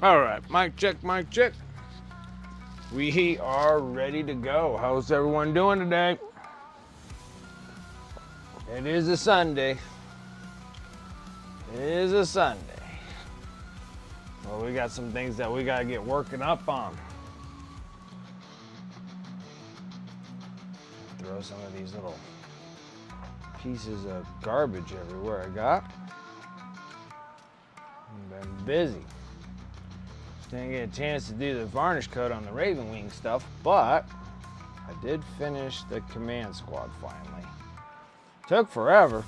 All right, mic check, mic check. We are ready to go. How's everyone doing today? It is a Sunday. It is a Sunday. Well, we got some things that we got to get working up on. Throw some of these little pieces of garbage everywhere I got. I've been busy. Didn't get a chance to do the varnish coat on the Raven Wing stuff, but I did finish the command squad finally. Took forever.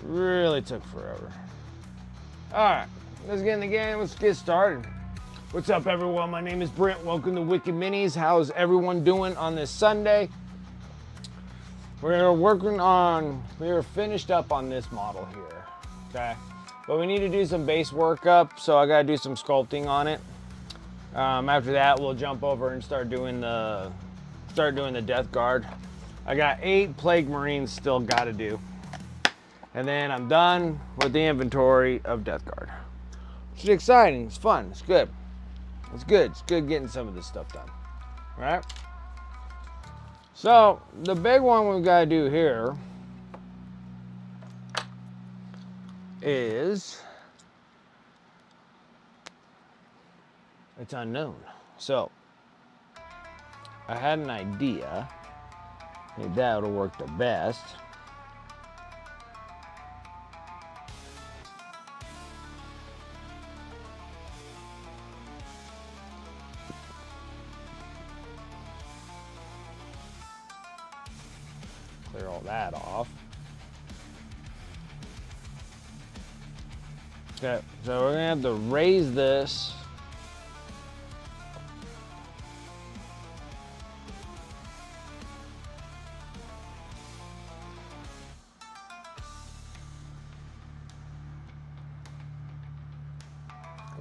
Really took forever. Alright, let's get in the game. Let's get started. What's up, everyone? My name is Brent. Welcome to Wicked Minis. How's everyone doing on this Sunday? We are finished up on this model here. Okay. But we need to do some base workup, so I gotta do some sculpting on it. After that, we'll jump over and start doing the Deathguard. I got 8 Plague Marines still gotta do. And then I'm done with the inventory of Deathguard. Which is exciting, it's fun, it's good. It's good getting some of this stuff done, right? So, the big one we've gotta do here is it's unknown. So I had an idea. Maybe that would work the best. Clear all that off. Okay, so we're gonna have to raise this.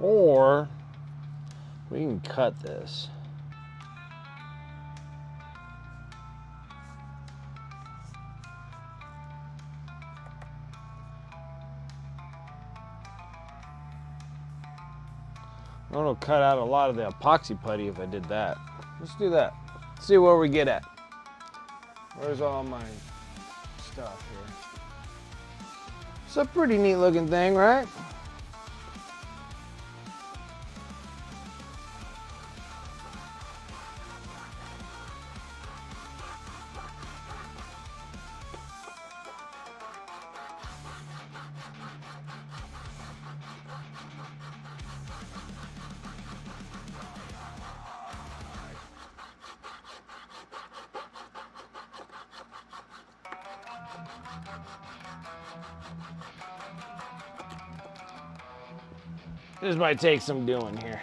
Or we can cut this. It'll cut out a lot of the epoxy putty if I did that. Let's do that. See where we get at. Where's all my stuff here? It's a pretty neat looking thing, right? This might take some doing here.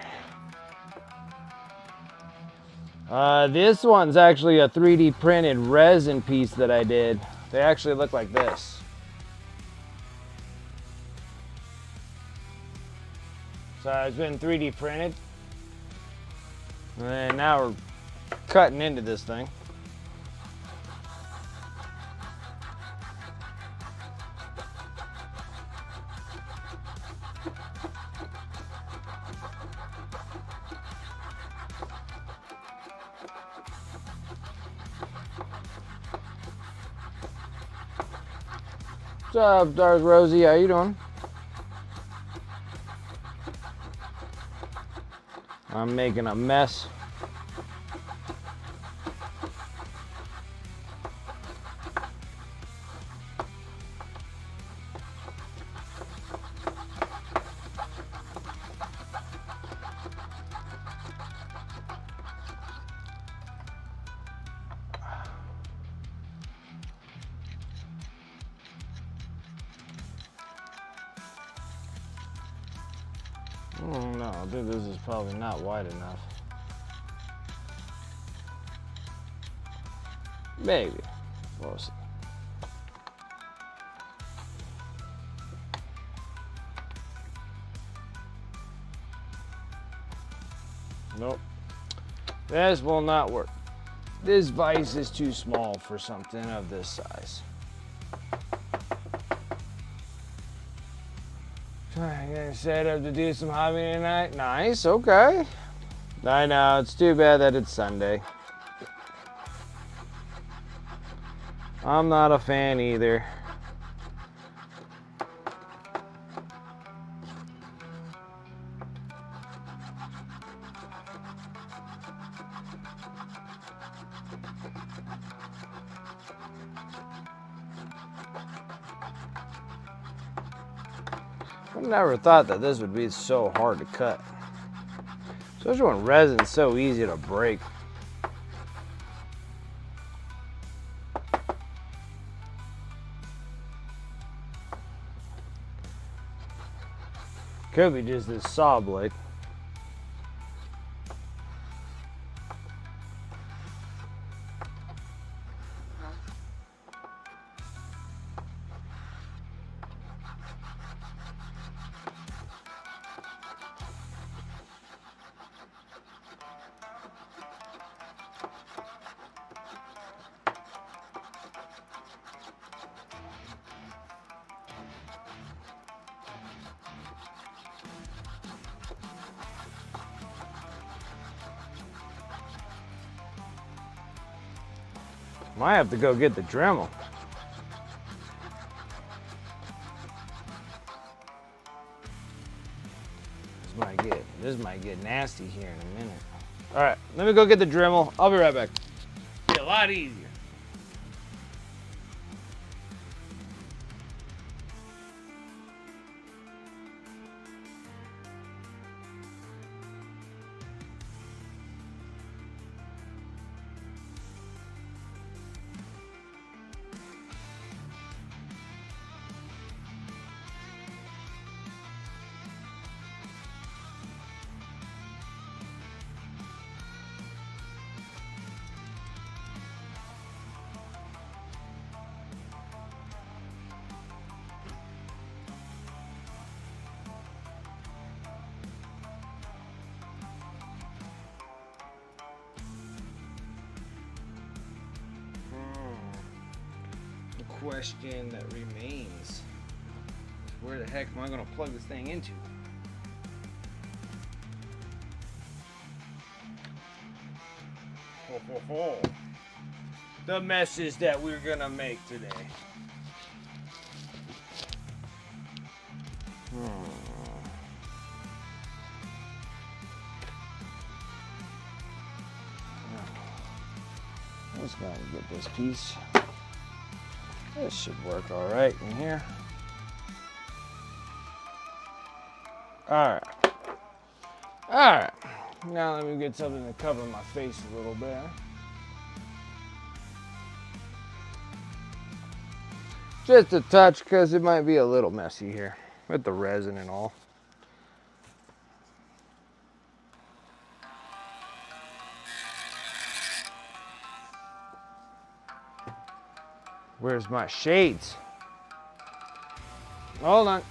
This one's actually a 3D printed resin piece that I did. They actually look like this. So it's been 3D printed. And now we're cutting into this thing. What's up, Dark Rosie? How you doing? I'm making a mess. No, I think this is probably not wide enough. Maybe. We'll see. Nope. This will not work. This vise is too small for something of this size. Trying to set up to do some hobby tonight. Nice, okay. I know, it's too bad that it's Sunday. I'm not a fan either. I never thought that this would be so hard to cut. Especially when resin's so easy to break. Could be just this saw blade. Might have to go get the Dremel. This might get nasty here in a minute. All right, let me go get the Dremel. I'll be right back. Be a lot easier. Question that remains is where the heck am I going to plug this thing into? Ho, ho, ho. The messes that we're going to make today. Let's go ahead and get this piece. This should work all right in here. All right. All right. Now let me get something to cover my face a little bit. Just a touch, because it might be a little messy here with the resin and all. Where's my shades? Hold on.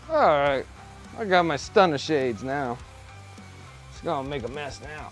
All right, I got my stunner shades now. It's gonna make a mess now.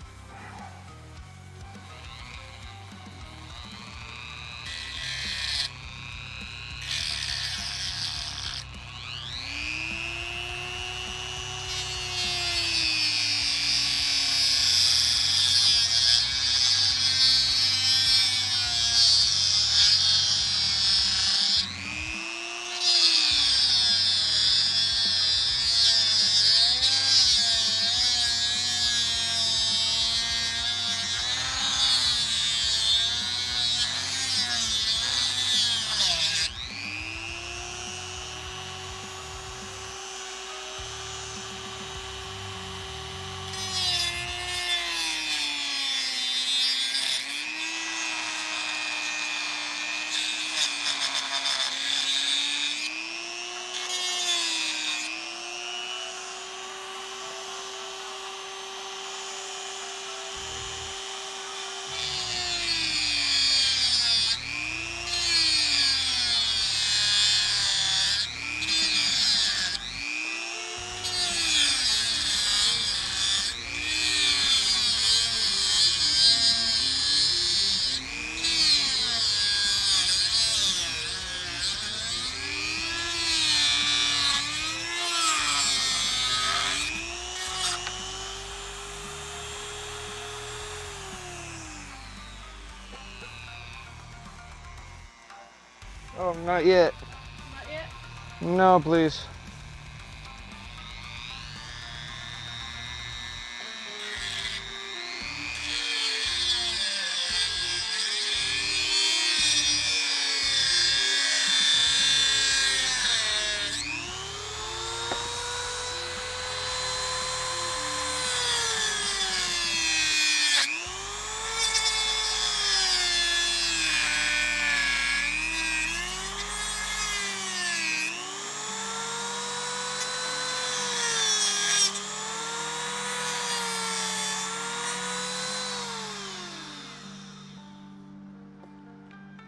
Oh, not yet. Not yet? No, please.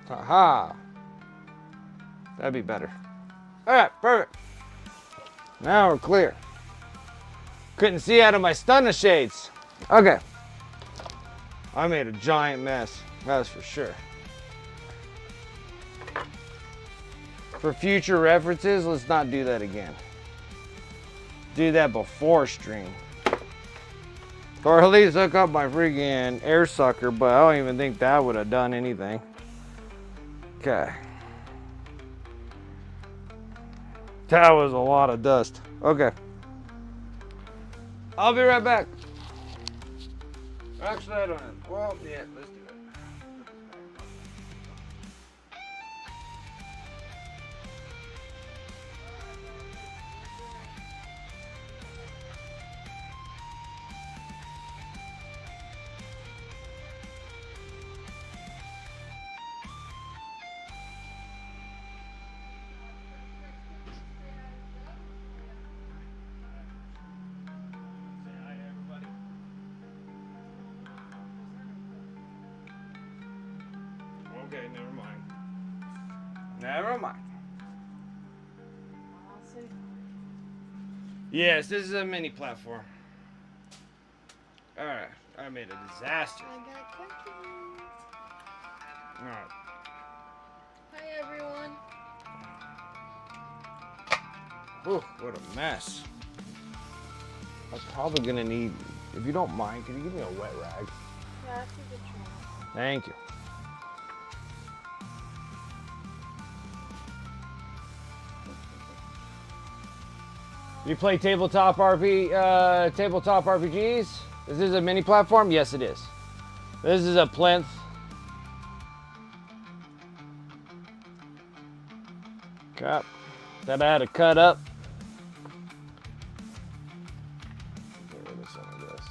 Aha! That'd be better. All right, perfect. Now we're clear. Couldn't see out of my stunner shades. Okay. I made a giant mess, that's for sure. For future references, let's not do that again. Do that before stream. Or at least hook up my freaking air sucker, but I don't even think that would have done anything. Okay. That was a lot of dust. Okay. I'll be right back. Actually, I don't have. Well, yeah, let's do it. Okay, never mind. Never mind. Yes, this is a mini platform. Alright, I made a disaster. I got cookies. Alright. Hi, everyone. Ooh, what a mess. I'm probably gonna need, if you don't mind, can you give me a wet rag? Yeah, that's a good try. Thank you. You play tabletop RPGs? Is this a mini platform? Yes, it is. This is a plinth. Cup that I had to cut up. Get rid of some of this.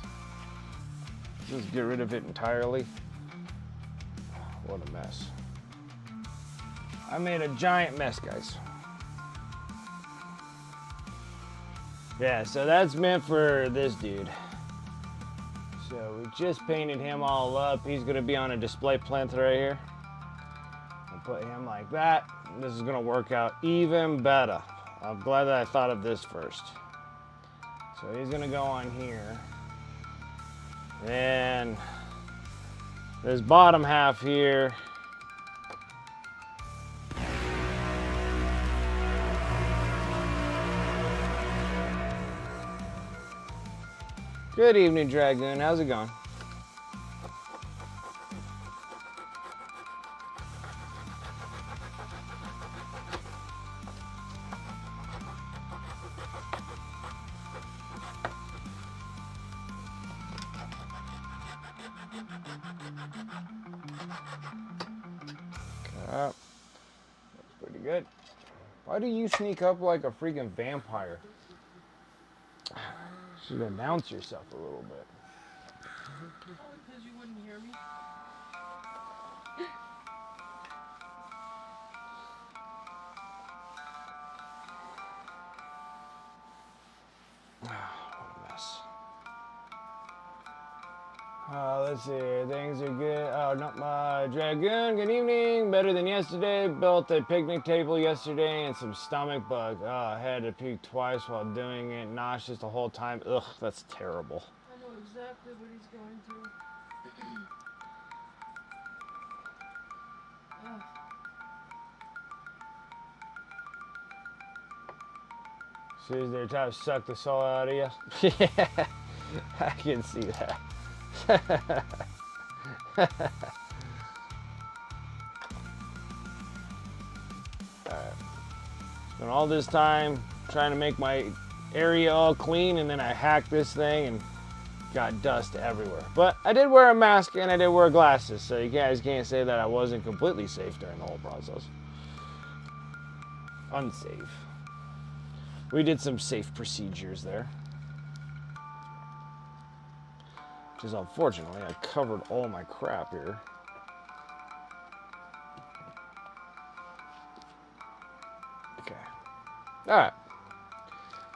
Just get rid of it entirely. What a mess. I made a giant mess, guys. Yeah, so that's meant for this dude. So we just painted him all up. He's gonna be on a display plinth right here. I'll put him like that. This is gonna work out even better. I'm glad that I thought of this first. So he's gonna go on here. And this bottom half here, good evening, Dragoon. How's it going? That's pretty good. Why do you sneak up like a freaking vampire? You should announce yourself a little bit. Because you wouldn't hear me. What a mess. Let's see, things are good. Oh, no, Dragoon, good evening. Better than yesterday. Built a picnic table yesterday and some stomach bug. Oh, I had to puke twice while doing it. Nauseous the whole time. Ugh, that's terrible. I know exactly what he's going through. She's there trying to suck the soul out of you. Yeah, I can see that. Spent all this time trying to make my area all clean, and then I hacked this thing and got dust everywhere. But I did wear a mask and I did wear glasses, so you guys can't say that I wasn't completely safe during the whole process. Unsafe. We did some safe procedures there. Just unfortunately, I covered all my crap here. Okay. Alright.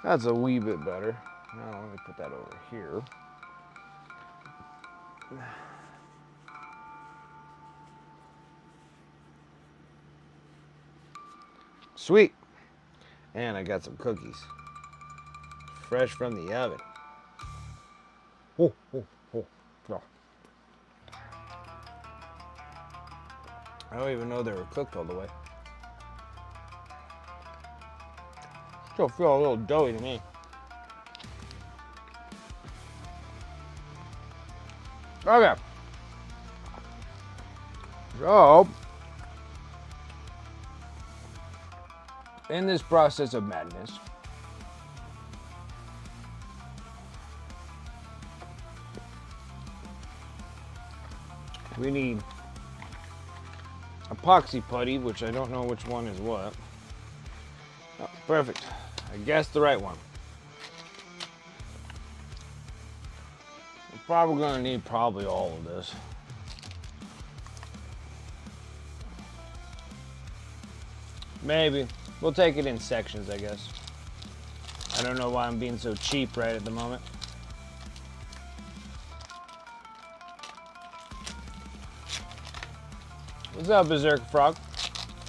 That's a wee bit better. Now let me put that over here. Sweet. And I got some cookies. Fresh from the oven. Oh, oh, oh. No. I don't even know they were cooked all the way. Still feel a little doughy to me. Okay. So, in this process of madness, we need epoxy putty, which I don't know which one is what. Oh, perfect. I guessed the right one. We're probably going to need all of this. Maybe. We'll take it in sections, I guess. I don't know why I'm being so cheap right at the moment. What's up, Berserk Frog?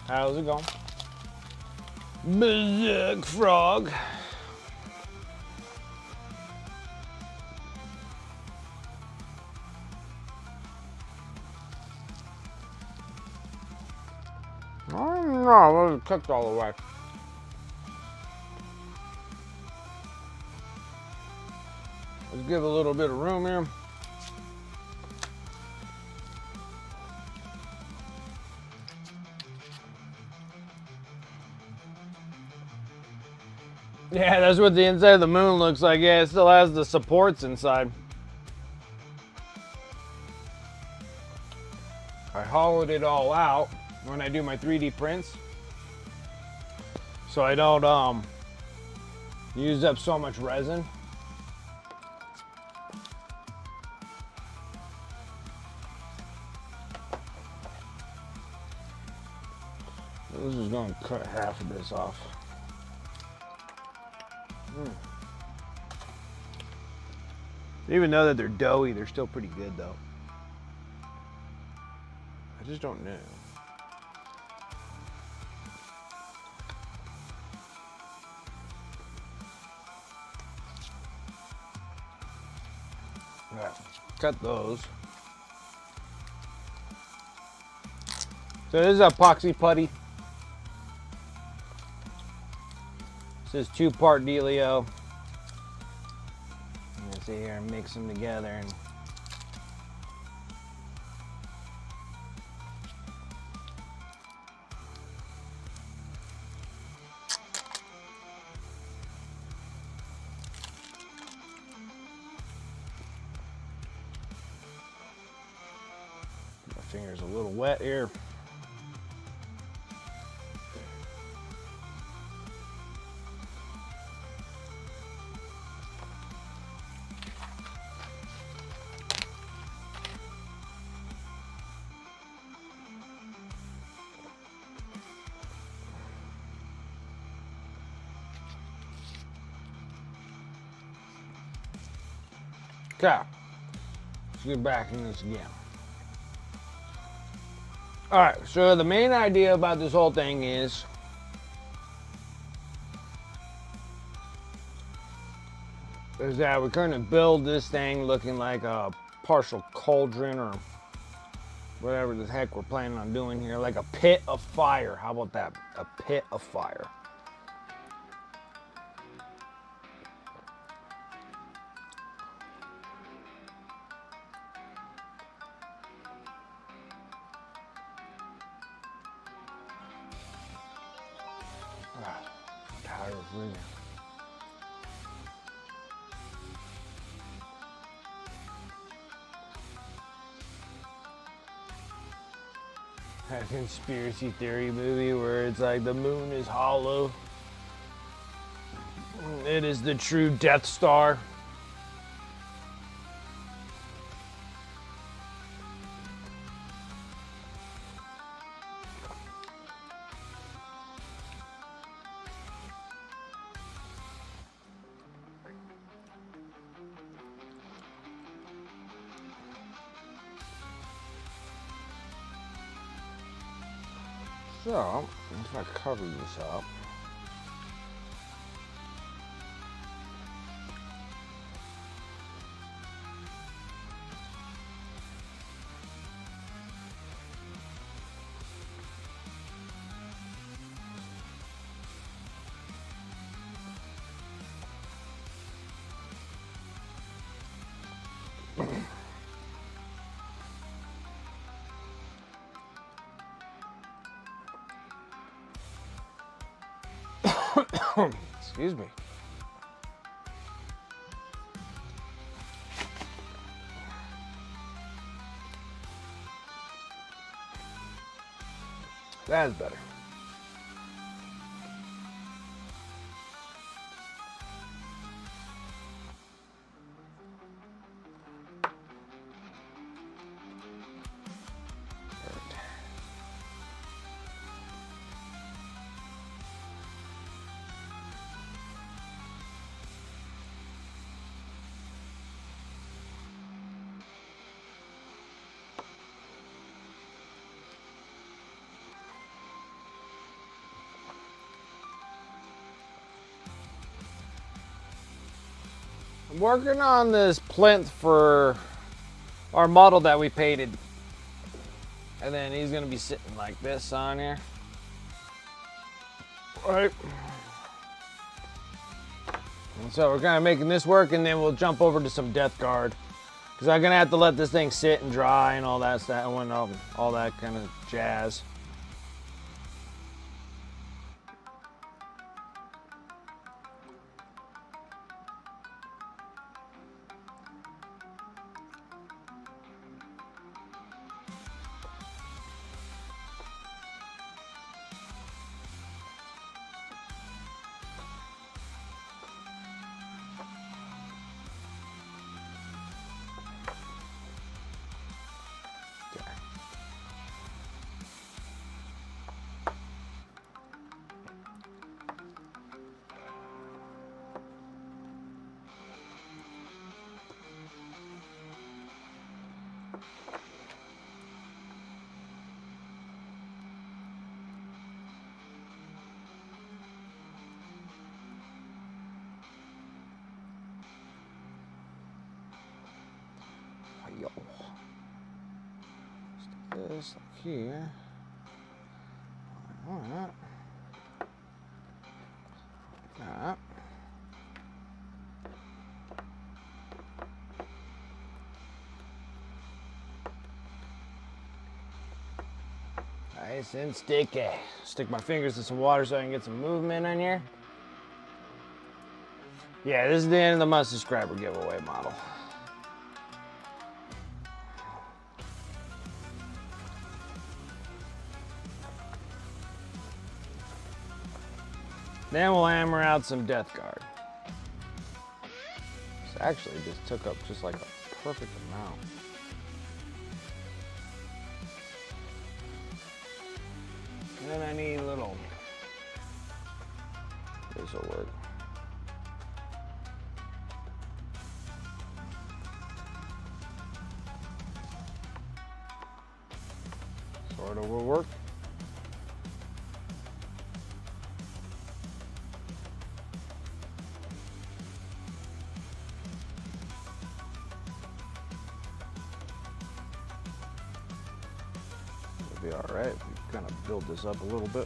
How's it going? Berserk Frog. Oh no, it wasn't cooked all the way. Let's give a little bit of room here. Yeah, that's what the inside of the moon looks like. Yeah, it still has the supports inside. I hollowed it all out when I do my 3D prints, so I don't use up so much resin. This is going to cut half of this off. Even though that they're doughy, they're still pretty good though. I just don't know. Alright, cut those. So this is epoxy putty. This is 2-part dealio. I'm gonna sit here and mix them together and my finger's a little wet here. Okay, let's get back in this again. All right, so the main idea about this whole thing is that we're going to build this thing looking like a partial cauldron or whatever the heck we're planning on doing here, like a pit of fire. How about that? A pit of fire. fire breathing. A conspiracy theory movie where it's like the moon is hollow. It is the true Death Star. So, if I cover this up, excuse me. That's better. I'm working on this plinth for our model that we painted. And then he's gonna be sitting like this on here. Right. And so we're kind of making this work, and then we'll jump over to some Deathguard. Because I'm gonna have to let this thing sit and dry and all that stuff, and all that kind of jazz. Yo. Stick this like here. Like that. Like that. Nice and sticky. Stick my fingers in some water so I can get some movement in here. Yeah, this is the end of the must subscriber giveaway model. Then we'll hammer out some Deathguard. This actually just took up just like a perfect amount. And then I need a little, this will work. Sort of will work. Be all right if we kind of build this up a little bit.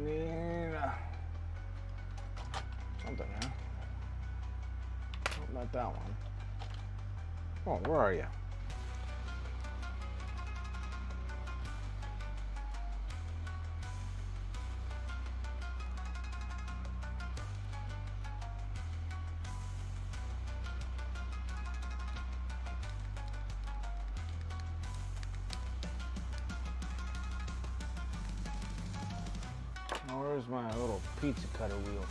need something here. Oh, not that one. Oh, where are you? Where's my little pizza cutter wheel?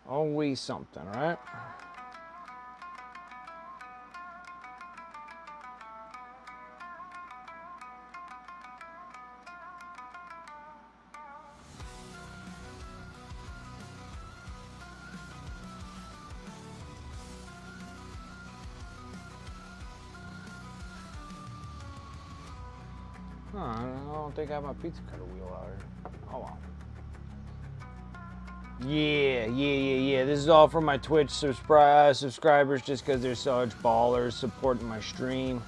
Always something, right? I don't think I have my pizza cutter wheel out here. Oh well. Yeah. This is all for my Twitch subscribers just because they're such ballers supporting my stream.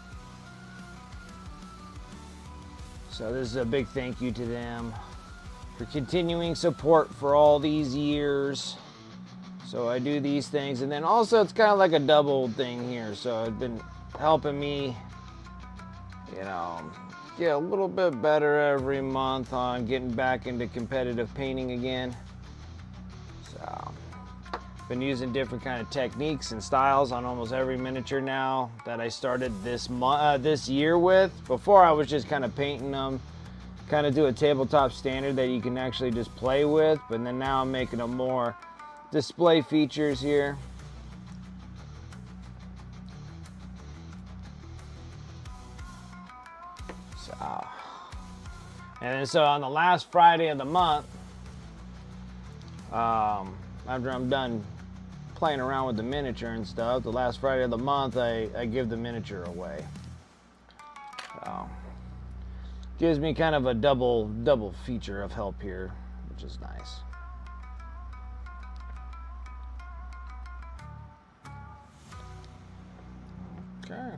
So this is a big thank you to them for continuing support for all these years. So I do these things, and then also it's kind of like a double thing here. So it's been helping me, you know, get a little bit better every month on getting back into competitive painting again. So been using different kind of techniques and styles on almost every miniature now that I started this year with. Before I was just kind of painting them, kind of do a tabletop standard that you can actually just play with, but then now I'm making them more display features here. So, and then so on the last Friday of the month, after I'm done playing around with the miniature and stuff, the last Friday of the month I give the miniature away. So gives me kind of a double feature of help here, which is nice. Okay,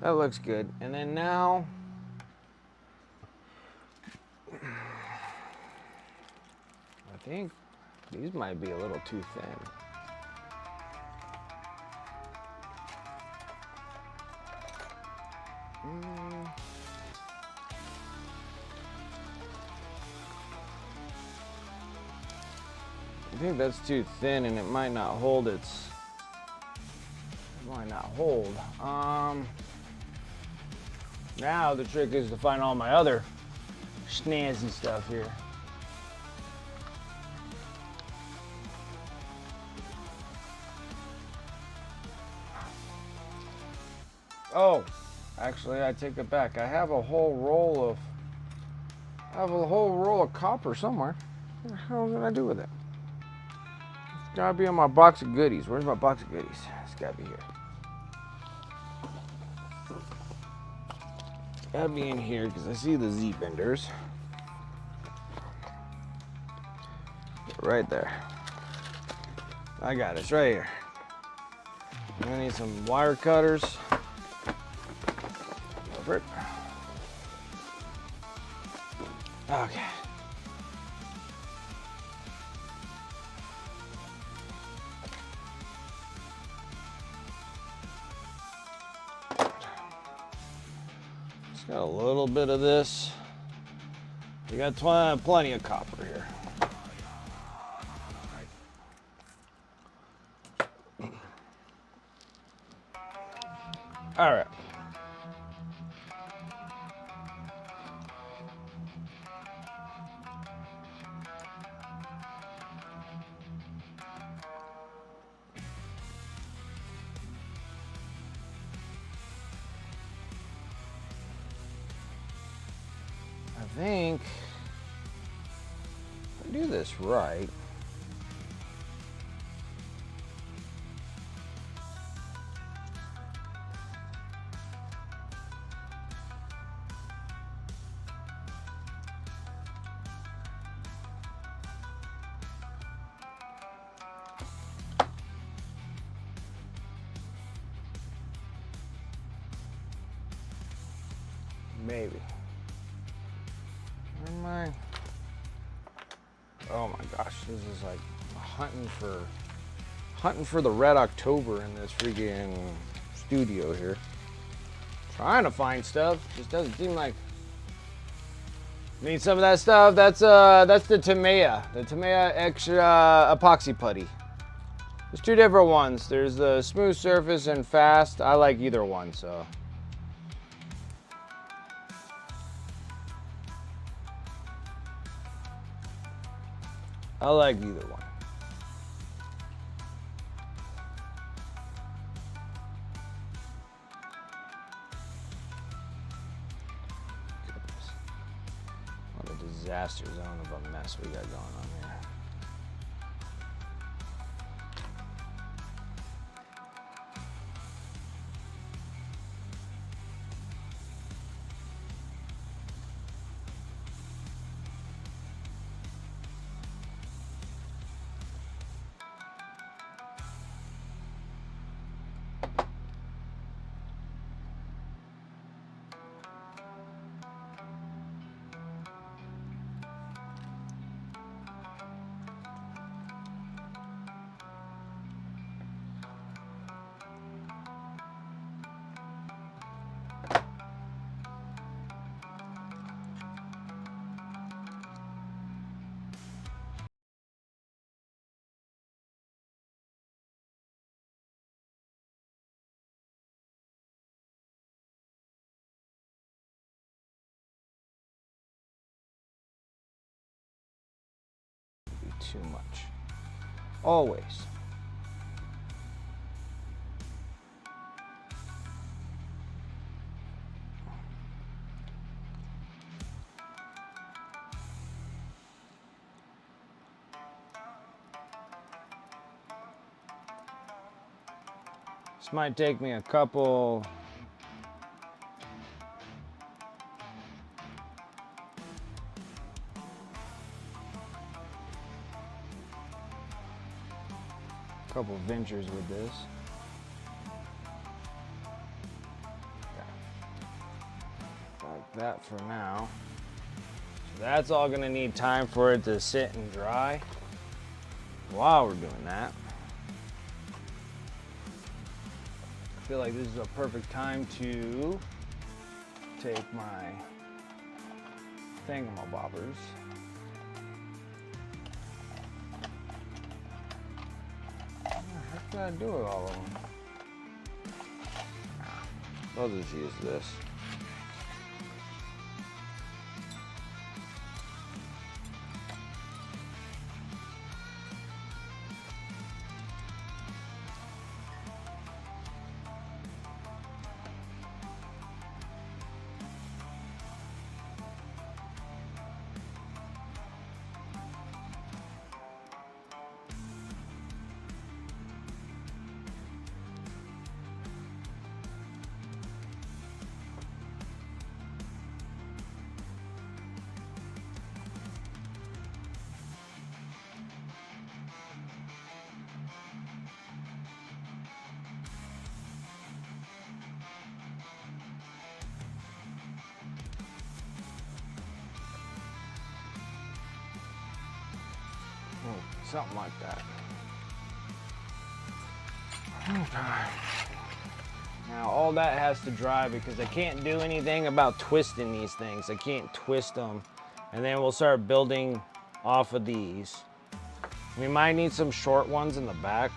that looks good. And then now I think these might be a little too thin. I think that's too thin and it might not hold its... Might not hold. Now the trick is to find all my other snazzy stuff here. Oh, actually I take it back. I have a whole roll of copper somewhere. What the hell did I do with it? It's gotta be in my box of goodies. Where's my box of goodies? It's gotta be here. Gotta be in here because I see the Z benders. Right there. I got it. It's right here. I need some wire cutters. Over it. Okay. Got a little bit of this. We got plenty of copper here. All right. I think if I do this right, Maybe. Where am I? Oh my gosh, this is like hunting for the Red October in this freaking studio here. Trying to find stuff, just doesn't seem like. Need some of that stuff. That's the Tamiya extra epoxy putty. There's two different ones. There's the smooth surface and fast. I like either one, so. I like either one. Goodness. What a disaster zone of a mess we got going on here. Too much. Always. This might take me a couple ventures with this. Okay. Like that for now. So that's all gonna need time for it to sit and dry. While we're doing that, I feel like this is a perfect time to take my thingamabobbers. What did I do with all of them? I'll just use this. Something like that. Okay. Now all that has to dry because I can't do anything about twisting these things. I can't twist them. And then we'll start building off of these. We might need some short ones in the back.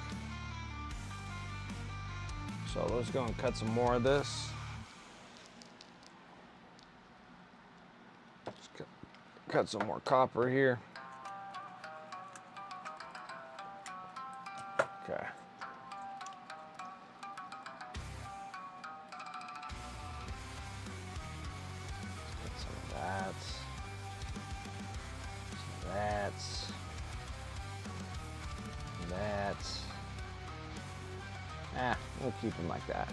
So let's go and cut some more of this. Let's cut some more copper here. Okay. Let's get some of that. Some of that. That. We'll keep them like that.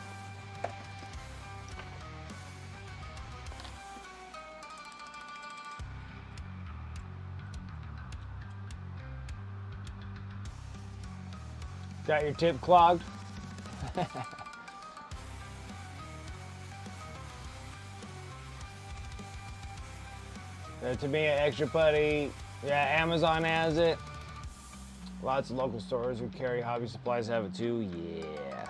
Got your tip clogged? To be an extra putty, yeah, Amazon has it. Lots of local stores who carry hobby supplies have it too. Yeah.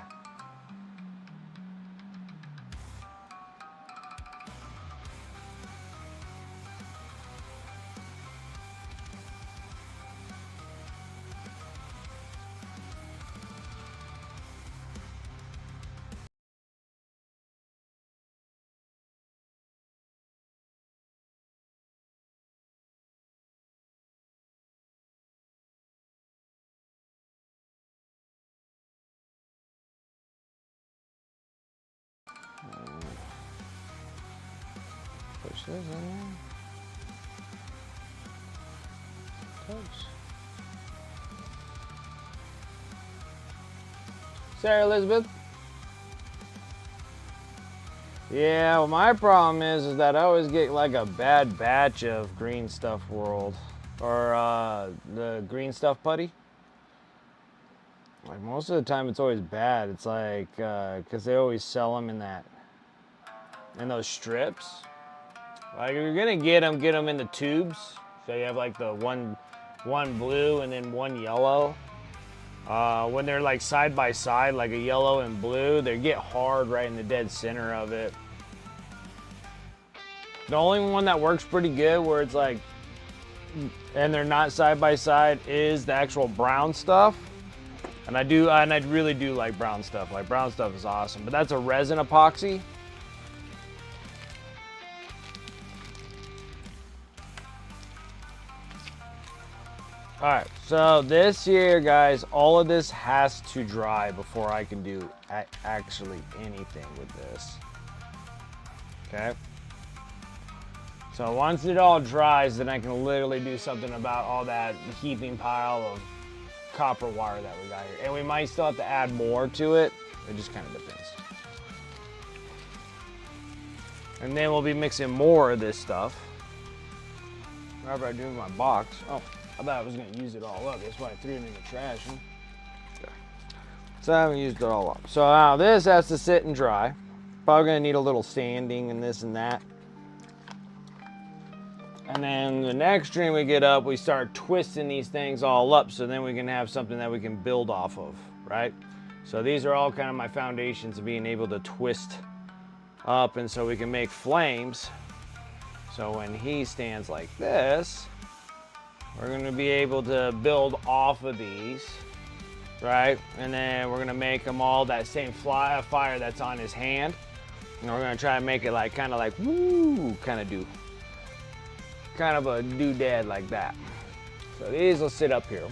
Push this in there. Push. Sarah Elizabeth. Yeah, well, my problem is that I always get like a bad batch of Green Stuff World or the Green Stuff Putty. Like most of the time, it's always bad. It's like because they always sell them in those strips. Like if you're gonna get them in the tubes. So you have like the one blue and then one yellow. When they're like side by side, like a yellow and blue, they get hard right in the dead center of it. The only one that works pretty good where it's like, and they're not side by side, is the actual brown stuff. And I really do like brown stuff. Like brown stuff is awesome, but that's a resin epoxy. All right, so this here, guys, all of this has to dry before I can do actually anything with this. Okay. So once it all dries, then I can literally do something about all that heaping pile of copper wire that we got here. And we might still have to add more to it. It just kind of depends. And then we'll be mixing more of this stuff. Whatever I do in my box. Oh. I thought I was going to use it all up. That's why I threw it in the trash. Huh? Okay. So I haven't used it all up. So now this has to sit and dry. Probably going to need a little sanding and this and that. And then the next stream we get up, we start twisting these things all up so then we can have something that we can build off of, right? So these are all kind of my foundations of being able to twist up, and so we can make flames. So when he stands like this, we're going to be able to build off of these, right? And then we're going to make them all that same fire that's on his hand. And we're going to try and make it like kind of like, woo, kind of a doodad like that. So these will sit up here.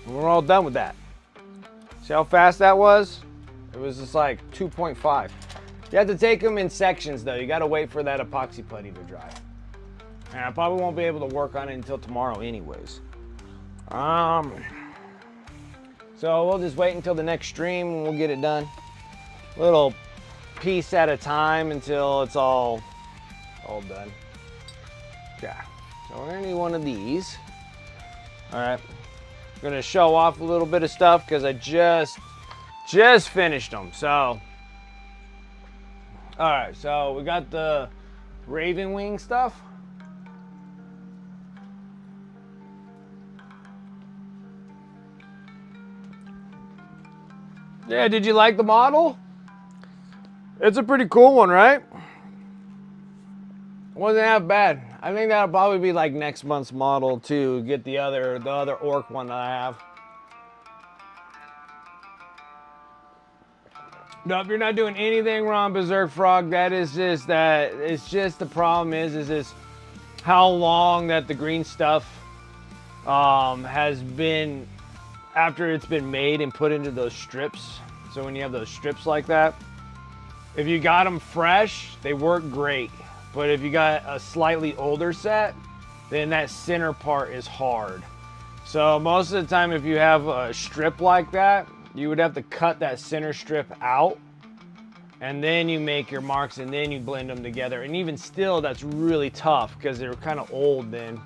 And we're all done with that. See how fast that was? It was just like 2.5. You have to take them in sections though. You got to wait for that epoxy putty to dry. And I probably won't be able to work on it until tomorrow anyways. So we'll just wait until the next stream and we'll get it done. Little piece at a time until it's all done. Yeah, so we're gonna need one of these. All right, I'm gonna show off a little bit of stuff because I just finished them. So, all right, so we got the Raven Wing stuff. Yeah, did you like the model? It's a pretty cool one, right? Wasn't that bad. I think that'll probably be like next month's model to get the other orc one that I have. Nope, you're not doing anything wrong, Berserk Frog. That is just that. It's just the problem is this how long that the green stuff has been after it's been made and put into those strips. So when you have those strips like that, if you got them fresh, they work great. But if you got a slightly older set, then that center part is hard. So most of the time, if you have a strip like that, you would have to cut that center strip out, and then you make your marks, and then you blend them together. And even still, that's really tough because they're kind of old then.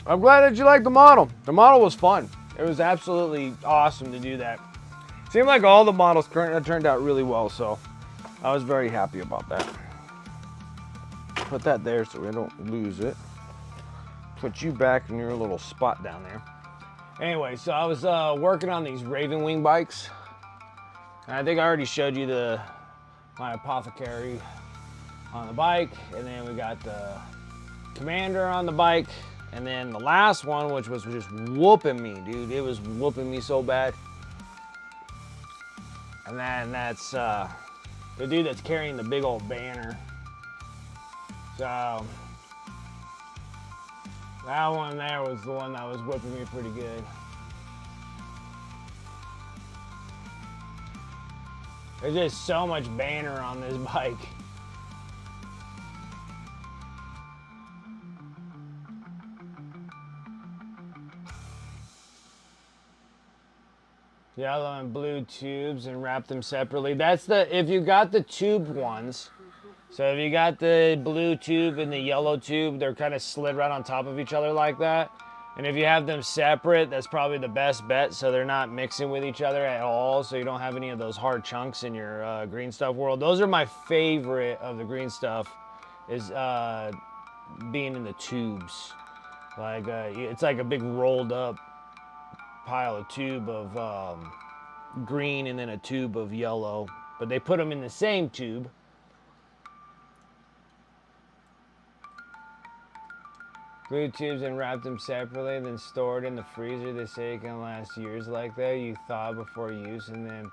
I'm glad that you liked the model. The model was fun. It was absolutely awesome to do that. Seemed like all the models turned out really well, so I was very happy about that. Put that there so we don't lose it. Put you back in your little spot down there. Anyway, so I was working on these Raven Wing bikes. And I think I already showed you my apothecary on the bike, and then we got the commander on the bike, and then the last one, which was just whooping me, dude. It was whooping me so bad. And then that's the dude that's carrying the big old banner. So that one there was the one that was whipping me pretty good. There's just so much banner on this bike. Yellow and blue tubes and wrap them separately. That's if you got the tube ones. So if you got the blue tube and the yellow tube, they're kind of slid right on top of each other like that. And if you have them separate, that's probably the best bet, so they're not mixing with each other at all, so you don't have any of those hard chunks in your green stuff world. Those are my favorite of the green stuff, is being in the tubes. Like it's like a big rolled up pile of tube of green and then a tube of yellow, but they put them in the same tube. Glue tubes and wrap them separately, then stored in the freezer. They say it can last years like that. You thaw before use and then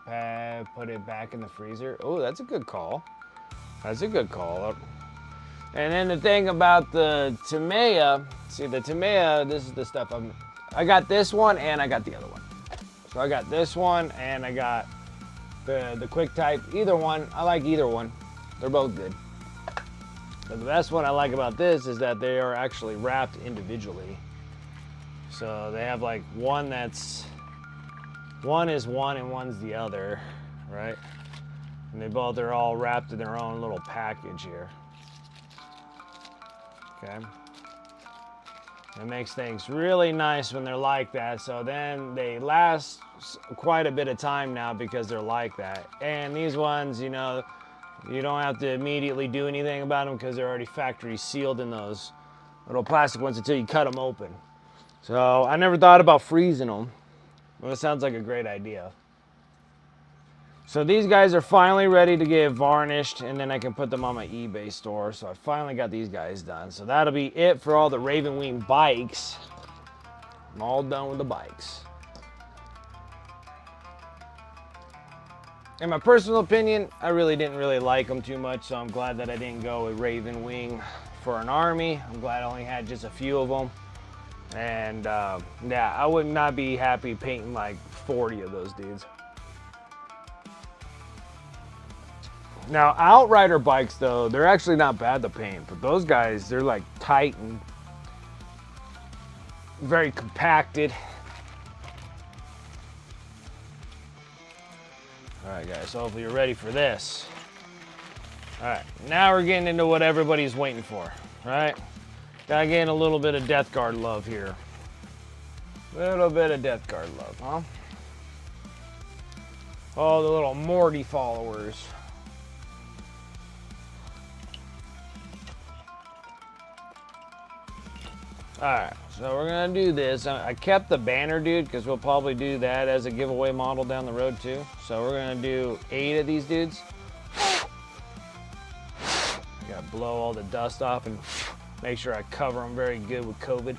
put it back in the freezer. Oh, that's a good call. That's a good call. And then the thing about the Tamiya, see the Tamiya, this is the stuff I got this one and I got the other one. So I got this one and I got the quick type. Either one, I like either one. They're both good. But the best one I like about this is that they are actually wrapped individually. So they have like one is one and one's the other, right? And they both are all wrapped in their own little package here. Okay. It makes things really nice when they're like that. So then they last quite a bit of time now because they're like that. And these ones, you know, you don't have to immediately do anything about them because they're already factory sealed in those little plastic ones until you cut them open. So I never thought about freezing them. Well, it sounds like a great idea. So these guys are finally ready to get varnished, and then I can put them on my eBay store. So I finally got these guys done. So that'll be it for all the Raven Wing bikes. I'm all done with the bikes. In my personal opinion, I really didn't like them too much, so I'm glad that I didn't go with Raven Wing for an army. I'm glad I only had just a few of them. And yeah, I would not be happy painting like 40 of those dudes. Now, Outrider bikes though, they're actually not bad to paint, but those guys, they're like tight and very compacted. All right, guys, so hopefully you're ready for this. All right, now we're getting into what everybody's waiting for, right? Gotta get a little bit of Deathguard love here. Little bit of Deathguard love, huh? Oh, the little Morty followers. Alright, so we're gonna do this. I kept the banner, dude, because we'll probably do that as a giveaway model down the road too. So we're gonna do 8 of these dudes. I gotta blow all the dust off and make sure I cover them very good with COVID.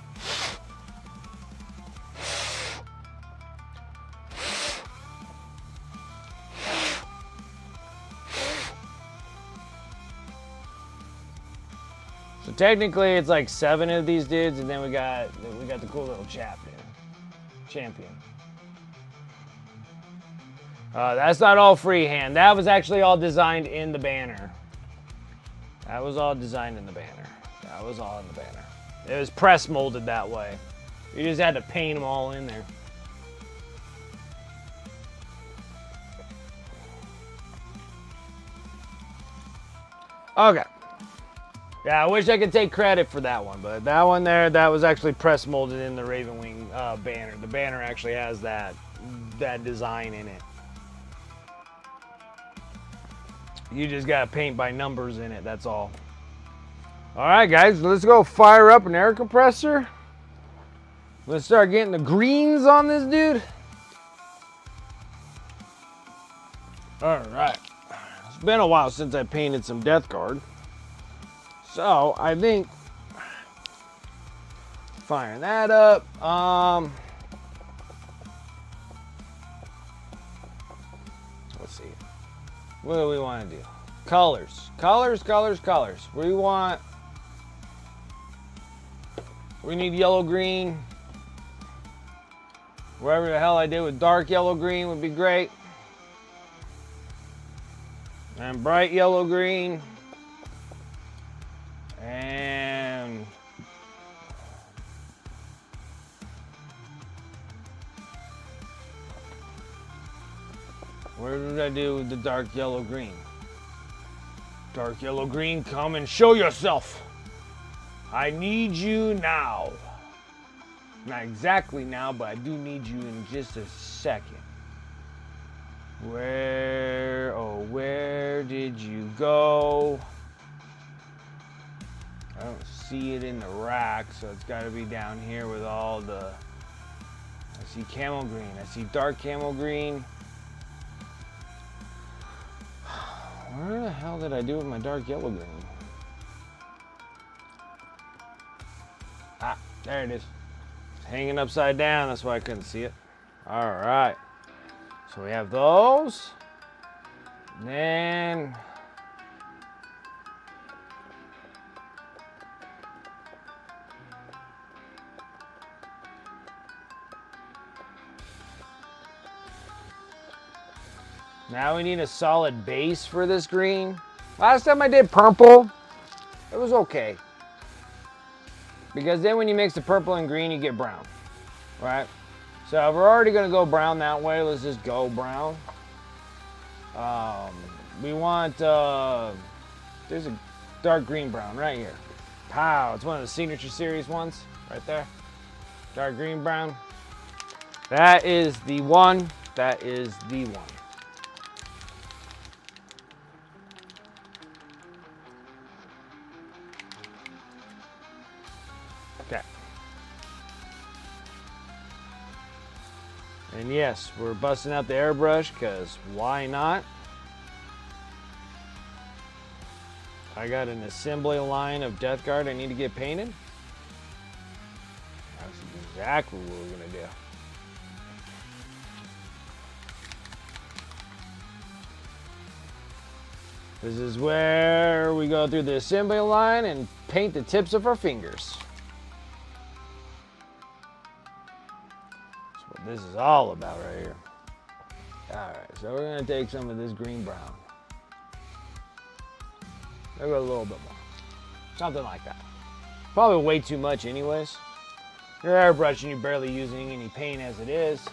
So technically it's like 7 of these dudes, and then we got the cool little champion. That's not all freehand. That was actually all designed in the banner. That was all designed in the banner. That was all in the banner. It was press molded that way. You just had to paint them all in there. Okay. Yeah, I wish I could take credit for that one, but that one there, that was actually press molded in the Raven Wing banner. The banner actually has that design in it. You just gotta paint by numbers in it, that's all. Alright guys, let's go fire up an air compressor. Let's start getting the greens on this dude. Alright. It's been a while since I painted some Deathguard. So I think firing that up. Let's see. What do we want to do? Colors. We need yellow green. Whatever the hell I did with dark yellow green would be great. And bright yellow green. And where did I do with the dark yellow green? Dark yellow green, come and show yourself. I need you now. Not exactly now, but I do need you in just a second. Where did you go? I don't see it in the rack, so it's got to be down here with all the... I see camel green. I see dark camel green. Where the hell did I do with my dark yellow green? Ah, there it is. It's hanging upside down, that's why I couldn't see it. All right. So we have those. Then now we need a solid base for this green. Last time I did purple, it was okay. Because then when you mix the purple and green, you get brown, right? So if we're already gonna go brown that way, let's just go brown. We want, there's a dark green brown right here. Pow, it's one of the Signature Series ones, right there. Dark green brown. That is the one, that is the one. Okay. And yes, we're busting out the airbrush because why not? I got an assembly line of Deathguard I need to get painted. That's exactly what we're gonna do. This is where we go through the assembly line and paint the tips of our fingers. That's what this is all about right here. All right, so we're gonna take some of this green brown. Maybe a little bit more. Something like that. Probably way too much anyways. You're airbrushing, you're barely using any paint as it is.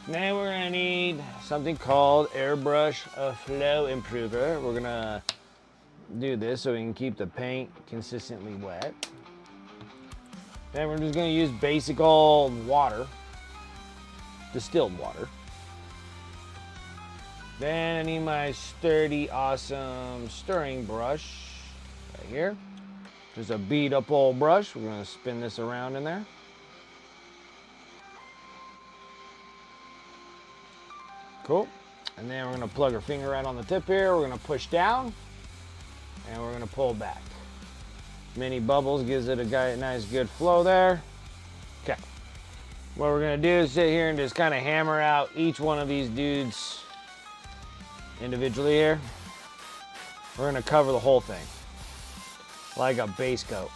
And then we're gonna need something called Airbrush Flow Improver. We're gonna do this so we can keep the paint consistently wet. Then we're just gonna use basic old water. Distilled water. Then I need my sturdy, awesome stirring brush right here. Just a beat up old brush. We're gonna spin this around in there. Cool. And then we're gonna plug our finger right on the tip here. We're gonna push down and we're gonna pull back. Mini bubbles gives it a nice good flow there. Okay. What we're gonna do is sit here and just kind of hammer out each one of these dudes individually here. We're gonna cover the whole thing like a base coat.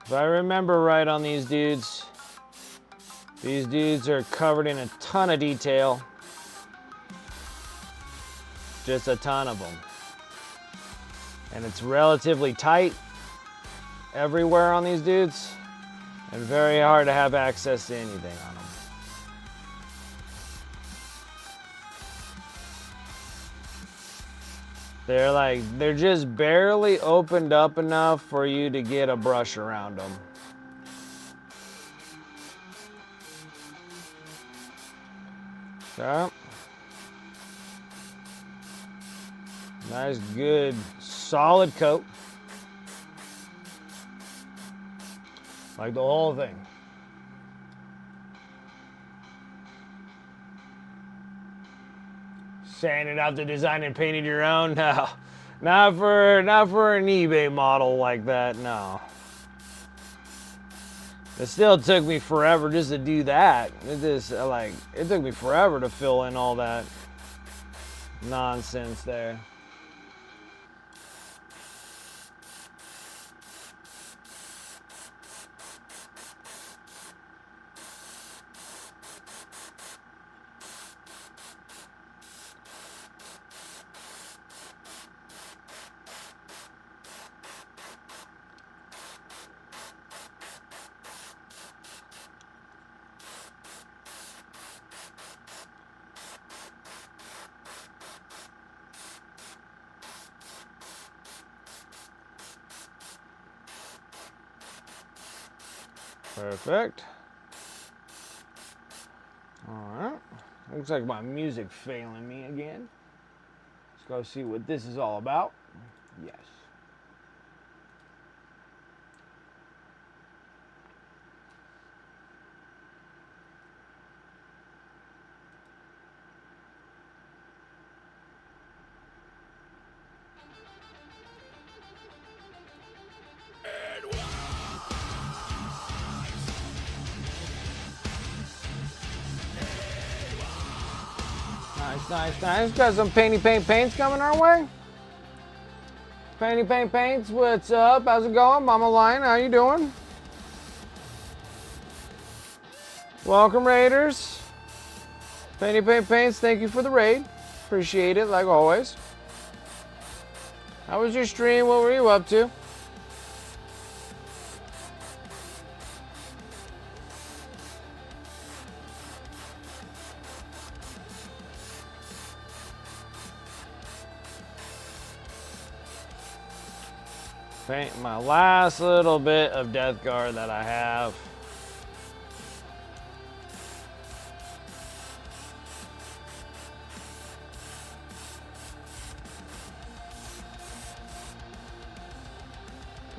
If I remember right on these dudes are covered in a ton of detail. Just a ton of them. And it's relatively tight everywhere on these dudes, and very hard to have access to anything on them. They're just barely opened up enough for you to get a brush around them. Okay. Nice, good, solid coat. Like the whole thing. Saying it out to design and painted your own? No. Not for an eBay model like that, no. It still took me forever just to do that. It took me forever to fill in all that nonsense there. Perfect. Alright. Looks like my music failing me again. Let's go see what this is all about. Yes. Nice. Got some paints coming our way. Paints, what's up? How's it going? Mama Lion, how you doing? Welcome, Raiders. Paints, thank you for the raid. Appreciate it, like always. How was your stream? What were you up to? Paint my last little bit of Deathguard that I have.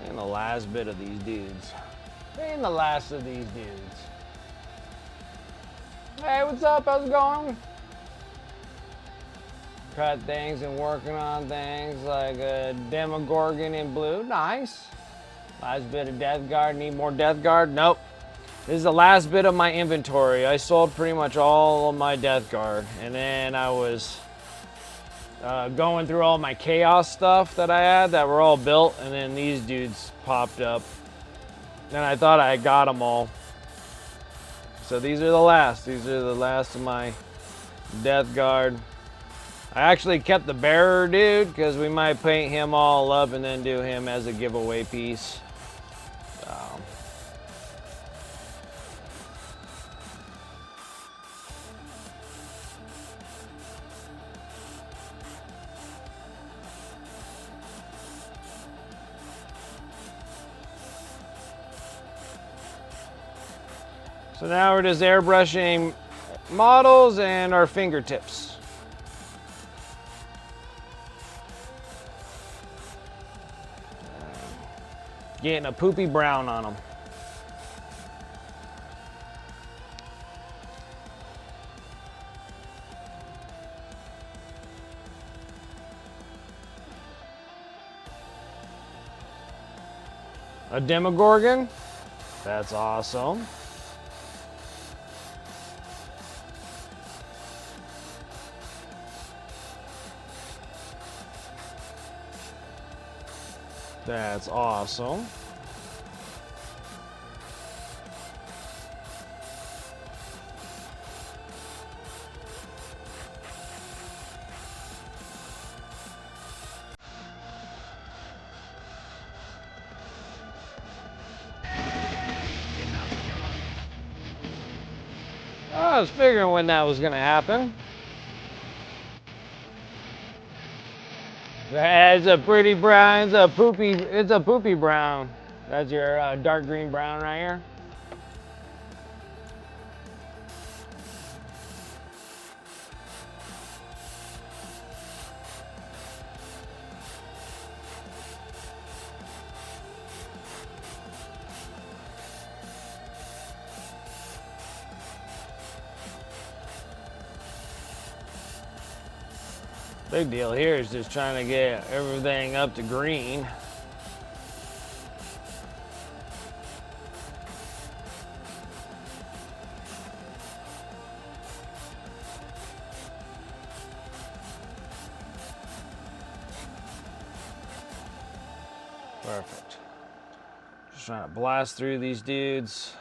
And the last bit of these dudes. And the last of these dudes. Hey, what's up? How's it going? Cut things and working on things like a Demogorgon in blue. Nice. Last bit of Deathguard. Need more Deathguard? Nope. This is the last bit of my inventory. I sold pretty much all of my Deathguard. And then I was going through all my Chaos stuff that I had that were all built. And then these dudes popped up. And I thought I got them all. So these are the last. These are the last of my Deathguard. I actually kept the bearer dude because we might paint him all up and then do him as a giveaway piece. So now we're just airbrushing models and our fingertips. Getting a poopy brown on them. A Demogorgon? That's awesome. That's awesome. I was figuring when that was gonna happen. It's a pretty brown, it's a poopy brown. That's your dark green brown right here. Big deal here is just trying to get everything up to green. Perfect. Just trying to blast through these dudes.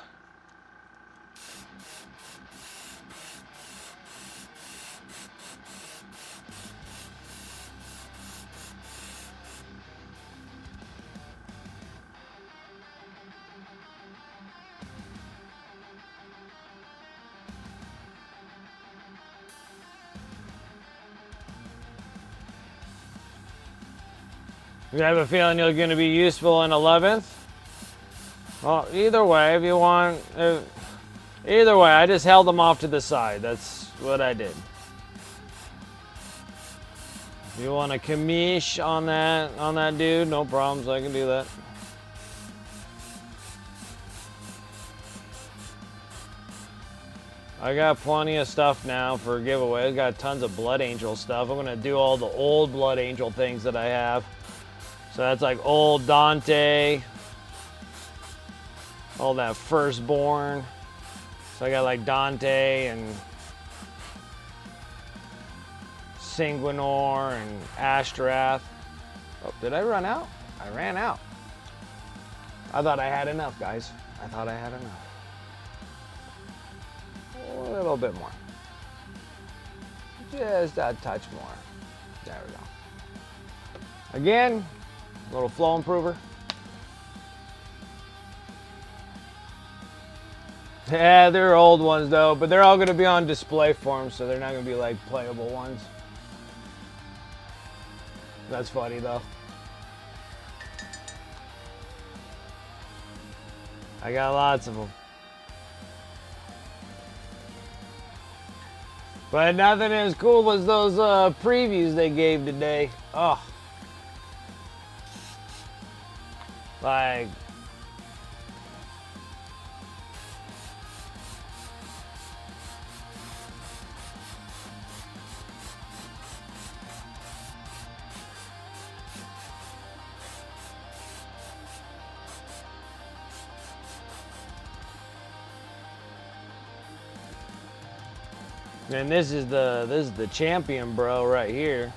You have a feeling you're going to be useful in 11th? Well, either way, if you want... either way, I just held them off to the side. That's what I did. If you want a commish on that dude, no problems. I can do that. I got plenty of stuff now for giveaways. Got tons of Blood Angel stuff. I'm going to do all the old Blood Angel things that I have. So that's like old Dante, all that Firstborn. So I got like Dante and Sanguinor and Ashtrath. Oh, did I run out? I ran out. I thought I had enough, guys. I thought I had enough. A little bit more. Just a touch more. There we go. Again. Little flow improver. Yeah, they're old ones though, but they're all going to be on display forms, so they're not going to be like playable ones. That's funny though. I got lots of them. But nothing as cool as those previews they gave today. Oh. Like, and this is the champion bro right here.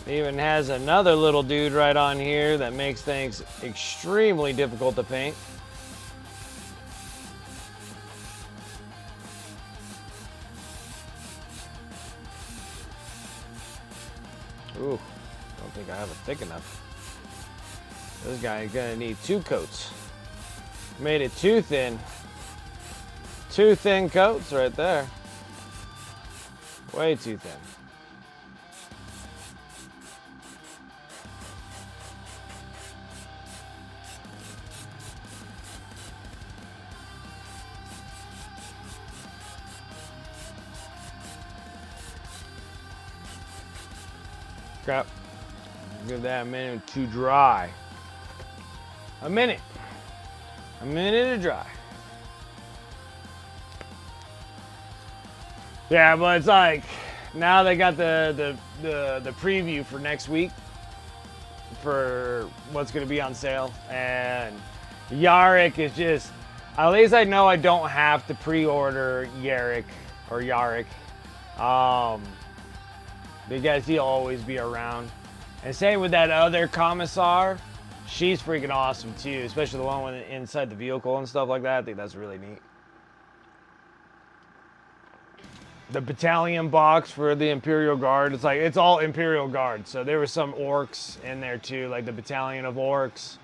Even has another little dude right on here that makes things extremely difficult to paint. Ooh, don't think I have it thick enough. This guy is gonna need 2 coats. Made it too thin. 2 thin coats right there. Way too thin. Crap. Give that a minute to dry. A minute to dry. Yeah, but it's like now they got the preview for next week for what's going to be on sale, and Yarick is just, at least I know I don't have to pre-order Yarick or Yarick. Because he'll always be around. And same with that other commissar. She's freaking awesome too, especially the one with inside the vehicle and stuff like that. I think that's really neat. The battalion box for the Imperial Guard, it's all Imperial Guard. So there were some orcs in there too, like the battalion of orcs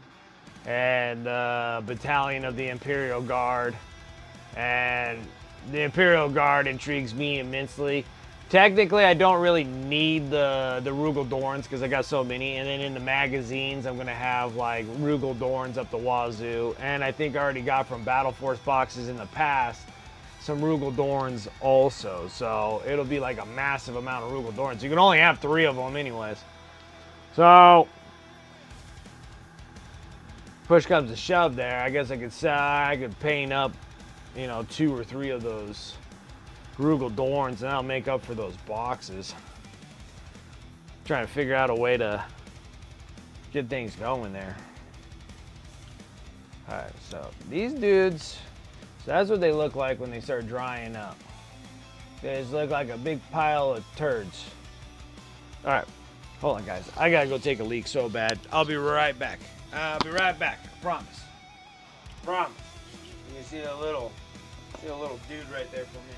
and the battalion of the Imperial Guard. And the Imperial Guard intrigues me immensely. Technically, I don't really need the Rugal Dorns because I got so many. And then in the magazines, I'm going to have like Rugal Dorns up the wazoo. And I think I already got from Battle Force boxes in the past some Rugal Dorns also. So it'll be like a massive amount of Rugal Dorns. You can only have 3 of them anyways. So push comes to shove there. I guess I could paint up, 2 or 3 of those Rugal Dorns, and that'll make up for those boxes. Trying to figure out a way to get things going there. Alright, so these dudes, so that's what they look like when they start drying up. They just look like a big pile of turds. Alright, hold on guys. I gotta go take a leak so bad. I'll be right back. I'll be right back. I promise. Promise. You see a little dude right there for me.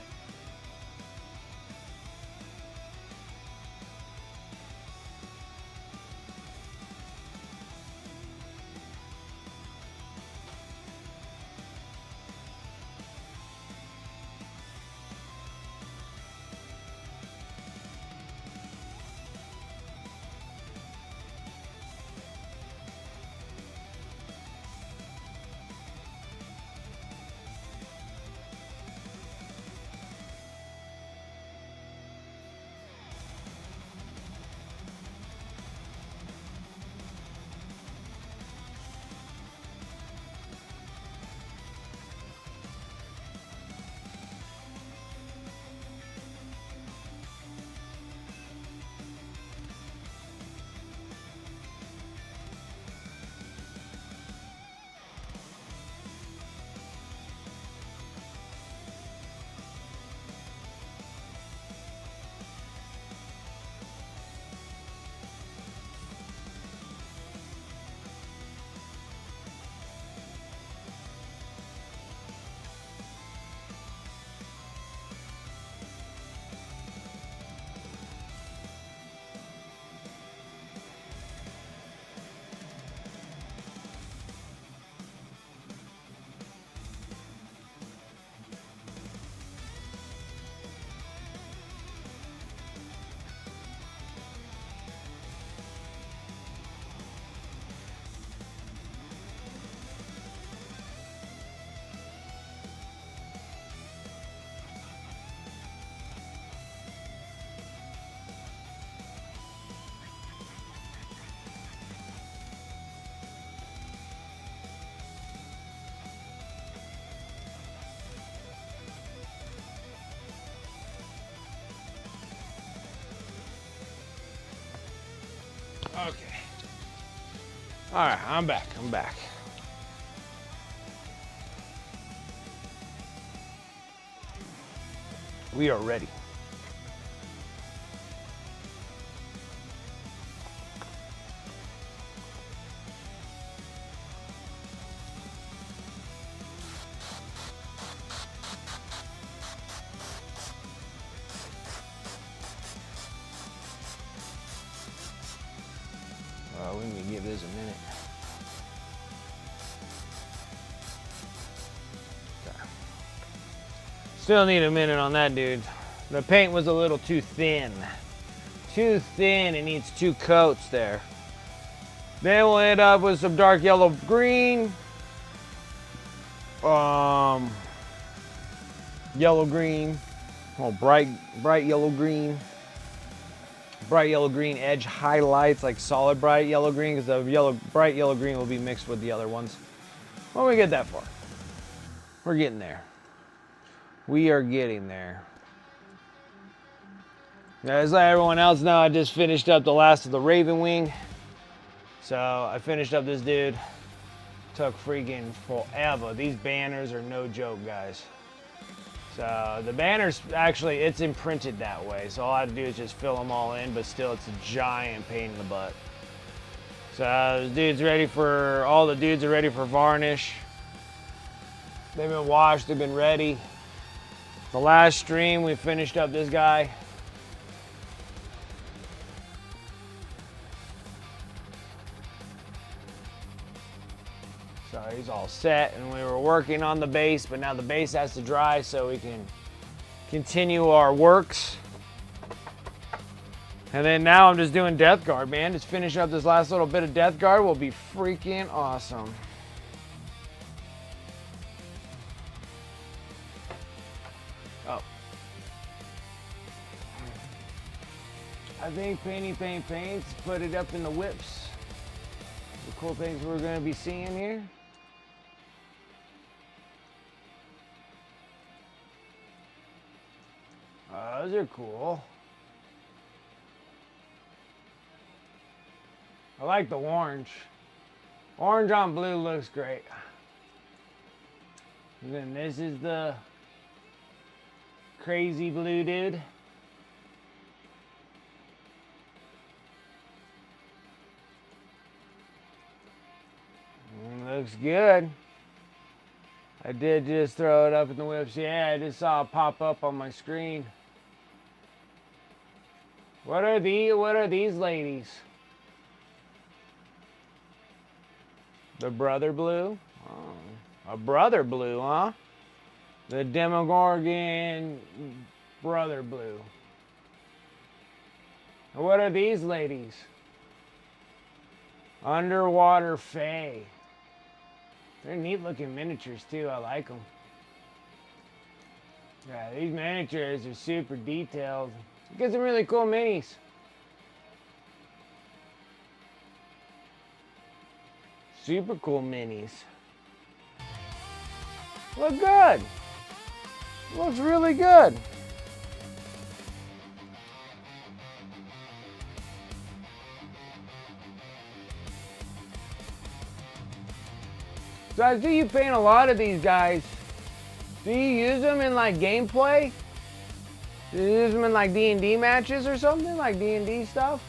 Okay. All right, I'm back. We are ready. We need to give this a minute. Okay. Still need a minute on that, dude. The paint was a little too thin. Too thin, it needs 2 coats there. Then we'll end up with some dark yellow green. Yellow green. Oh, bright yellow green. Bright yellow green edge highlights, like solid bright yellow green, because the bright yellow green will be mixed with the other ones. When we get that far, we're getting there. We are getting there. As let everyone else know, I just finished up the last of the Raven Wing. So I finished up this dude. Took freaking forever. These banners are no joke, guys. So the banners, actually, it's imprinted that way. So all I have to do is just fill them all in, but still it's a giant pain in the butt. So all the dudes are ready for varnish. They've been washed, they've been ready. The last stream, we finished up this guy. So he's all set, and we were working on the base, but now the base has to dry so we can continue our works. And then now I'm just doing Deathguard, man. Just finish up this last little bit of Deathguard will be freaking awesome. Oh. I think Paints put it up in the whips. The cool things we're going to be seeing here. Oh, those are cool. I like the orange. Orange on blue looks great. And then this is the crazy blue dude. Looks good. I did just throw it up in the whips. Yeah, I just saw it pop up on my screen. What are these ladies? The brother blue? Oh, a brother blue, huh? The Demogorgon brother blue. And what are these ladies? Underwater Fae. They're neat looking miniatures too. I like them. Yeah, these miniatures are super detailed. Get some really cool minis. Super cool minis. Look good. Looks really good. So I see you paint a lot of these guys. Do you use them in like gameplay? Do you use them in like D&D matches or something? Like D&D stuff?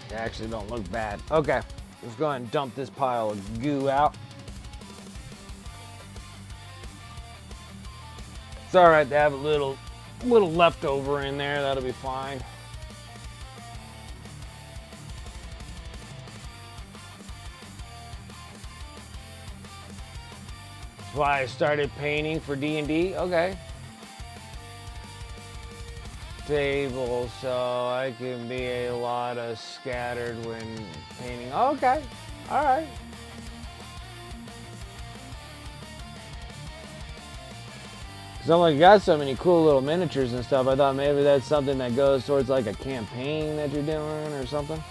They actually don't look bad. Okay, let's go ahead and dump this pile of goo out. It's all right to have a little leftover in there. That'll be fine. That's why I started painting for D&D. Okay. Table, so I can be a lot of scattered when painting. Okay, all right. Cause I'm like, got so many cool little miniatures and stuff. I thought maybe that's something that goes towards like a campaign that you're doing or something.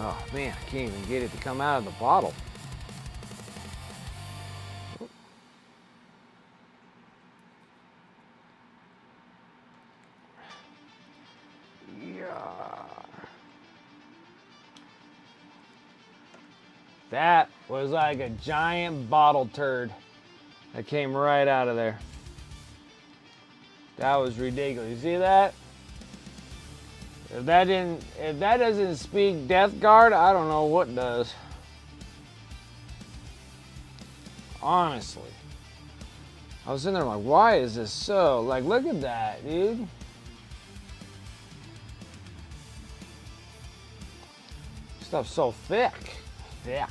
Oh man, I can't even get it to come out of the bottle. Yeah. That was like a giant bottle turd that came right out of there. That was ridiculous. You see that? If that doesn't speak Deathguard, I don't know what does. Honestly. I was sitting there like, why is this so? Like, look at that, dude. Stuff's so thick. Thick.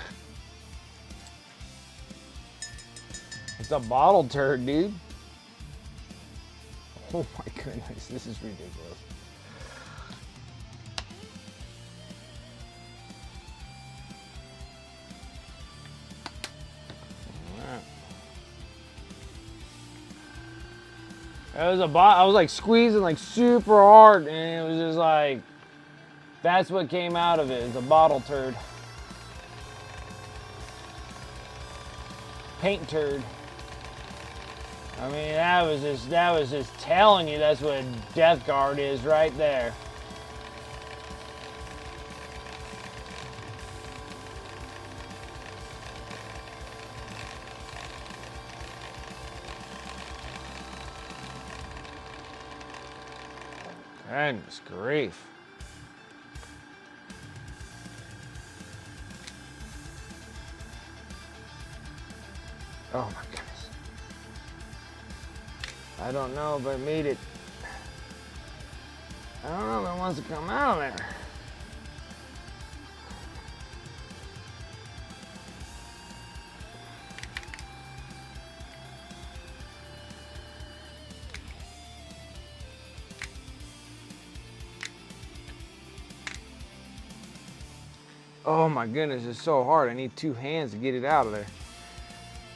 It's a bottle turd, dude. Oh my goodness, this is ridiculous. I was like squeezing like super hard, and it was just like, that's what came out of it. It's a bottle turd. Paint turd. I mean, that was just telling you that's what Deathguard is right there. Goodness grief. Oh my goodness. I don't know if I made it. I don't know if it wants to come out of there. Oh my goodness, it's so hard. I need 2 hands to get it out of there.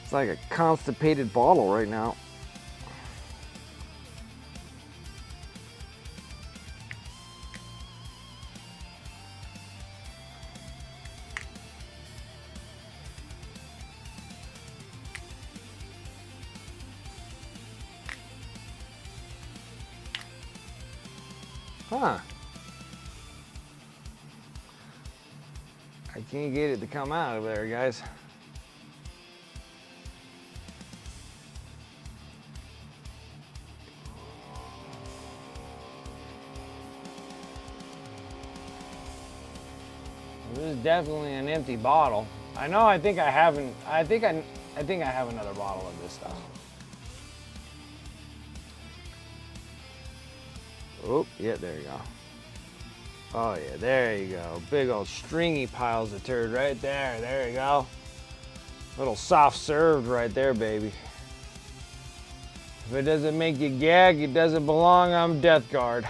It's like a constipated bottle right now. Huh. I can't get it to come out of there, guys. This is definitely an empty bottle. I know. I think I haven't. I think I have another bottle of this stuff. Oh, yeah, there you go. Oh yeah, there you go. Big old stringy piles of turd right there. There you go. Little soft served right there, baby. If it doesn't make you gag, it doesn't belong. I'm Deathguard.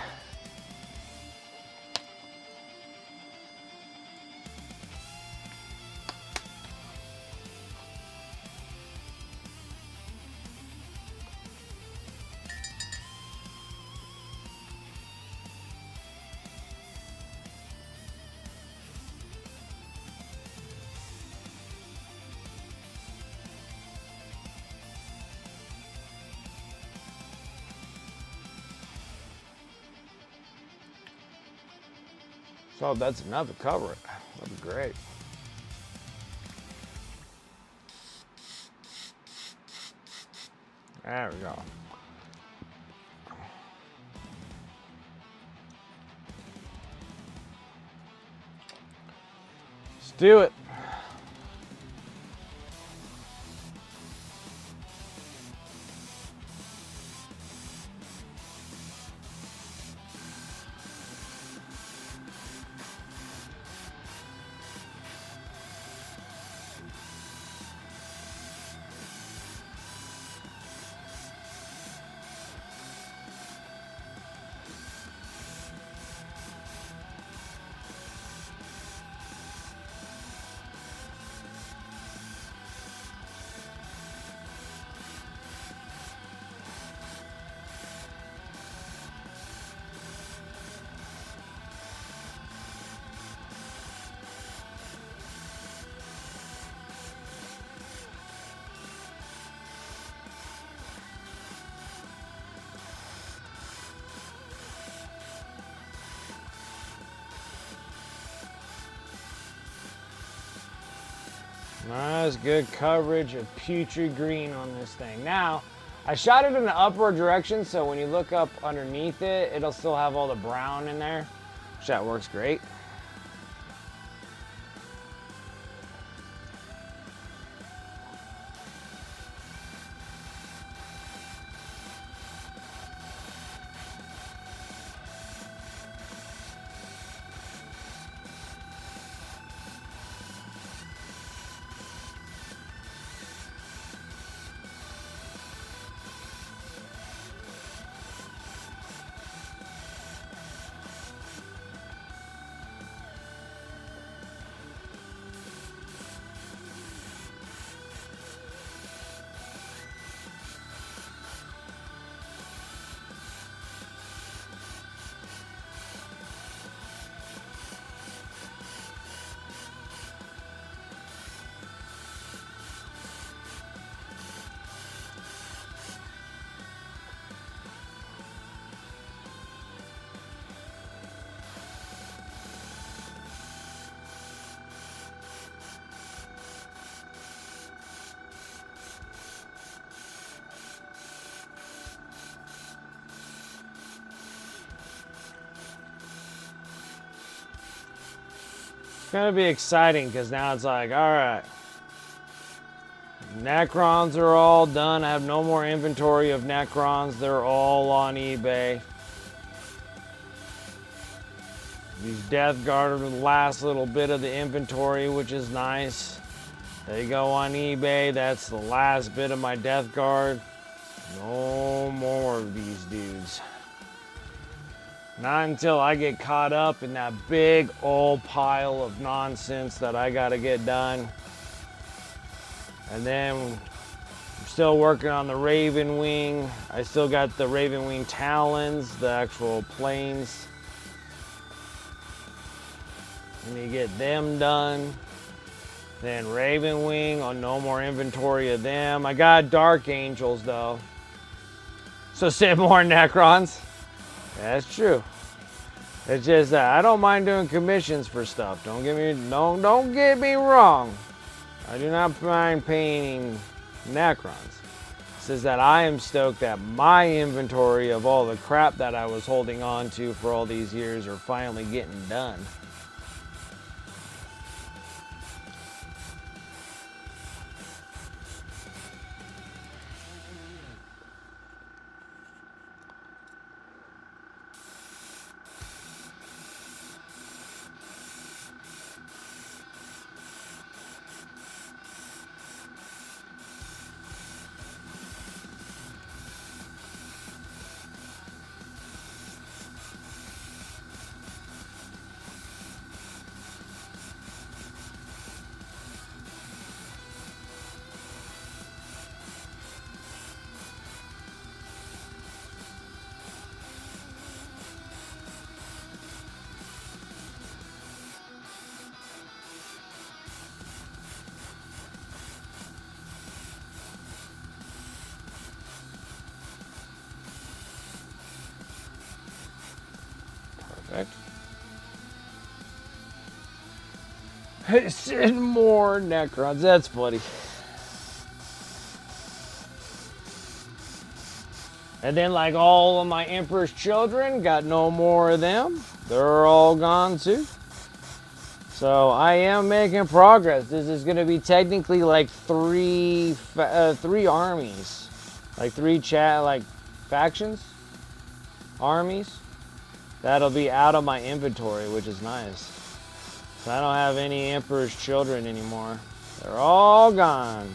So that's enough to cover it. That'd be great. There we go. Let's do it. Nice, good coverage of putrid green on this thing. Now, I shot it in the upward direction, so when you look up underneath it, it'll still have all the brown in there, which that works great. It's gonna be exciting because now it's like, all right, Necrons are all done. I have no more inventory of Necrons. They're all on eBay. These Deathguard are the last little bit of the inventory, which is nice. They go on eBay. That's the last bit of my Death Guard. No more of these dudes. Not until I get caught up in that big old pile of nonsense that I gotta get done. And then I'm still working on the Raven Wing. I still got the Raven Wing talons, the actual planes. Let me get them done. Then Raven Wing, oh, no more inventory of them. I got Dark Angels though. So send more Necrons. That's true. It's just that I don't mind doing commissions for stuff. Don't get me wrong. I do not mind painting Necrons. It's just that I am stoked that my inventory of all the crap that I was holding on to for all these years are finally getting done. Send more Necrons. That's funny. And then, like, all of my Emperor's children, got no more of them. They're all gone too. So I am making progress. This is going to be technically like three armies, like factions, armies. That'll be out of my inventory, which is nice. So I don't have any Emperor's children anymore. They're all gone.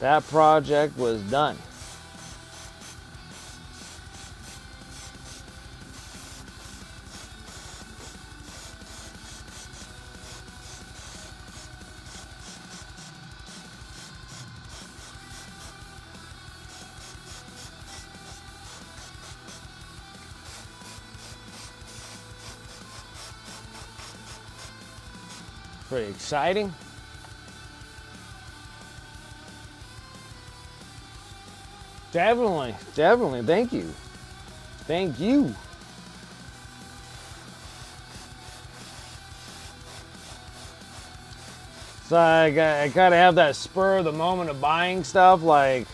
That project was done. Pretty exciting. Definitely. Thank you. Thank you. So I gotta have that spur of the moment of buying stuff. Like,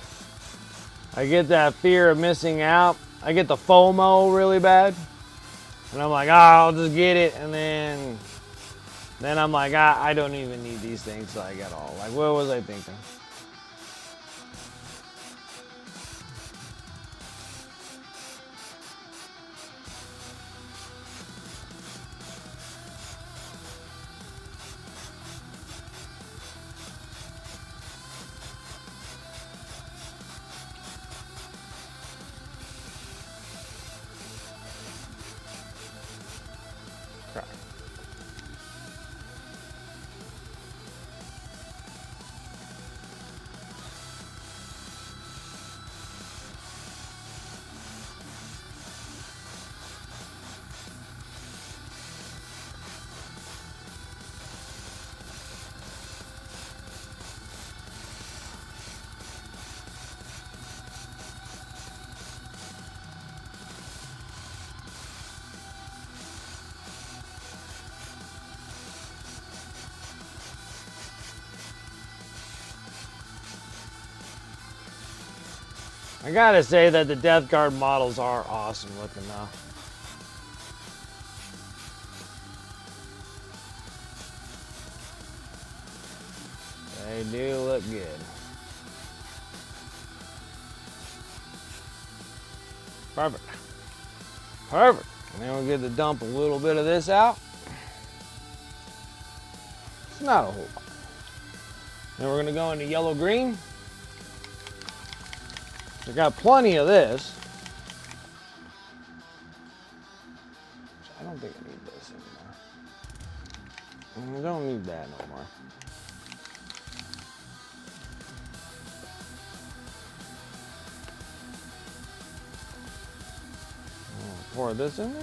I get that fear of missing out. I get the FOMO really bad. And I'm like, oh, I'll just get it. And then I'm like, I don't even need these things, so I got all. Like, what was I thinking? I gotta say that the Deathguard models are awesome looking though. They do look good. Perfect. Perfect. And then we'll get to dump a little bit of this out. It's not a whole lot. Then we're gonna go into yellow green. I got plenty of this. don't think I need this anymore. I don't need that no more. Pour this in there.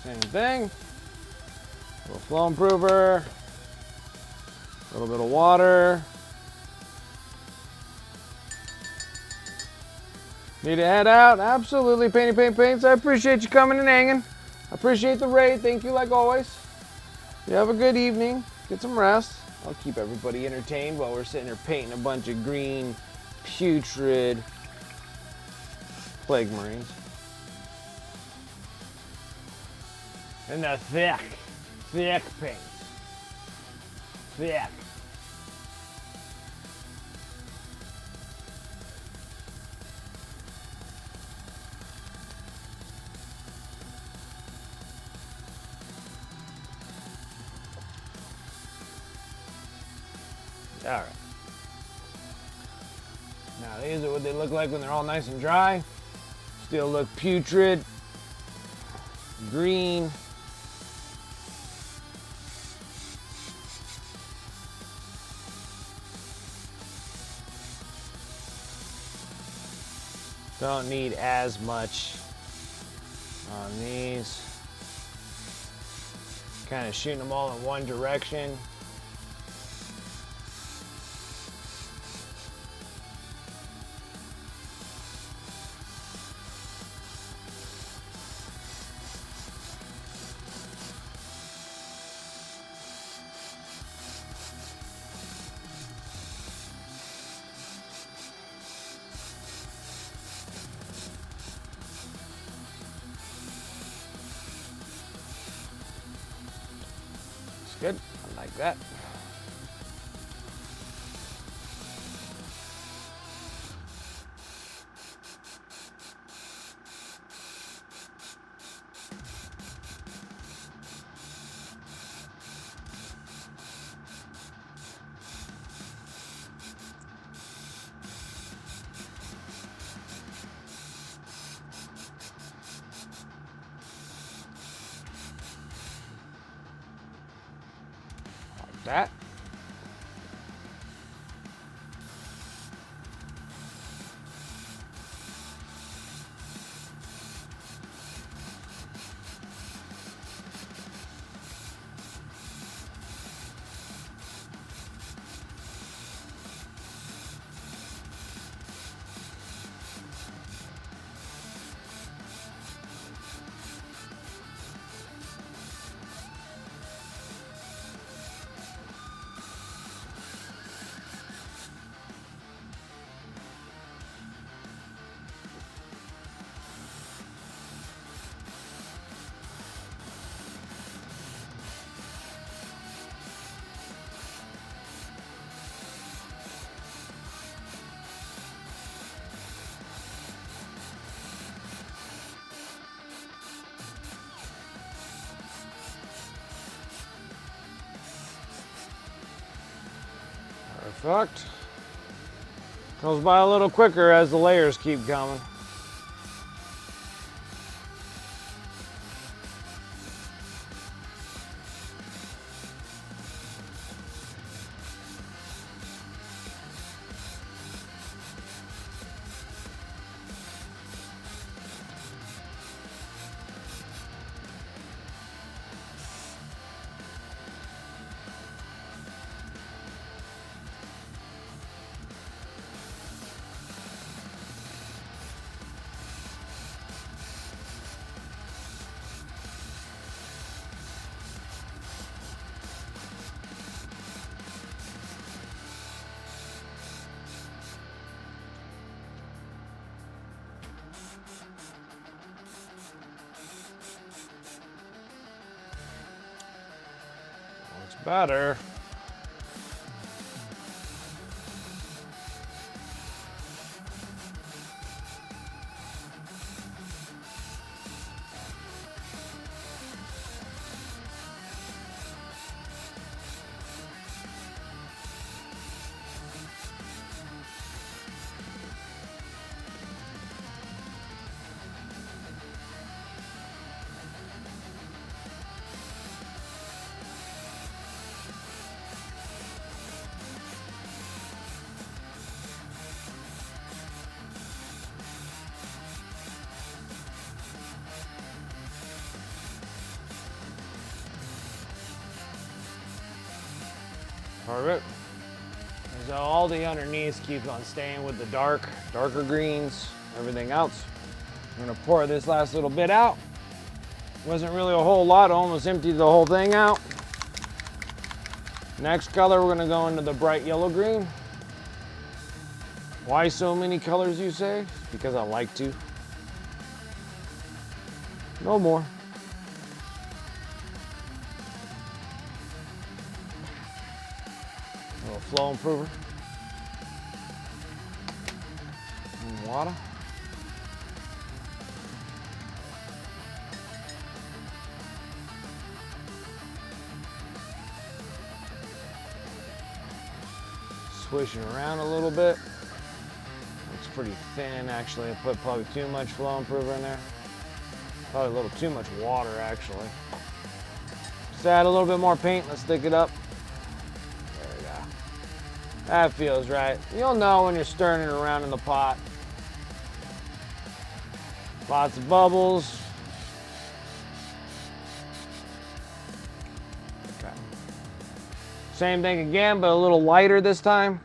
Same thing. A little flow improver. A little bit of water. Need to head out? Absolutely, Paints. I appreciate you coming and hanging. I appreciate the raid. Thank you like always. You have a good evening. Get some rest. I'll keep everybody entertained while we're sitting here painting a bunch of green, putrid plague marines. And the thick paints. Thick. All right. Now these are what they look like when they're all nice and dry. Still look putrid, green. Don't need as much on these. Kind of shooting them all in one direction. Good, I like that. That. Perfect. Goes by a little quicker as the layers keep coming. Better. Perfect. And so all the underneath keeps on staying with the darker greens, everything else. I'm gonna pour this last little bit out. Wasn't really a whole lot, almost emptied the whole thing out. Next color, we're gonna go into the bright yellow green. Why so many colors, you say? Because I like to. No more. A little flow improver. And water. Swishing around a little bit. Looks pretty thin, actually. I put probably too much flow improver in there. Probably a little too much water, actually. Just add a little bit more paint. Let's stick it up. There we go. That feels right. You'll know when you're stirring it around in the pot. Lots of bubbles. Okay. Same thing again, but a little lighter this time.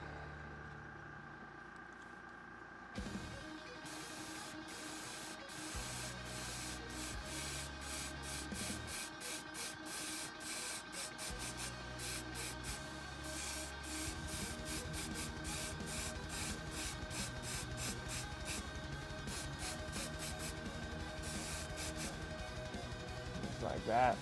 Like that.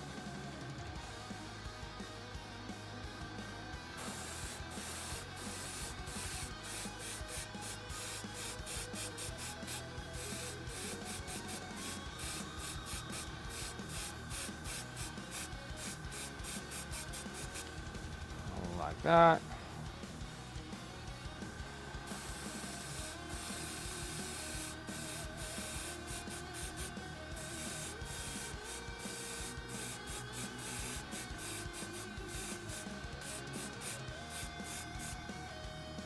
Like that.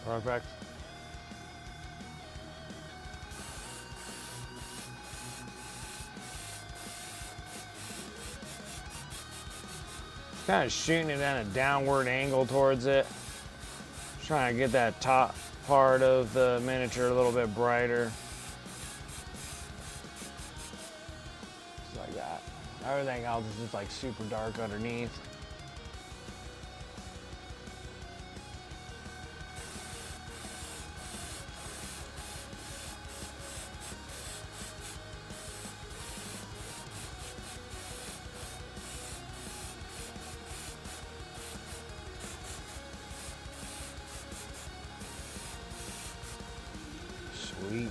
Perfect. Kind of shooting it at a downward angle towards it. Trying to get that top part of the miniature a little bit brighter. Just like that. Everything else is just like super dark underneath. Sweet.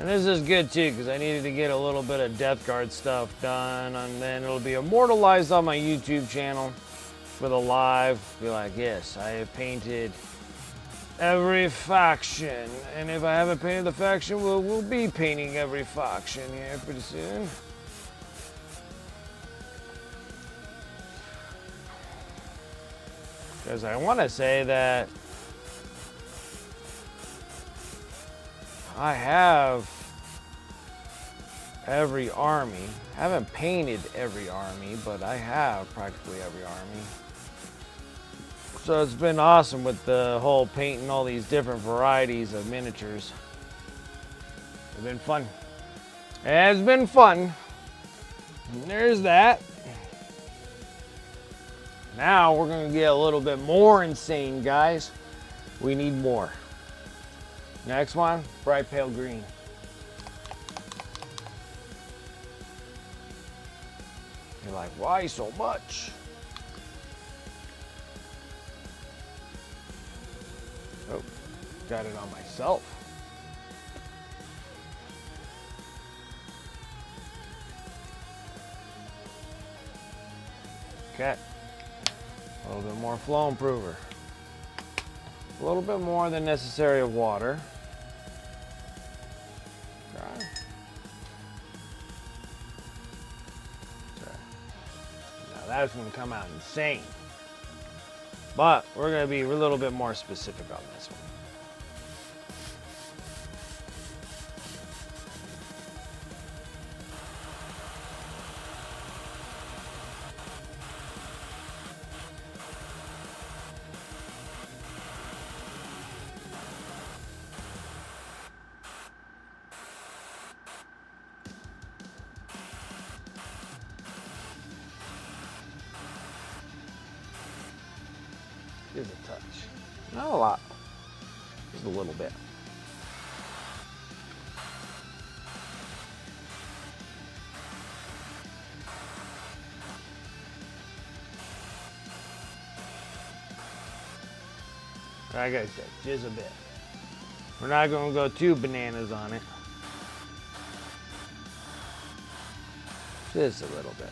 And this is good too, because I needed to get a little bit of Deathguard stuff done, and then it'll be immortalized on my YouTube channel for the live. Be like, yes, I have painted every faction, and if I haven't painted the faction, we'll be painting every faction here pretty soon. Because I want to say that I have every army. I haven't painted every army, but I have practically every army. So it's been awesome with the whole painting all these different varieties of miniatures. It's been fun. It has been fun. And there's that. Now we're gonna get a little bit more insane, guys. We need more. Next one, bright pale green. You're like, why so much? Oh, got it on myself. Okay. A little bit more flow improver. A little bit more than necessary of water. Okay. Now that's going to come out insane. But we're going to be a little bit more specific on this one. Just a touch. Not a lot. Just a little bit. Like I said, just a bit. We're not going to go too bananas on it. Just a little bit.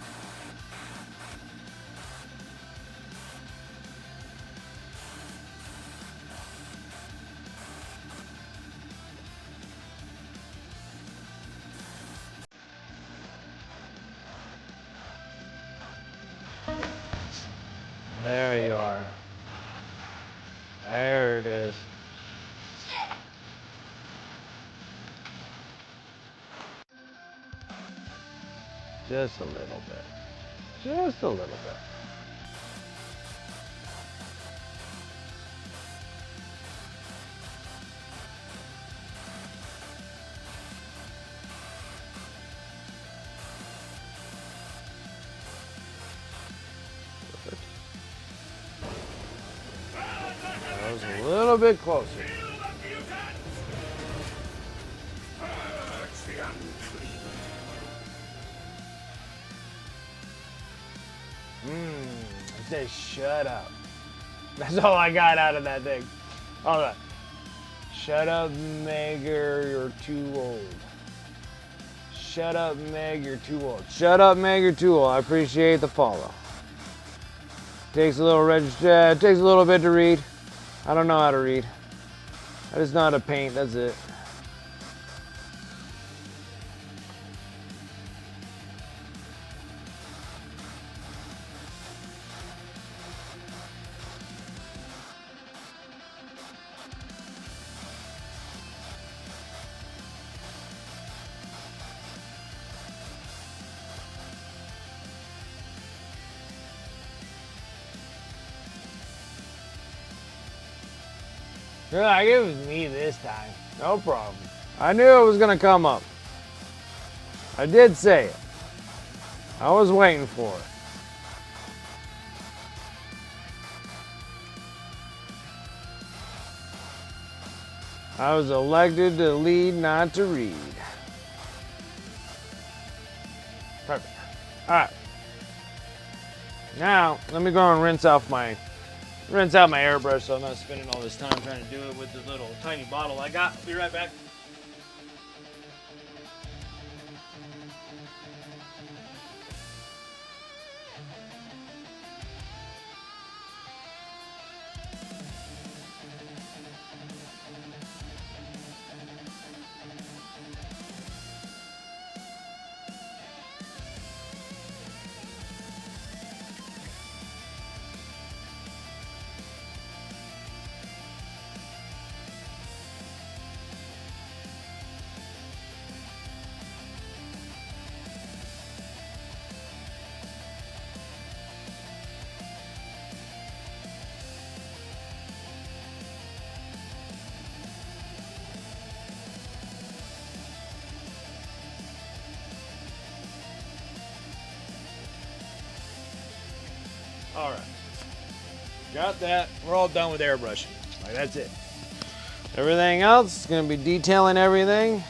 There you are. There it is. Just a little bit. Just a little bit. Perfect. That was a little bit closer. I said shut up. That's all I got out of that thing. All right. Shut up, Megger, you're too old. Shut up, Meg, you're too old. Shut up, Meg, you're too old. I appreciate the follow. Takes a little it takes a little bit to read. I don't know how to read. I just know how to paint, that's it. Yeah, it was me this time. No problem. I knew it was going to come up. I did say it. I was waiting for it. I was elected to lead, not to read. Perfect. All right. Now, let me go and rinse out my airbrush so I'm not spending all this time trying to do it with the little tiny bottle I got. Be right back. All right, got that. We're all done with airbrushing. Like, that's it. Everything else is going to be detailing everything.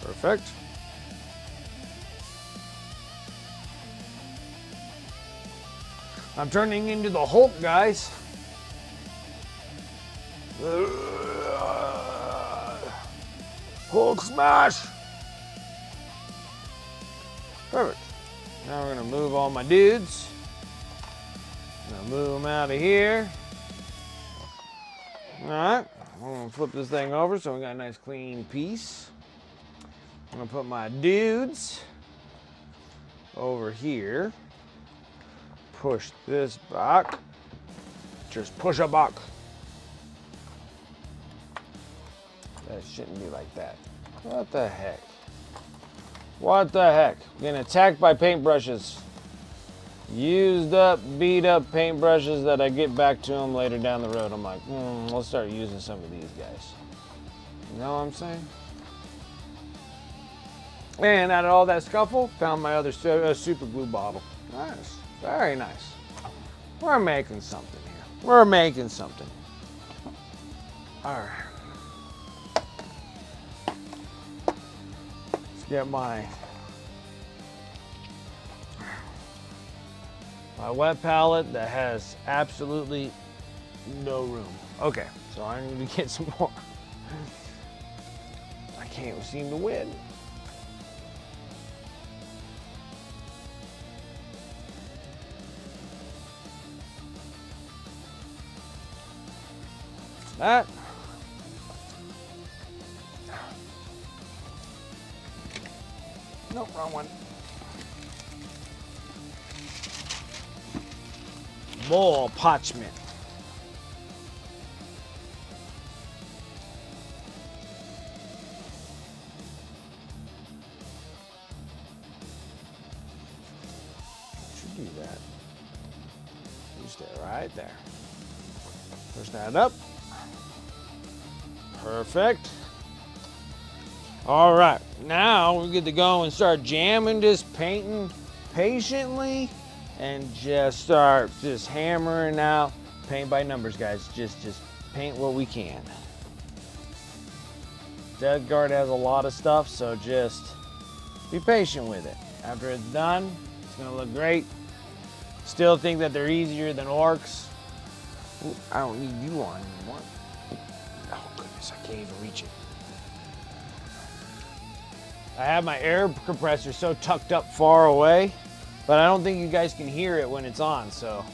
Perfect. I'm turning into the Hulk, guys. Hulk smash! Perfect. Now we're gonna move all my dudes. I'm gonna move them out of here. All right, I'm gonna flip this thing over so we got a nice clean piece. I'm gonna put my dudes over here. Push this back. Just push it back. That shouldn't be like that. What the heck? What the heck? Getting attacked by paintbrushes. Used up, beat up paintbrushes that I get back to them later down the road. I'm like, let's start using some of these guys. You know what I'm saying? And out of all that scuffle, found my other super glue bottle. Nice, very nice. We're making something here. We're making something. All right. Let's get my wet palette that has absolutely no room. Okay, so I need to get some more. I can't seem to win. That. Nope, wrong one. More parchment. Should do that. Just stay right there. Push that up. Perfect. All right, now we get to go and start jamming this painting patiently and just start just hammering out. Paint by numbers, guys. Just paint what we can. Deathguard has a lot of stuff, so just be patient with it. After it's done, it's gonna look great. Still think that they're easier than orcs. Ooh, I don't need you on anymore. Oh goodness, I can't even reach it. I have my air compressor so tucked up far away, but I don't think you guys can hear it when it's on, so.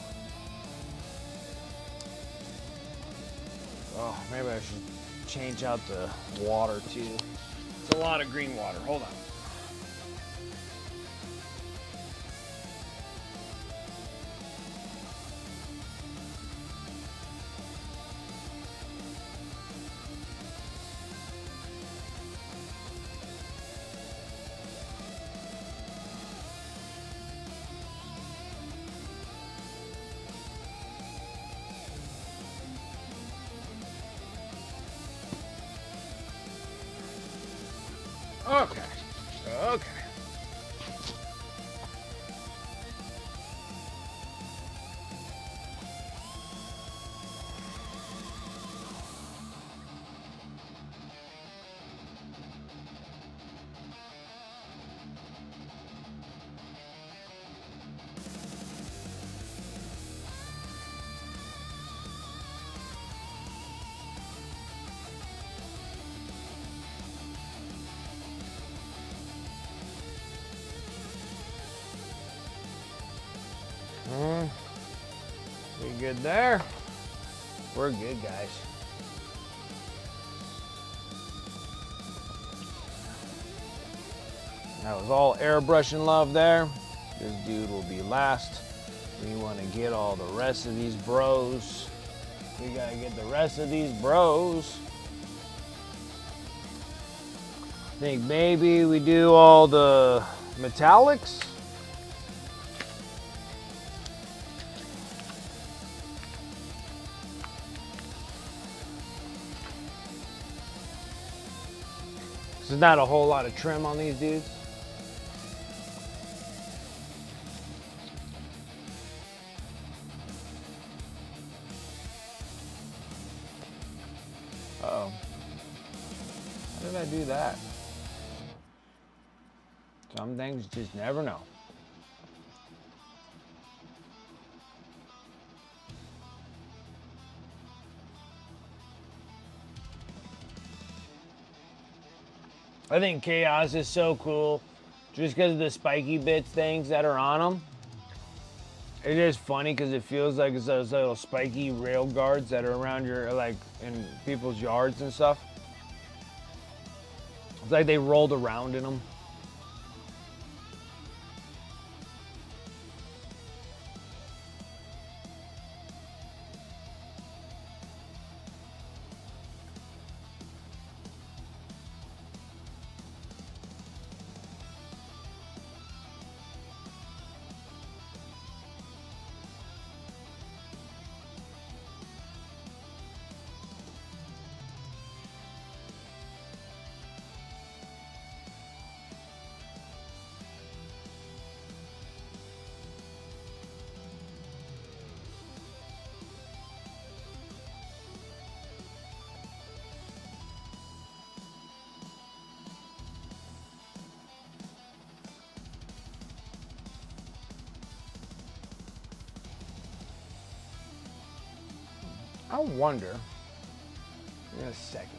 Oh, maybe I should change out the water too. It's a lot of green water, hold on. Okay. Okay. We good there? We're good, guys. That was all airbrushing love there. This dude will be last. We want to get all the rest of these bros. We gotta get the rest of these bros. I think maybe we do all the metallics. There's not a whole lot of trim on these dudes. Uh-oh. How did I do that? Some things you just never know. I think Chaos is so cool just because of the spiky bits things that are on them. It is funny because it feels like it's those little spiky rail guards that are around your, like, in people's yards and stuff. It's like they rolled around in them. I wonder, in a second.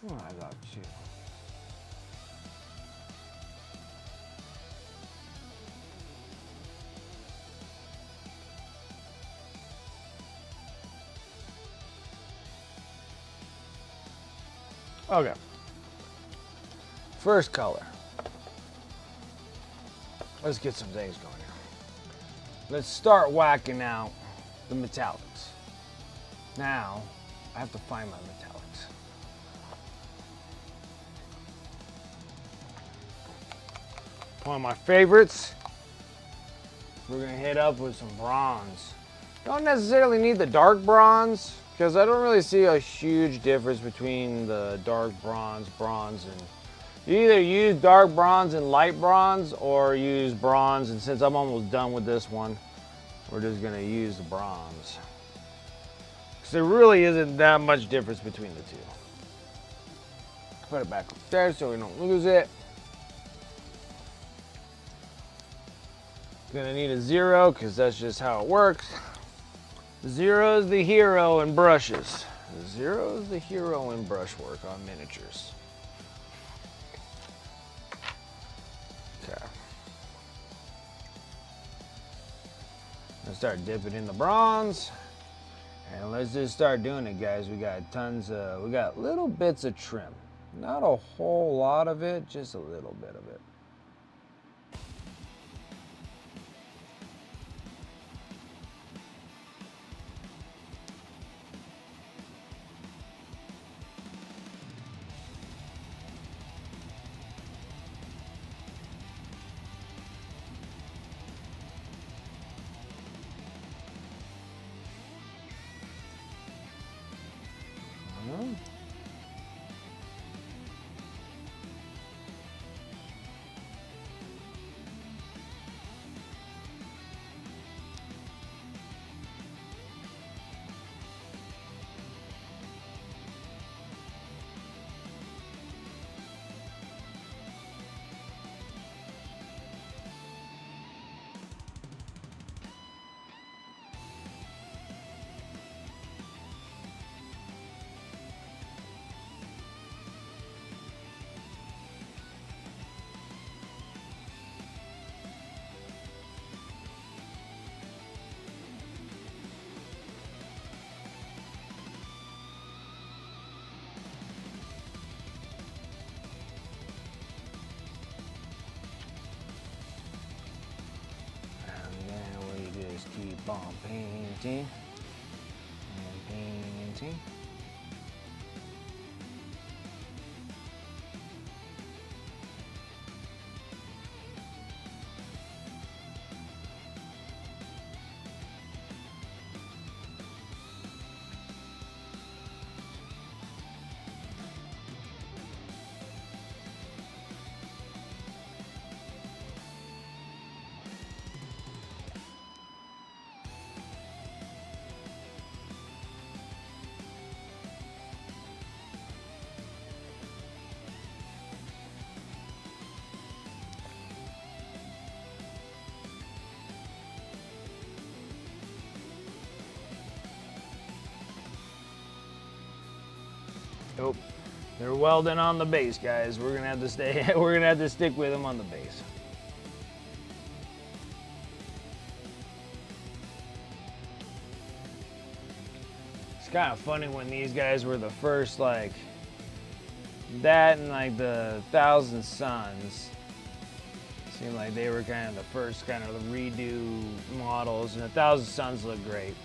Oh, I love you. Okay. First color. Let's get some things going here. Let's start whacking out the metallics. Now, I have to find my metallics. One of my favorites, we're gonna hit up with some bronze. Don't necessarily need the dark bronze, because I don't really see a huge difference between the dark bronze, and you either use dark bronze and light bronze, or use bronze, and since I'm almost done with this one, we're just gonna use the bronze. Because there really isn't that much difference between the two. Put it back up there so we don't lose it. Gonna need a 0 because that's just how it works. 0 is the hero in brushes. 0 is the hero in brushwork on miniatures. Okay. Let's start dipping in the bronze. And let's just start doing it, guys. We got we got little bits of trim. Not a whole lot of it, just a little bit of it. 15 and painting. Oh, they're welding on the base, guys. We're gonna have to stay. We're gonna have to stick with them on the base. It's kind of funny when these guys were the first, like that, and like the Thousand Suns. Seemed like they were kind of the first kind of redo models, and the Thousand Suns look great.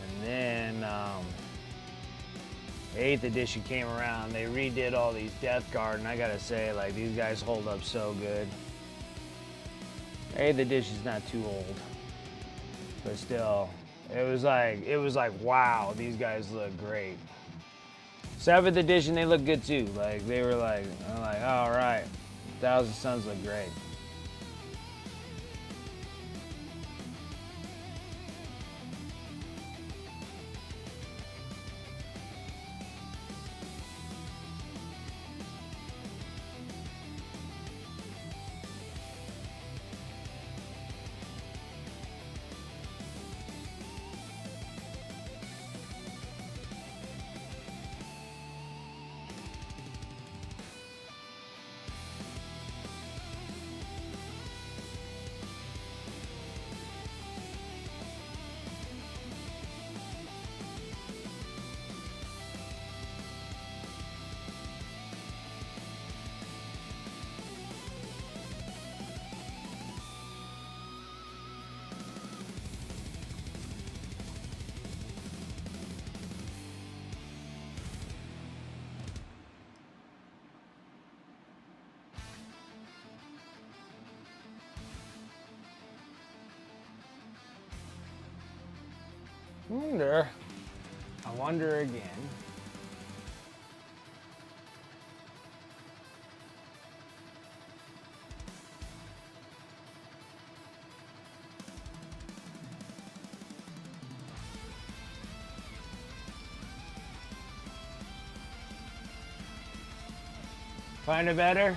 And then 8th edition came around, they redid all these Deathguard, and I gotta say, like, these guys hold up so good. 8th edition's not too old, but still, it was like, wow, these guys look great. 7th edition, they look good too. Like, they were like, I'm like, all right, Thousand Suns look great. I wonder again. Find it better?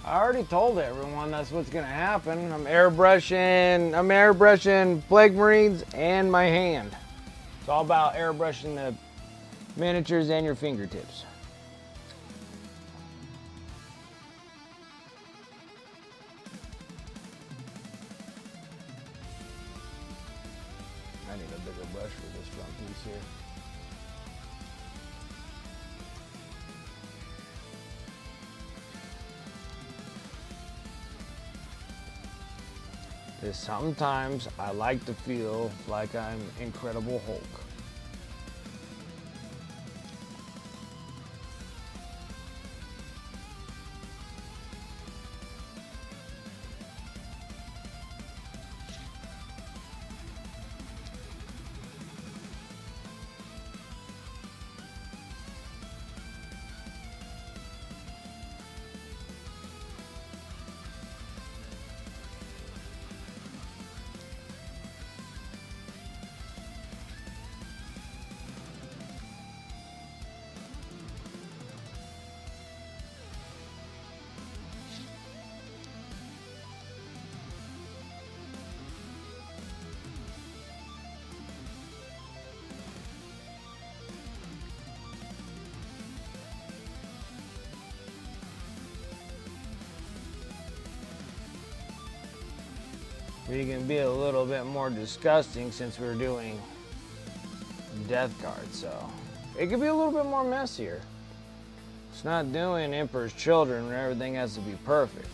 I already told everyone that's what's gonna happen. I'm airbrushing Plague Marines and my hand. It's all about airbrushing the miniatures and your fingertips. I need a bigger brush for this front piece here. Because sometimes I like to feel like I'm Incredible Hulk. We can be a little bit more disgusting since we're doing Deathguard, so it could be a little bit more messier. It's not doing Emperor's Children where everything has to be perfect.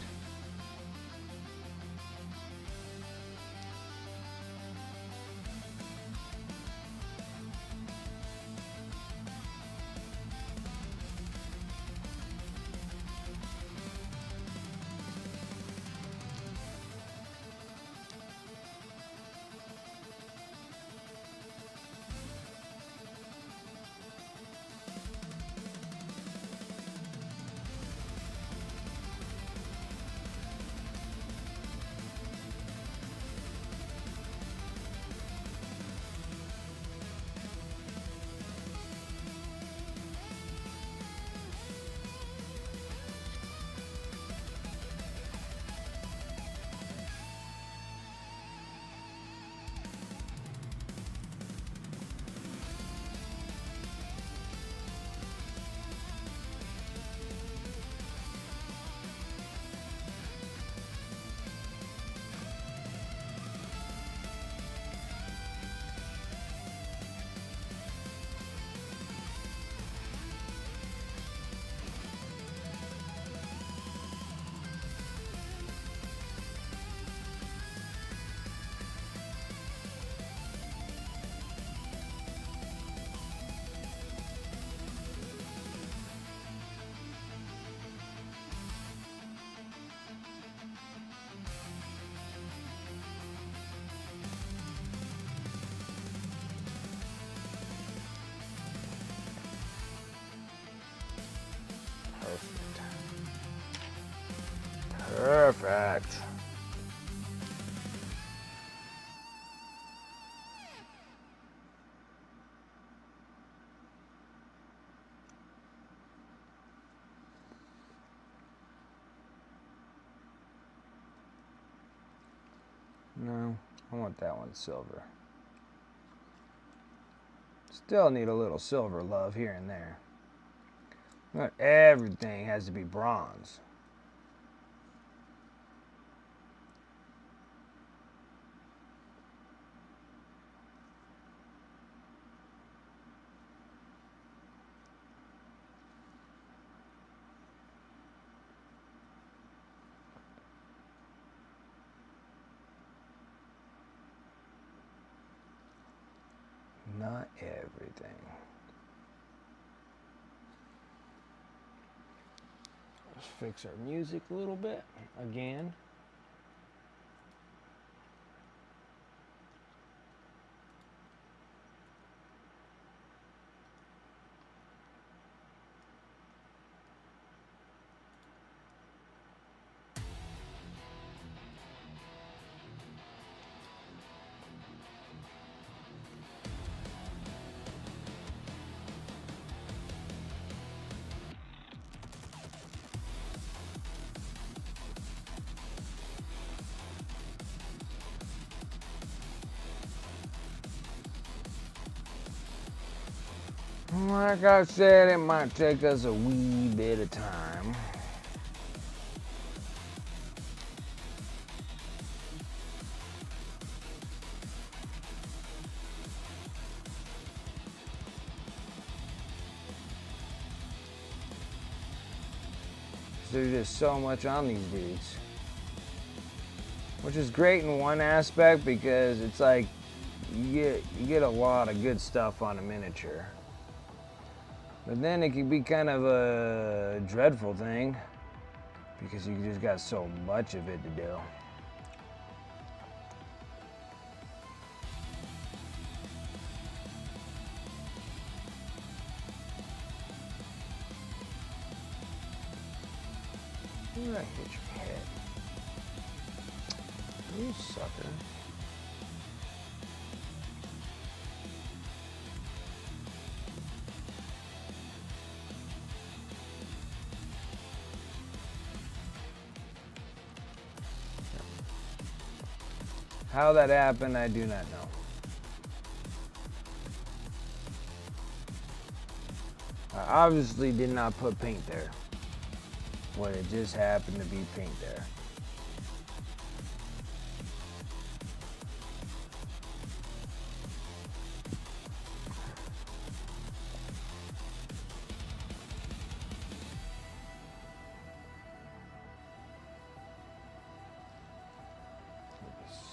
No, I want that one silver. Still need a little silver love here and there. Not everything has to be bronze. Not everything. Let's fix our music a little bit again. Like I said, it might take us a wee bit of time. There's just so much on these dudes. Which is great in one aspect because it's like you get a lot of good stuff on a miniature. But then it can be kind of a dreadful thing because you just got so much of it to do. Where did I hit your head? You sucker. How that happened, I do not know. I obviously did not put paint there when it just happened to be paint there.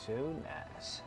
So nice.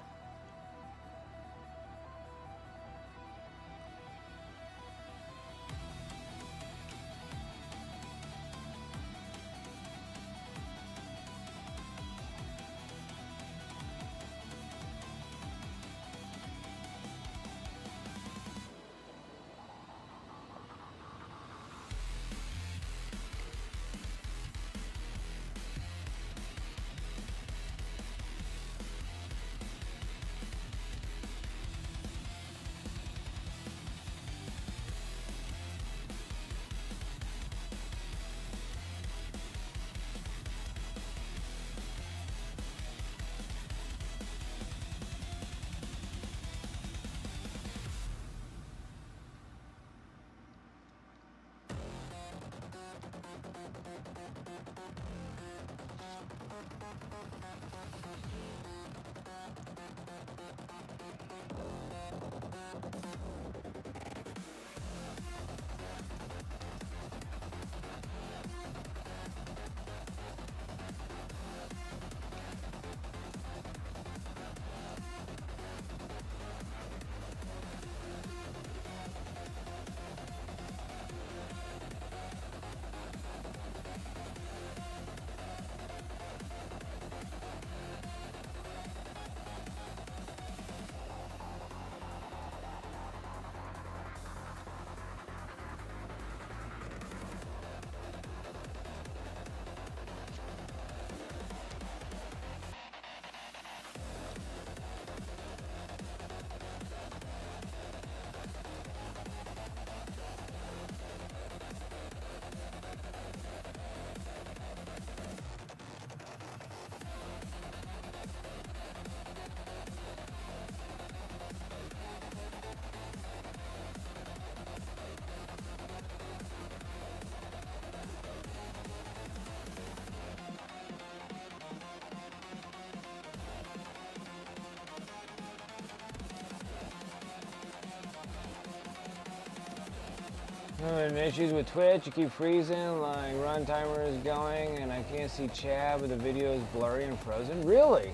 Having issues with Twitch, you keep freezing, like run timer is going, and I can't see chat, but the video is blurry and frozen. Really?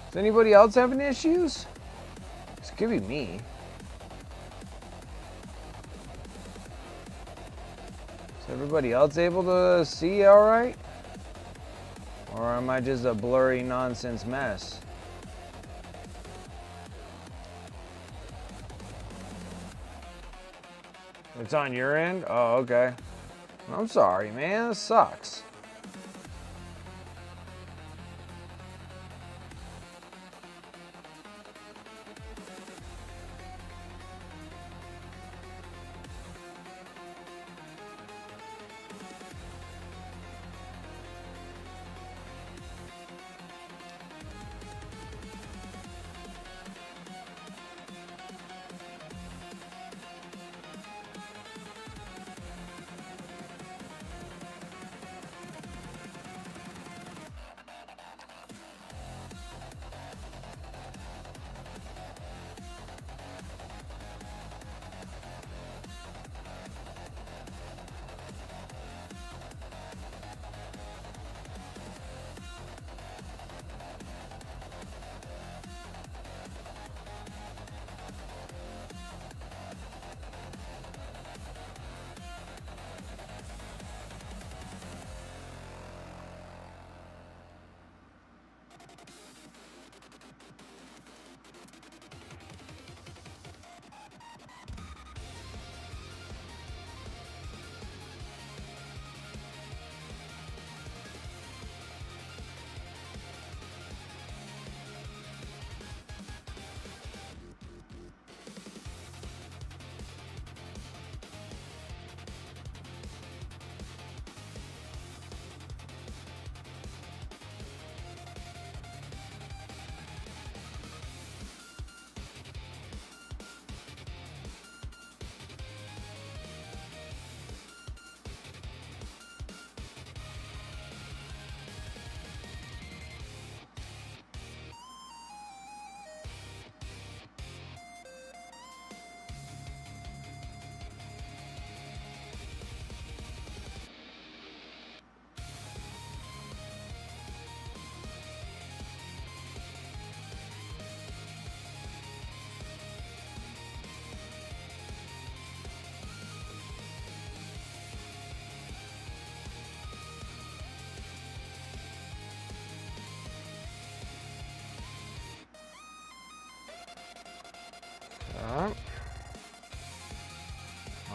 Is anybody else having issues? This could be me. Is everybody else able to see all right? Or am I just a blurry nonsense mess? It's on your end? Oh, okay. I'm sorry, man. This sucks.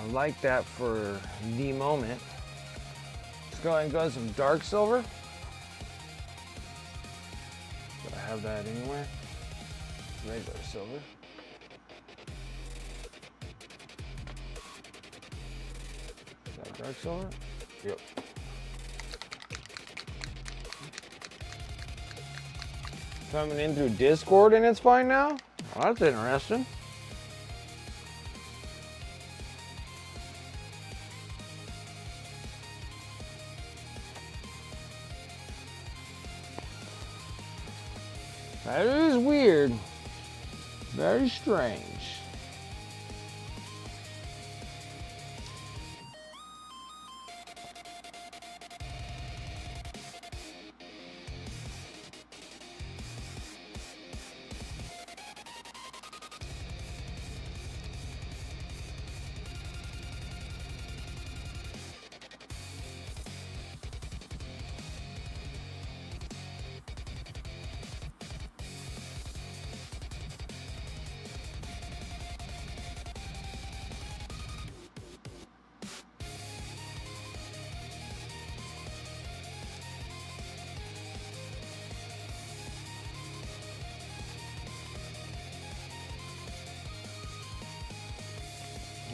I like that for the moment. Let's go ahead and go with some dark silver. Do I have that anywhere? Regular silver. Is that dark silver? Yep. Coming in through Discord and it's fine now? Oh, that's interesting. That is weird. Very strange.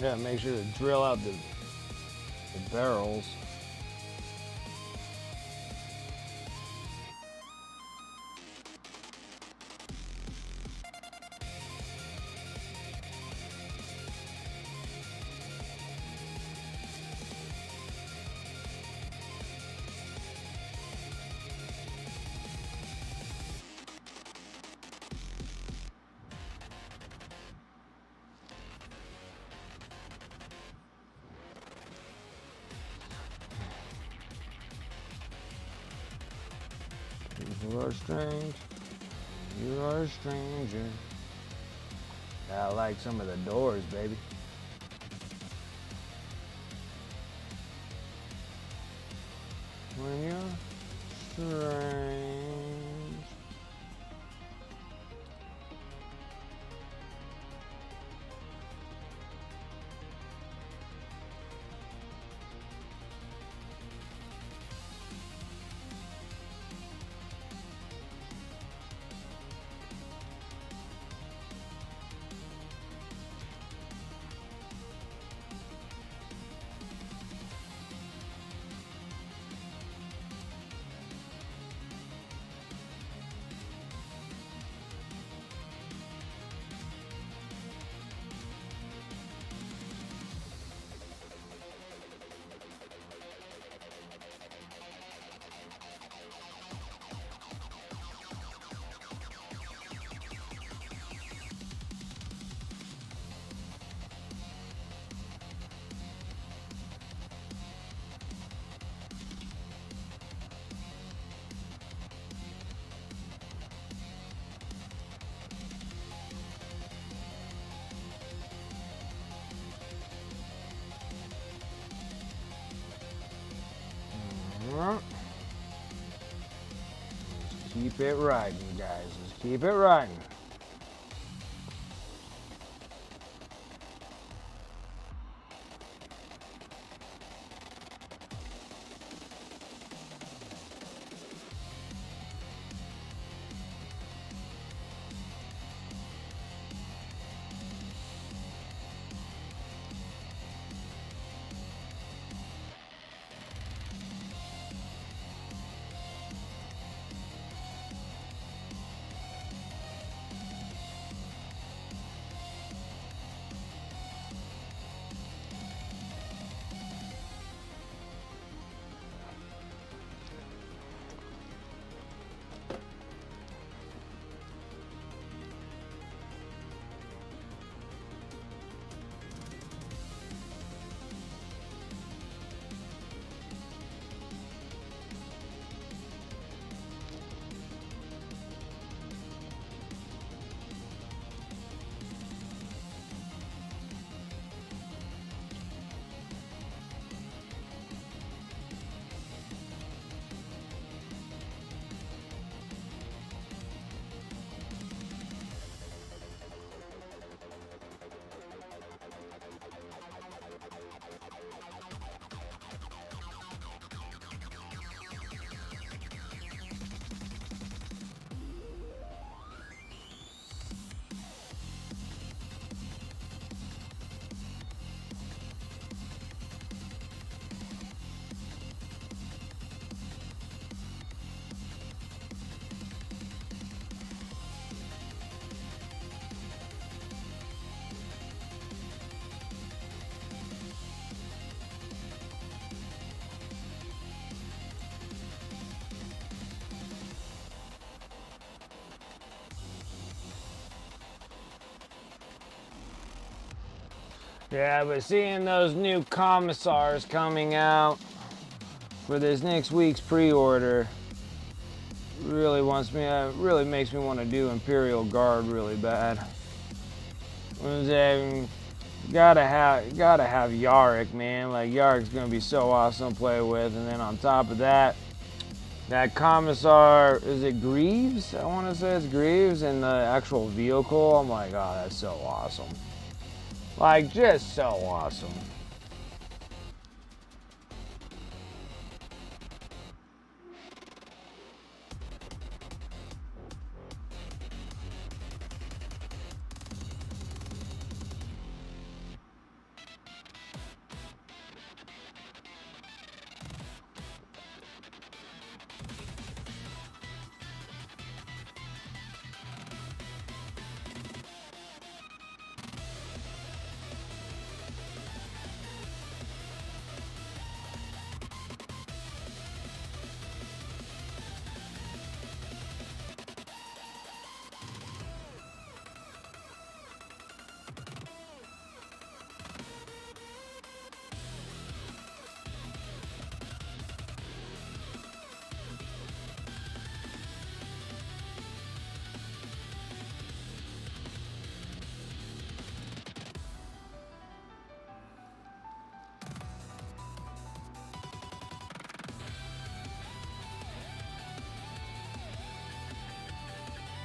Yeah, make sure to drill out the barrels. You are strange. You are a stranger. I like some of the Doors, baby. When you're strange. Just keep it riding, guys. Just keep it riding. Yeah, but seeing those new commissars coming out for this next week's pre-order really really makes me want to do Imperial Guard really bad. Gotta have Yarick, man. Like, Yarick's gonna be so awesome to play with, and then on top of that, that commissar, is it Greaves? I want to say it's Greaves in the actual vehicle. I'm like, oh, that's so awesome. Like, just so awesome.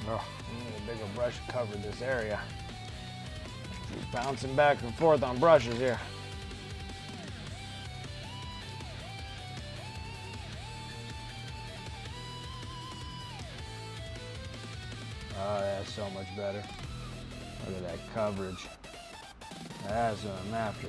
Oh, I need a bigger brush to cover this area. Keep bouncing back and forth on brushes here. Oh, that's so much better. Look at that coverage. That's what I'm after.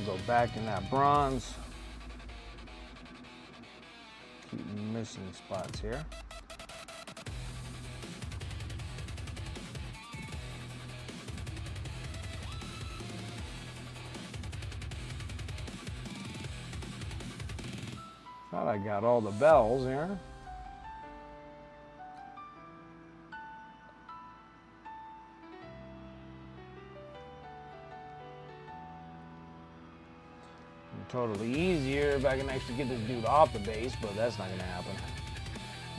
Go back in that bronze. Keep missing spots here. Thought I got all the bells here. Totally easier if I can actually get this dude off the base, but that's not gonna happen.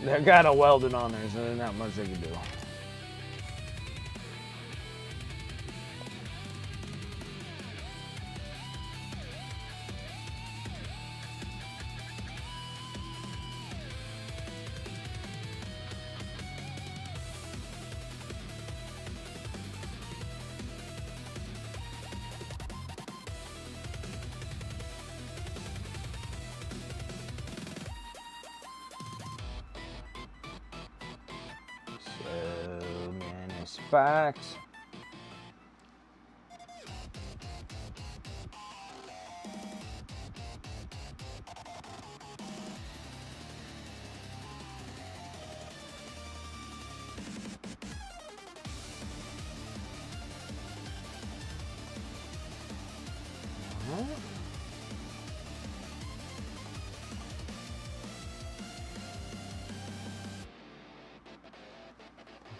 They got a welded on there, so there's not much they can do. So many spots.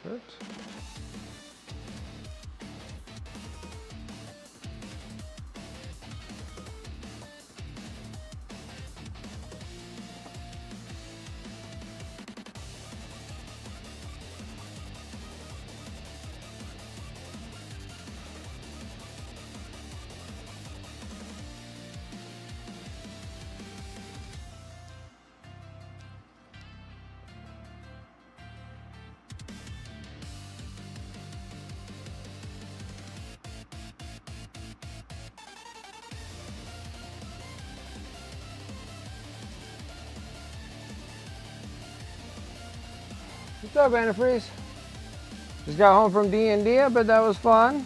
Perfect. What's up, Antifreeze? Just got home from D&D, I bet that was fun.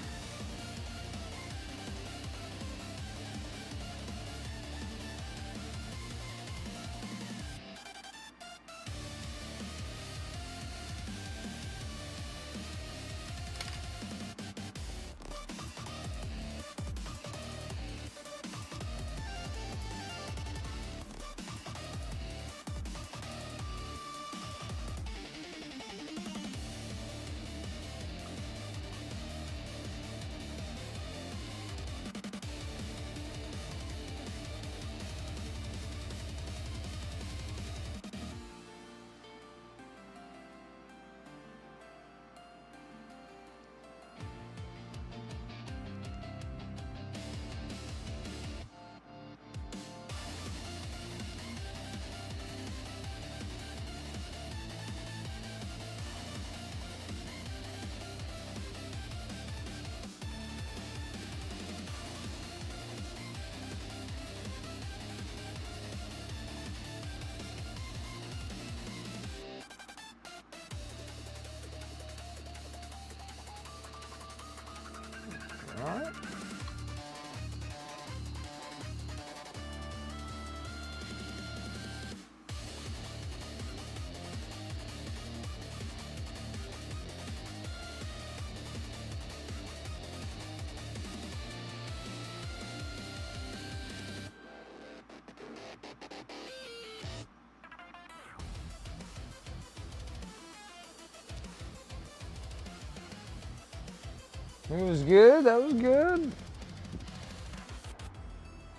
It was good. That was good.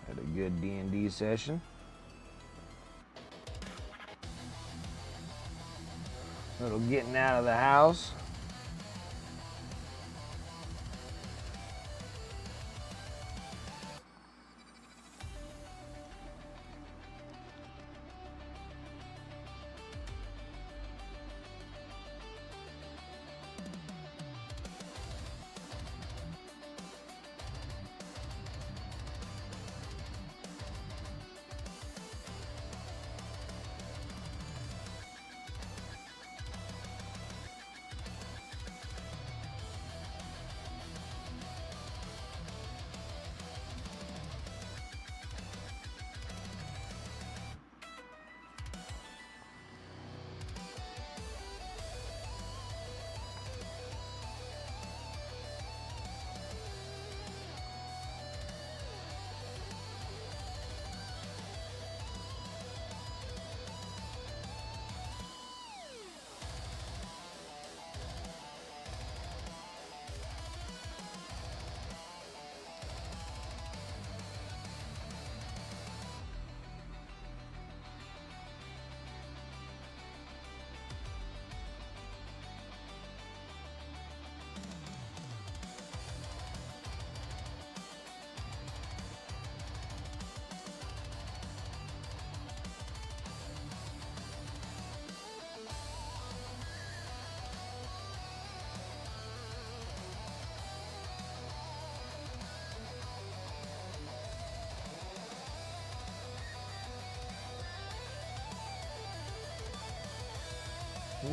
Had a good D&D session. Little getting out of the house.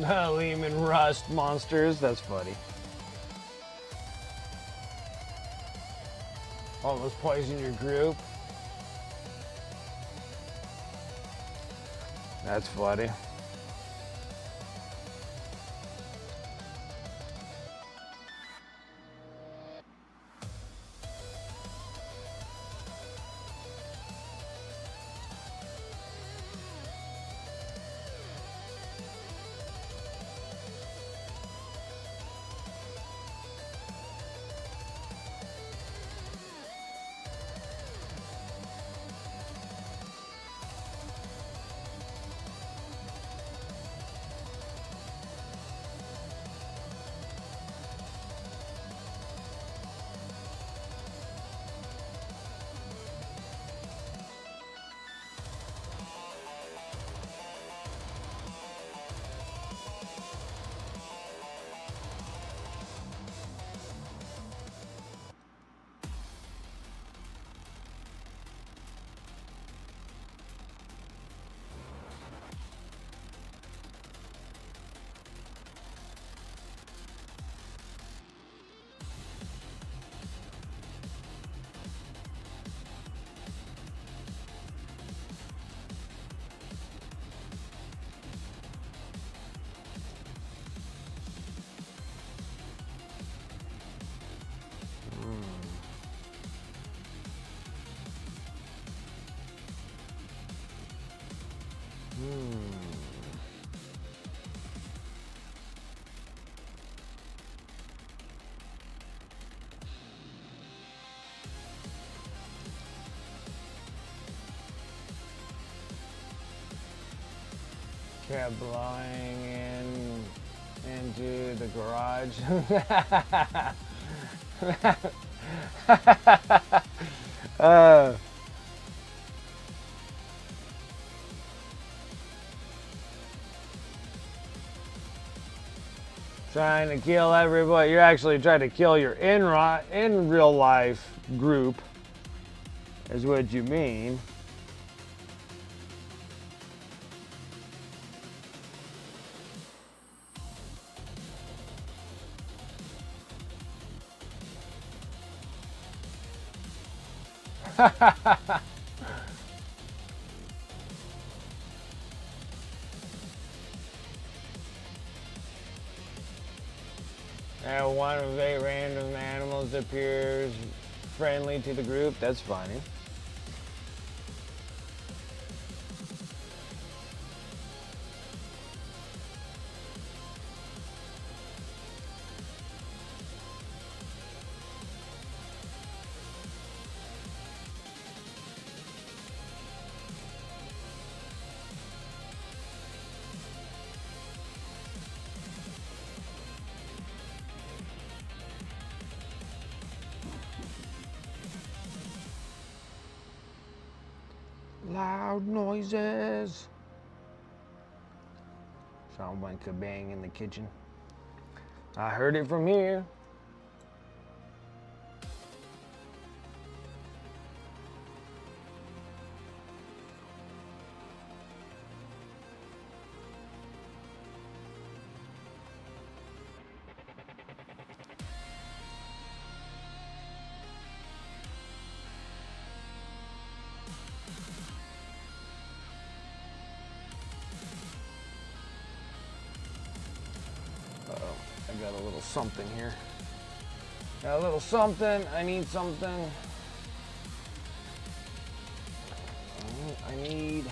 Lehman Rust monsters. That's funny. Almost poison your group. That's funny. Kept blowing into the garage. Trying to kill everybody. You're actually trying to kill your in real life group, is what you mean. And one of 8 random animals appears friendly to the group. That's funny. Loud noises. Sound like a bang in the kitchen. I heard it from here. I got a little something here. Got a little something. I need something. I need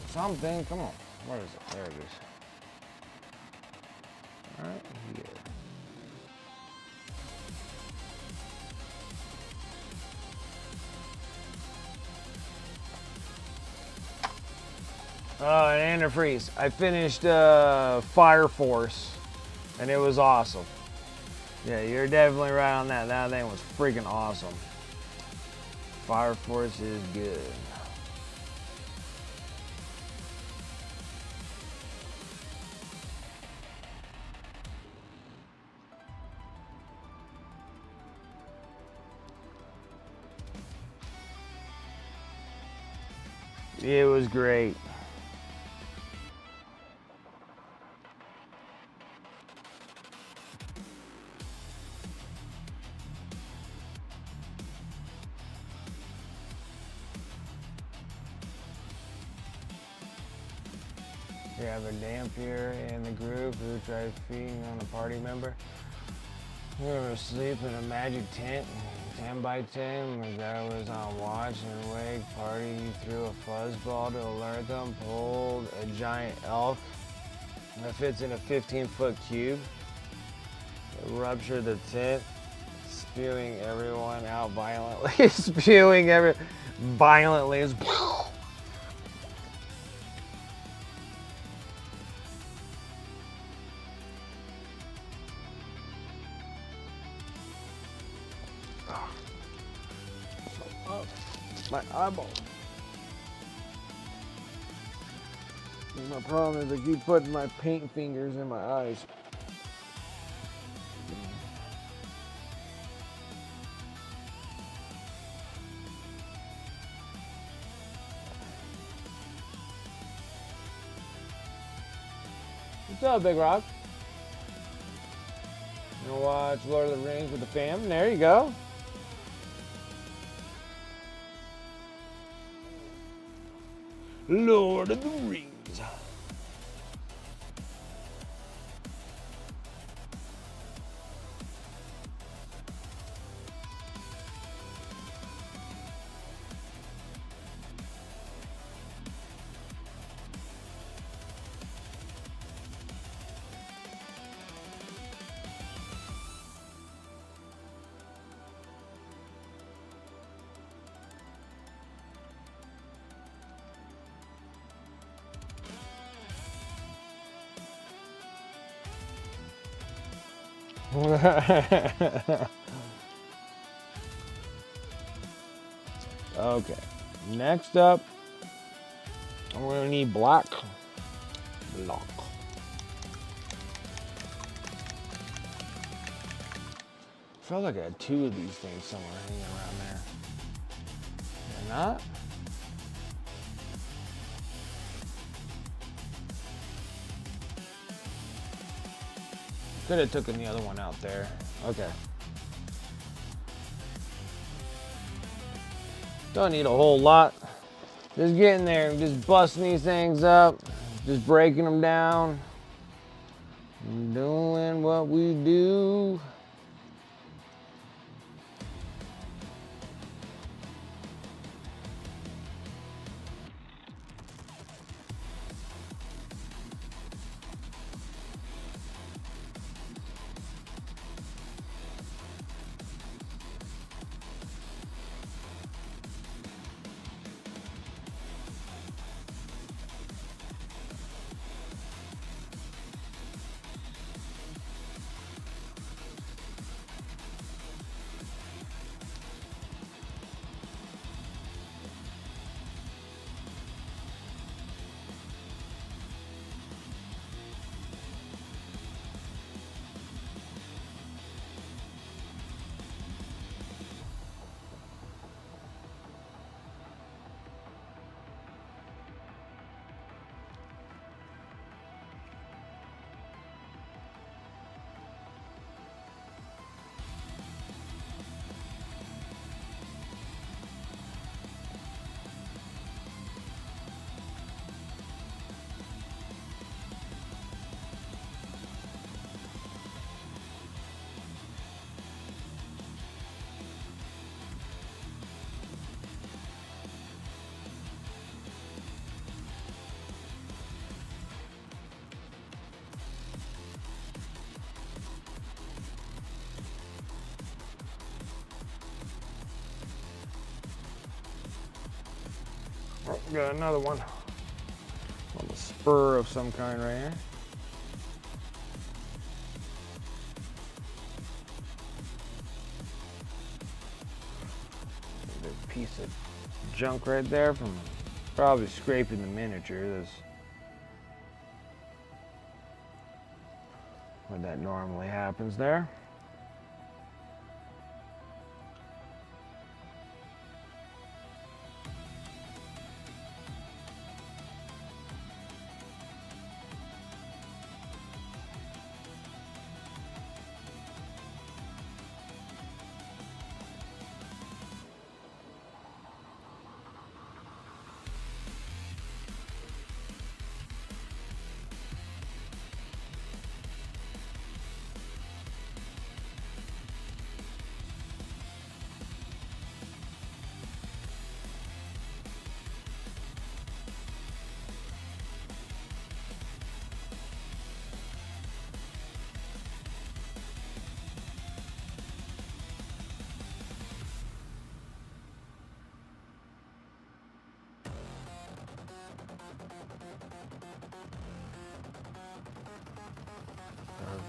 something. Come on. Where is it? There it is. Right here. Oh, and antifreeze. I finished Fire Force, and it was awesome. Yeah, you're definitely right on that. That thing was freaking awesome. Fire Force is good. It was great. We have a dampier in the group who tried feeding on a party member. We were asleep in a magic tent, 10 by 10. The guy was on watch and awake. Party threw a fuzzball to alert them. Pulled a giant elf that fits in a 15-foot cube. It ruptured the tent, spewing everyone out violently. Violently. My eyeball. My problem is I keep putting my paint fingers in my eyes. What's up, Big Rock? You wanna watch Lord of the Rings with the fam? There you go. Lord of the Rings. Okay, next up, I'm gonna need block. I felt like I had 2 of these things somewhere hanging around there. They're not? Could have taken the other one out there. Okay. Don't need a whole lot. Just getting there, just busting these things up, just breaking them down, doing what we do. Got another one. A little spur of some kind right here. A piece of junk right there from probably scraping the miniature. That's what that normally happens there.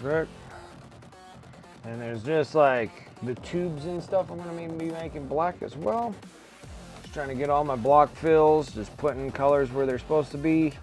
Perfect. And there's just like the tubes and stuff I'm gonna be making black as well. Just trying to get all my block fills, just putting colors where they're supposed to be.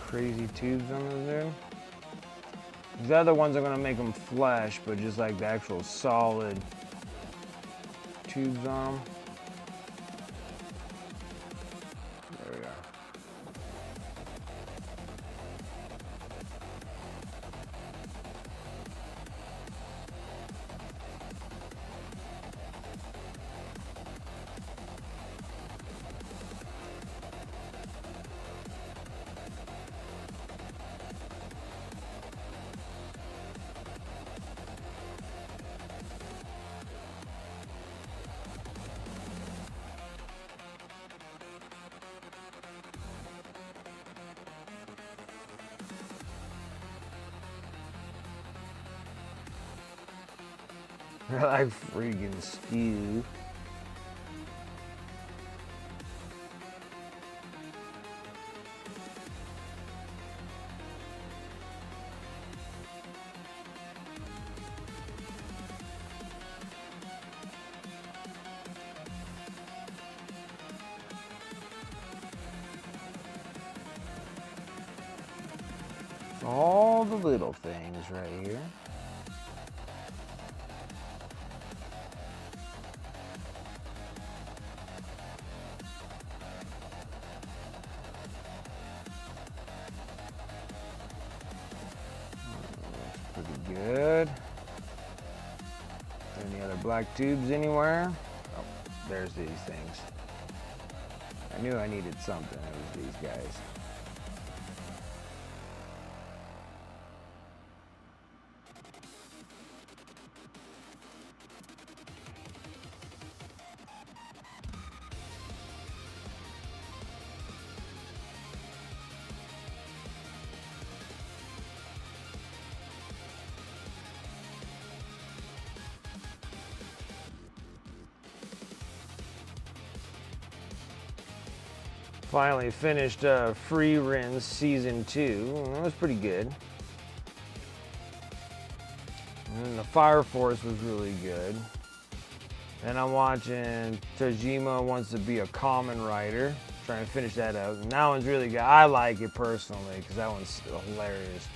Crazy tubes on those there. These other ones are gonna make them flesh, but just like the actual solid tubes on them. There we go. They're like freaking skew. All the little things right here. Pretty good. Any other black tubes anywhere? Oh, there's these things. I knew I needed something. It was these guys. Finally finished Free Rinse Season 2. That was pretty good. And then the Fire Force was really good. And I'm watching Tajima Wants to Be a Common Rider. trying to finish that out. And that one's really good. I like it personally because that one's hilarious.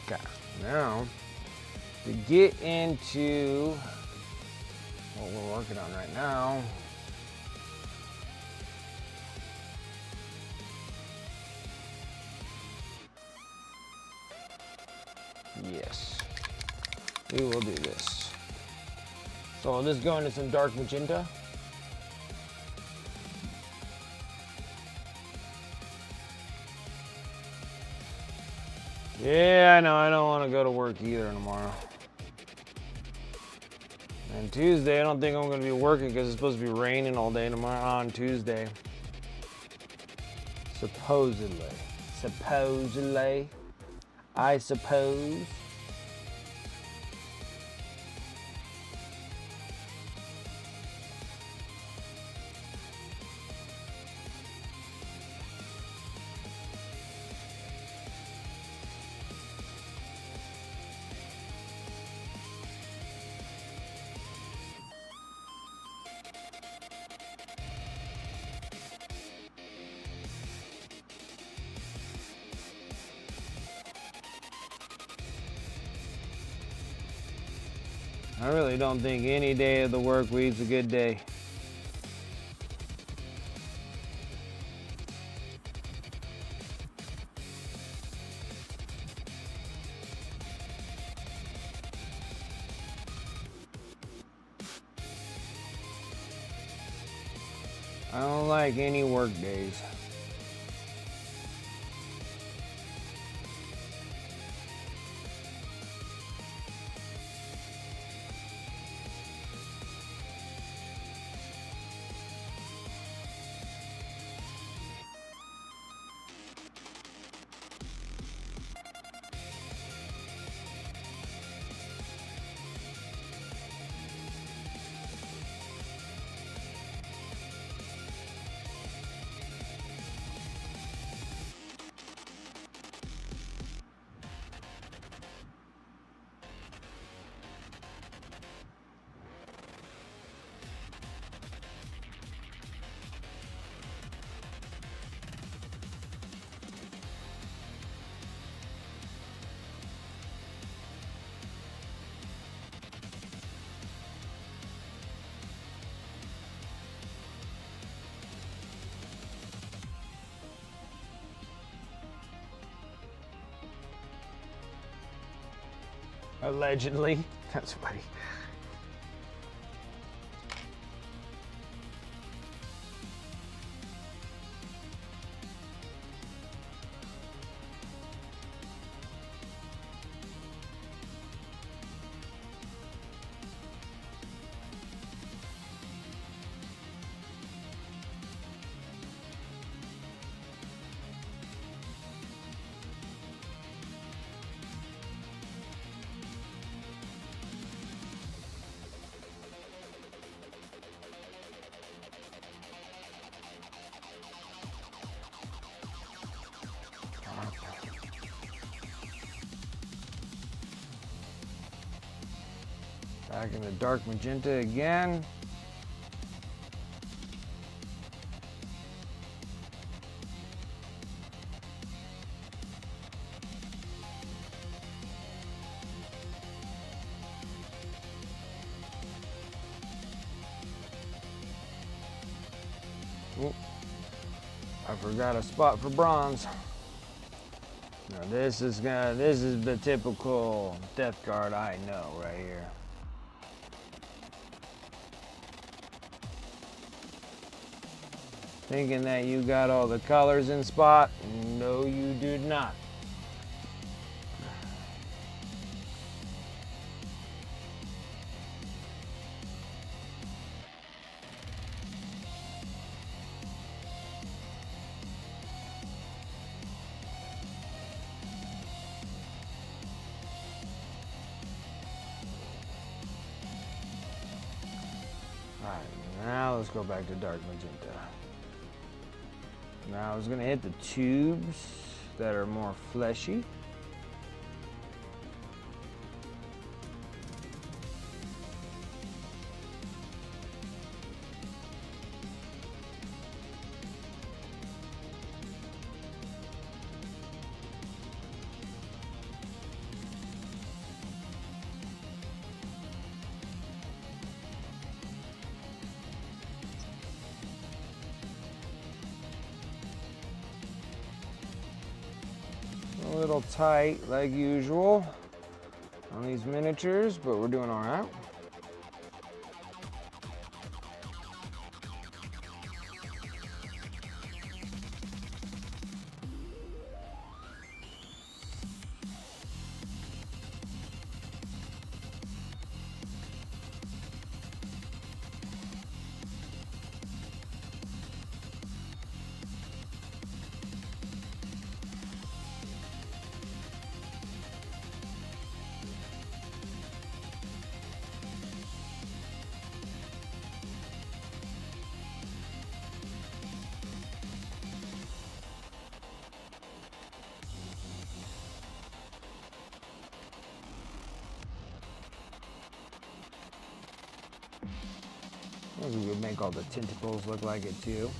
Okay, now to get into what we're working on right now. Yes, we will do this. So I'll just go into some dark magenta. Yeah, I know, I don't want to go to work either tomorrow. And Tuesday, I don't think I'm going to be working because it's supposed to be raining all day tomorrow on Tuesday. Supposedly. Supposedly. I suppose. I really don't think any day of the work week's a good day. I don't like any work days. Allegedly. That's funny. Back in the dark magenta again. Oh, I forgot a spot for bronze. Now this is the typical Deathguard I know right here. Thinking that you got all the colors in spot? No, you do not. Alright, now let's go back to dark magenta. Now I was going to hit the tubes that are more fleshy. A little tight like usual on these miniatures, but we're doing all right. Maybe we would make all the tentacles look like it too.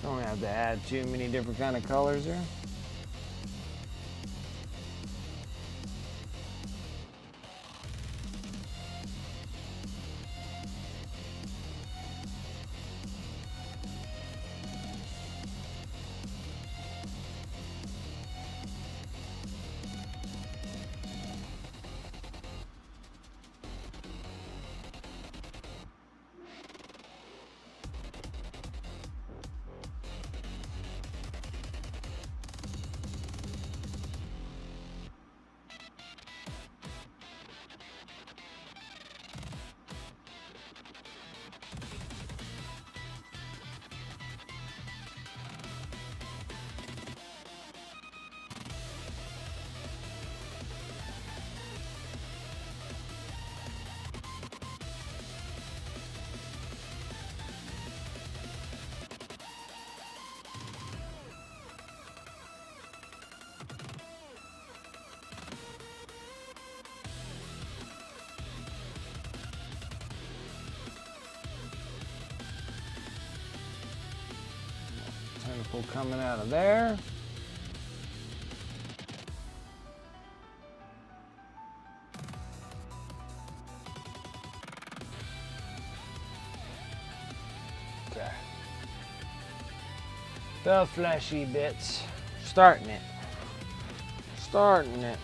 Don't have to add too many different kind of colors here. Tentacle coming out of there. Okay. The fleshy bits. Starting it. Starting it.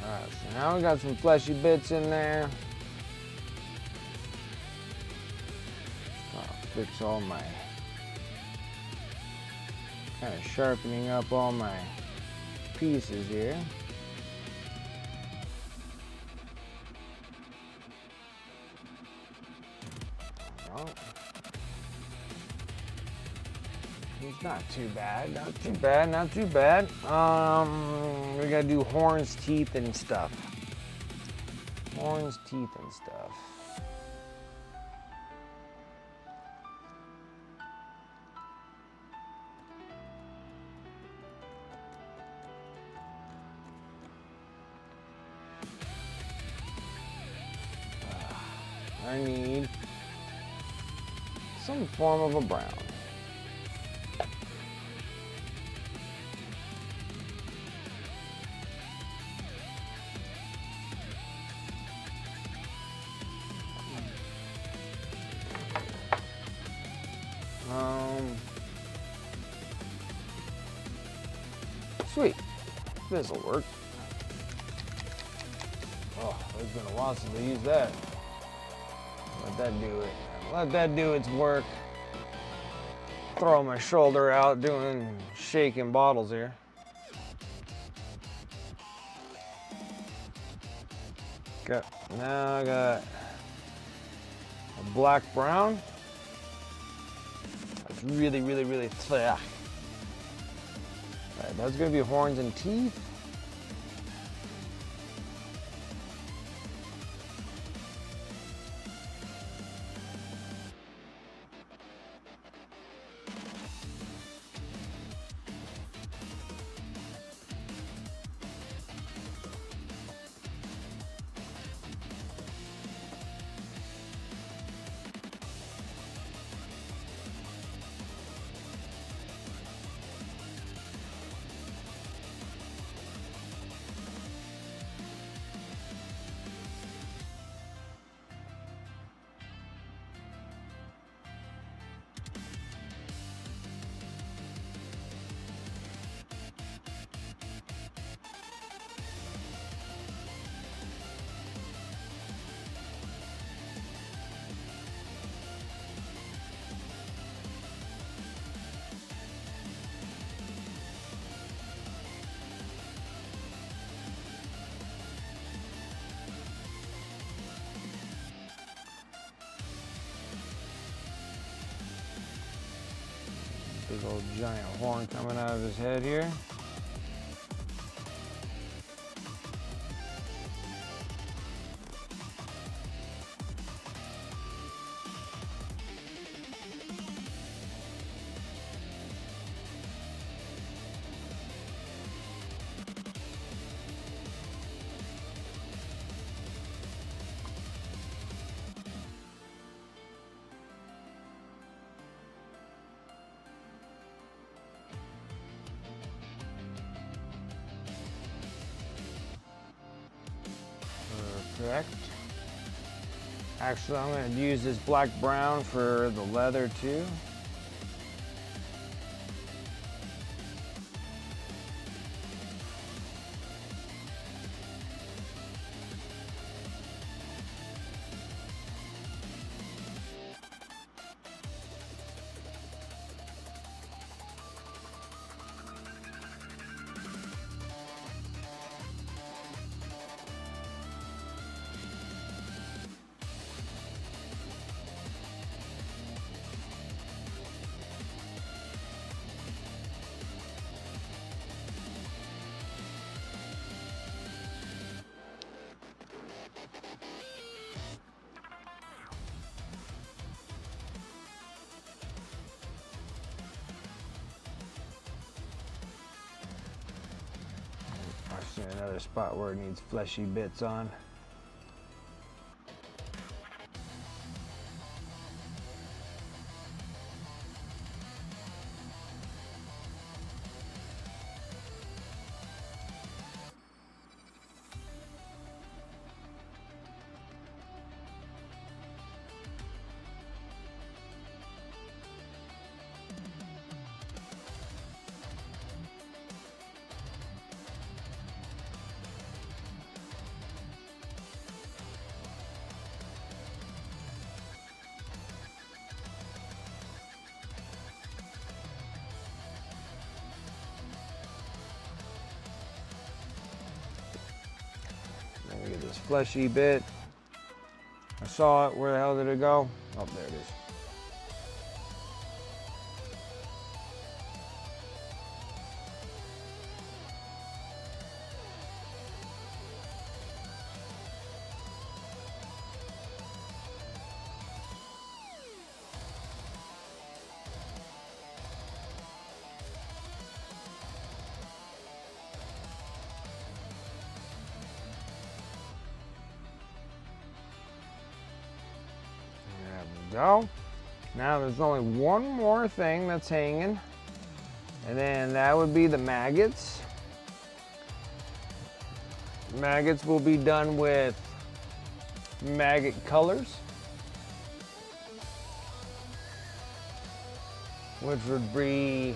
Alright, so now we got some fleshy bits in there. I'll fix all my, kind of sharpening up all my pieces here. Well, it's not too bad, not too bad, not too bad. We gotta do horns, teeth, and stuff. Horns, teeth, and stuff. I need some form of a brown. Sweet. This'll work. Oh, it's been a while since I used that. Let that do it. Let that do its work. Throw my shoulder out doing shaking bottles here. Okay, now I got a black brown. That's really thick. Alright, that's gonna be horns and teeth. Big old giant horn coming out of his head here. Correct. Actually, I'm going to use this black brown for the leather too. Another spot where it needs fleshy bits on. Get this fleshy bit. I saw it. Where the hell did it go? Oh, there it is. go. Now there's only one more thing that's hanging, and then that would be the maggots. Maggots will be done with maggot colors, which would be,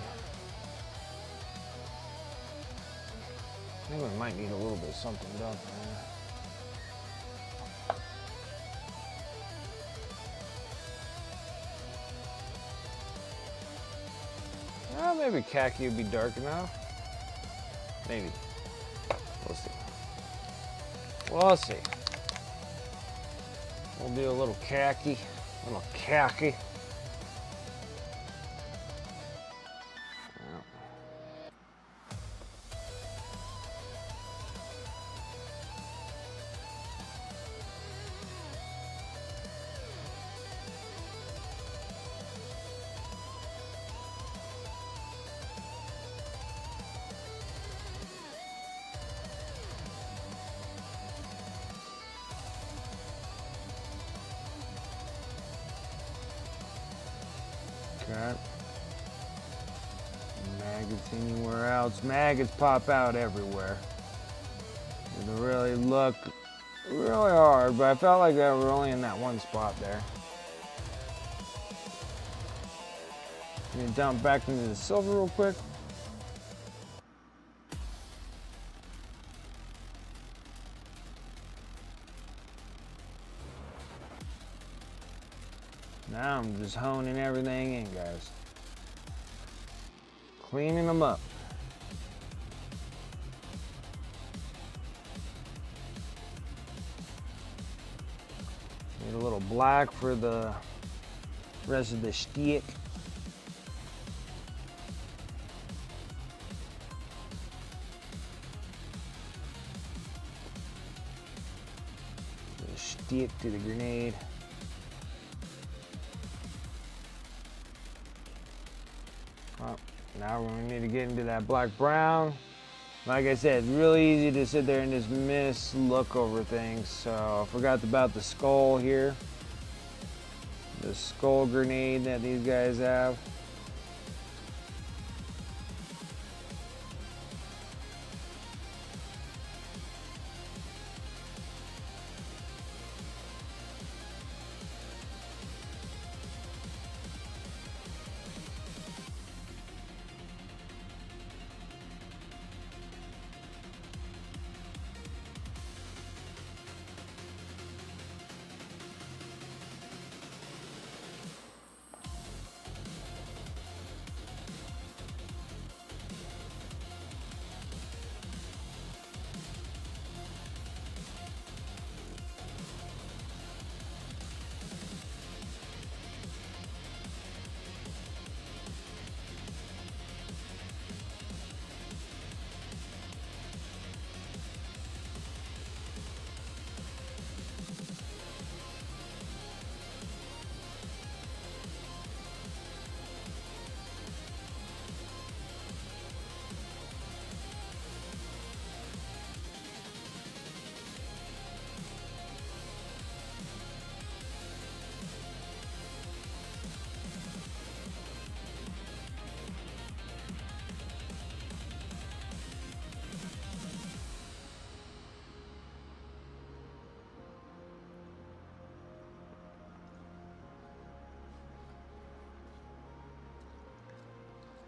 I think we might need a little bit of something done there. Maybe khaki would be dark enough. Maybe. We'll see. We'll see. We'll do a little khaki. A little khaki. Got maggots anywhere else. Maggots pop out everywhere. It'll really look really hard, but I felt like that we're only in that one spot there. Let me dump back into the silver real quick. Now I'm just honing everything in, guys. Cleaning them up. Need a little black for the rest of the stick. The stick to the grenade. Now we're going to need to get into that black brown. Like I said, it's really easy to sit there and just look over things. So I forgot about the skull here. The skull grenade that these guys have.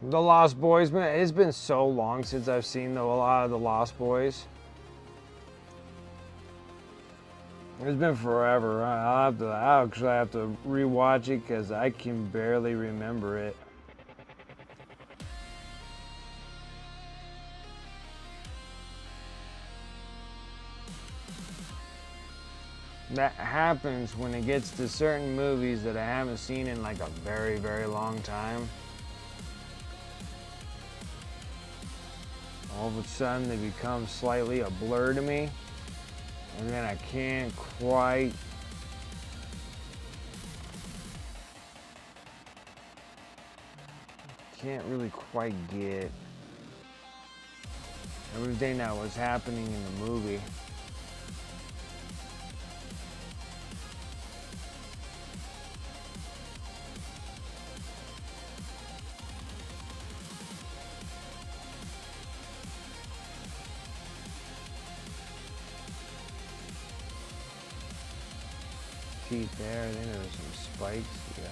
The Lost Boys, man, it's been so long since I've seen a lot of the Lost Boys. It's been forever. I'll actually have to rewatch it because I can barely remember it. That happens when it gets to certain movies that I haven't seen in like a very, very long time. All of a sudden they become slightly a blur to me, and then I can't really quite get everything that was happening in the movie. teeth there. I think there was some spikes. Yeah.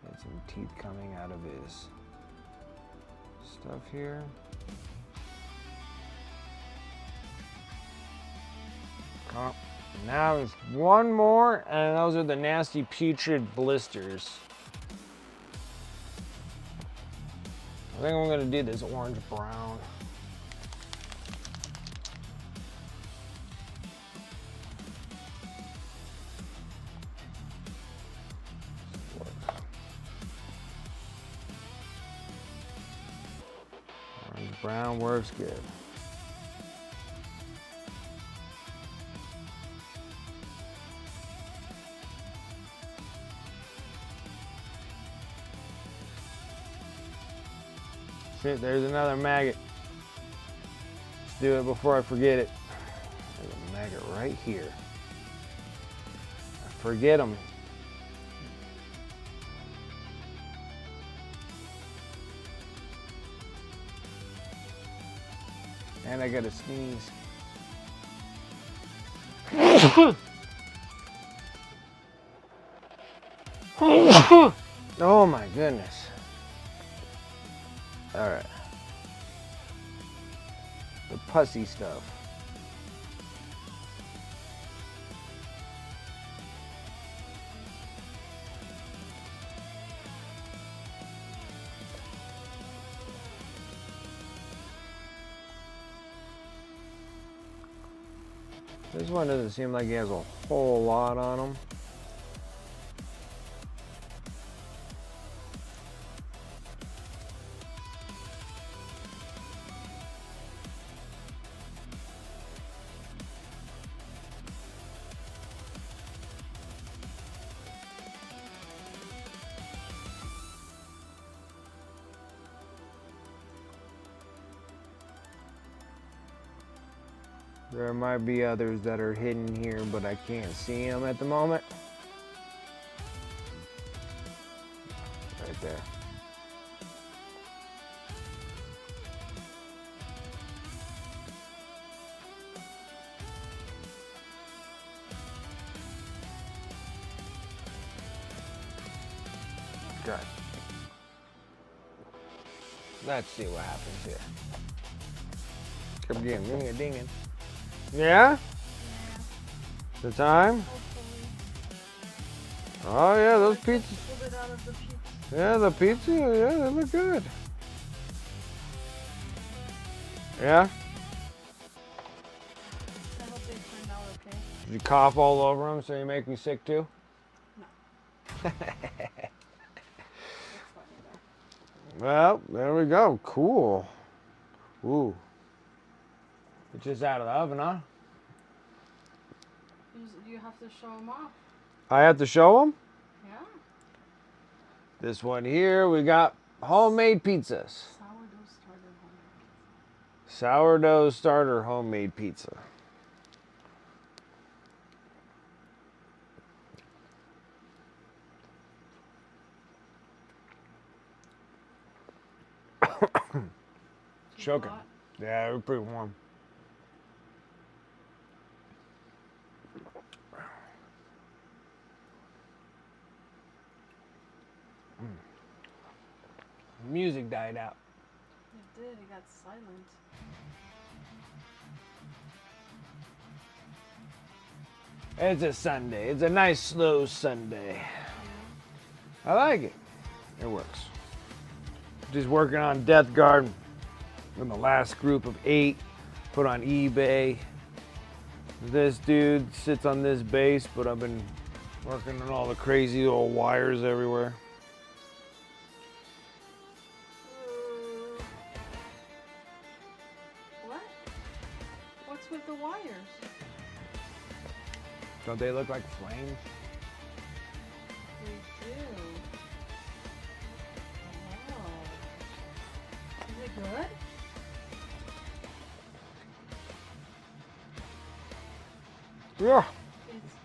And some teeth coming out of his stuff here. Now there's one more, and those are the nasty putrid blisters. I think I'm gonna do this orange brown. Orange brown works good. Shit, there's another maggot. Let's do it before I forget it. There's a maggot right here. I forget them. And I gotta sneeze. Oh my goodness. All right. The pussy stuff. This one doesn't seem like he has a whole lot on him. There might be others that are hidden here, but I can't see them at the moment. Right there. Good. Let's see what happens here. Come again, ring a dingin'. Yeah? The time? Hopefully. Oh yeah, those pizzas. Pull it out of the pizza. Yeah, the pizza, yeah, they look good. Yeah? I hope they turned out okay. Did you cough all over them so you make me sick too? No. It's funny though. Well, there we go. Cool. Ooh. It's just out of the oven, huh? You have to show them off. I have to show them? Yeah. This one here, we got homemade pizzas. Sourdough starter homemade pizza. Sourdough starter homemade pizza. Choking. Hot? Yeah, we're pretty warm. Music died out. It did. It got silent. It's a Sunday. It's a nice slow Sunday. I like it. It works. Just working on Deathguard in the last group of 8 put on eBay. This dude sits on this base, but I've been working on all the crazy old wires everywhere. What? What's with the wires? Don't they look like flames? They do. Oh. Is it good? Yeah.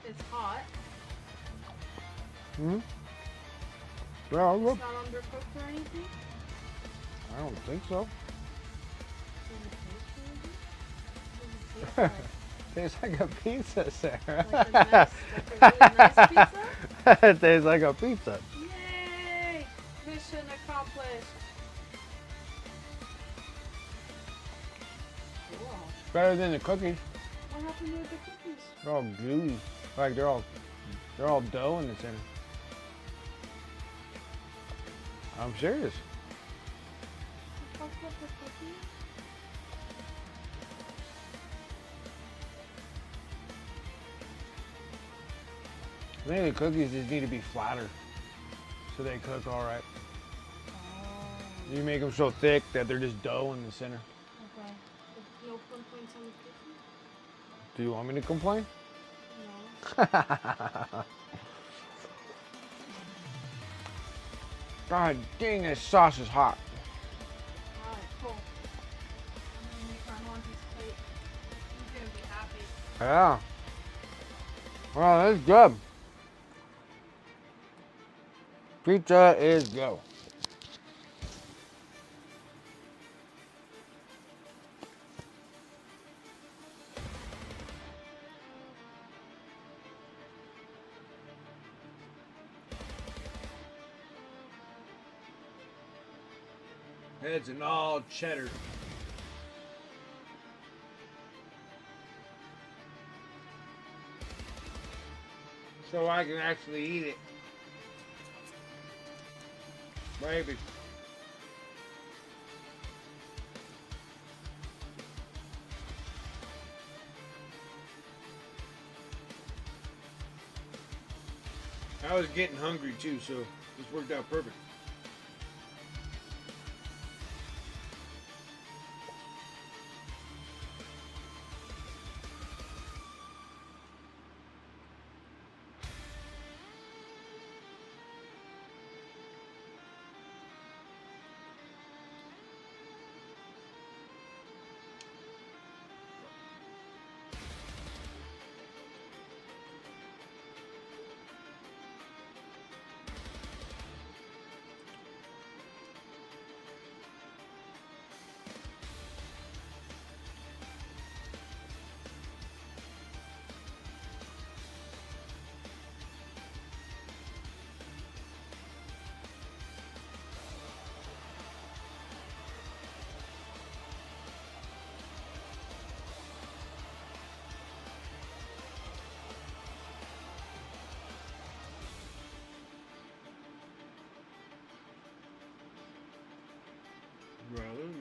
It's hot. Hmm. Yeah, It's look. not undercooked or anything? I don't think so. Does it taste really good? Does it taste like? Tastes like a pizza, Sarah. Like a really nice pizza? It tastes like a pizza. Yay! Mission accomplished. Cool. Better than the cookies. What happened with the cookies? They're all gooey. Like they're all dough in the center. I'm serious. You fucked up the cookie? I think the cookies just need to be flatter so they cook all right. Oh. You make them so thick that they're just dough in the center. Okay. No complaints on the cookie? Do you want me to complain? No. God dang, this sauce is hot. Alright, cool. I'm gonna make my Monty's plate. He's gonna be happy. Yeah. Well, that's good. Pizza is go. It's an all cheddar. So I can actually eat it. Maybe. I was getting hungry too, so this worked out perfect.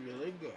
Really good.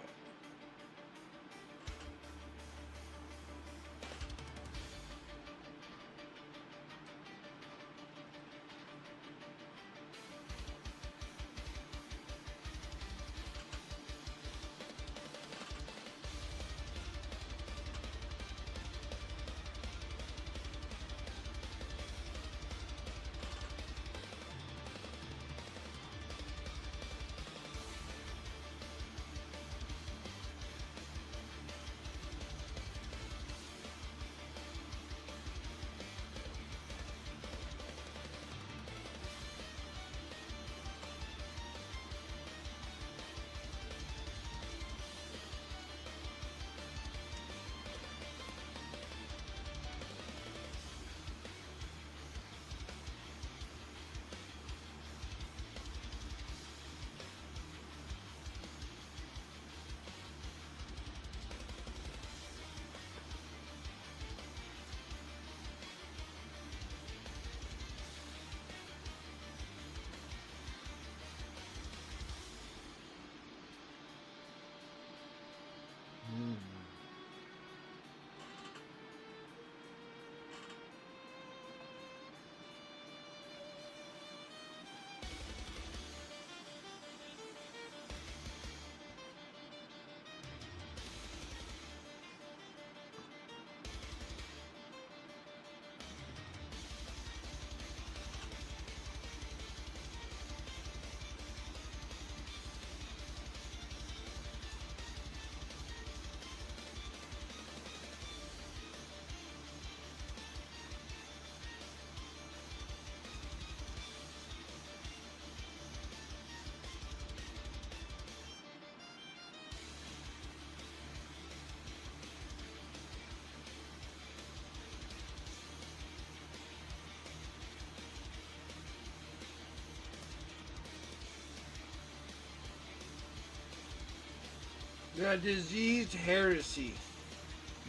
The diseased heresy.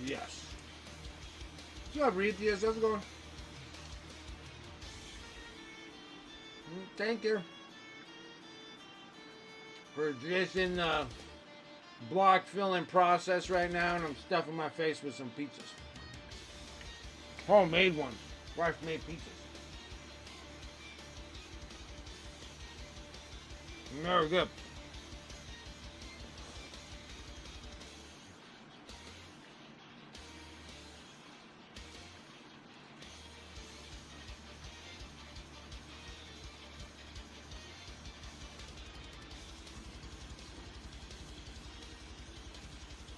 Yes. What's up, Reed? Yes, how's it going? Thank you. We're just in the block filling process right now, and I'm stuffing my face with some pizzas. Homemade one. Wife made pizzas. Very good.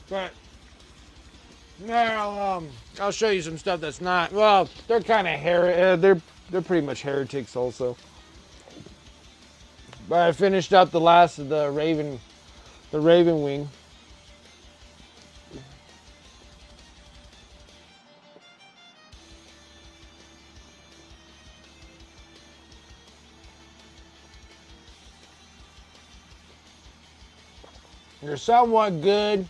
But now I'll show you some stuff that's not. Well, they're kind of they're pretty much heretics also. But I finished up the last of the Raven Wing. They're somewhat good,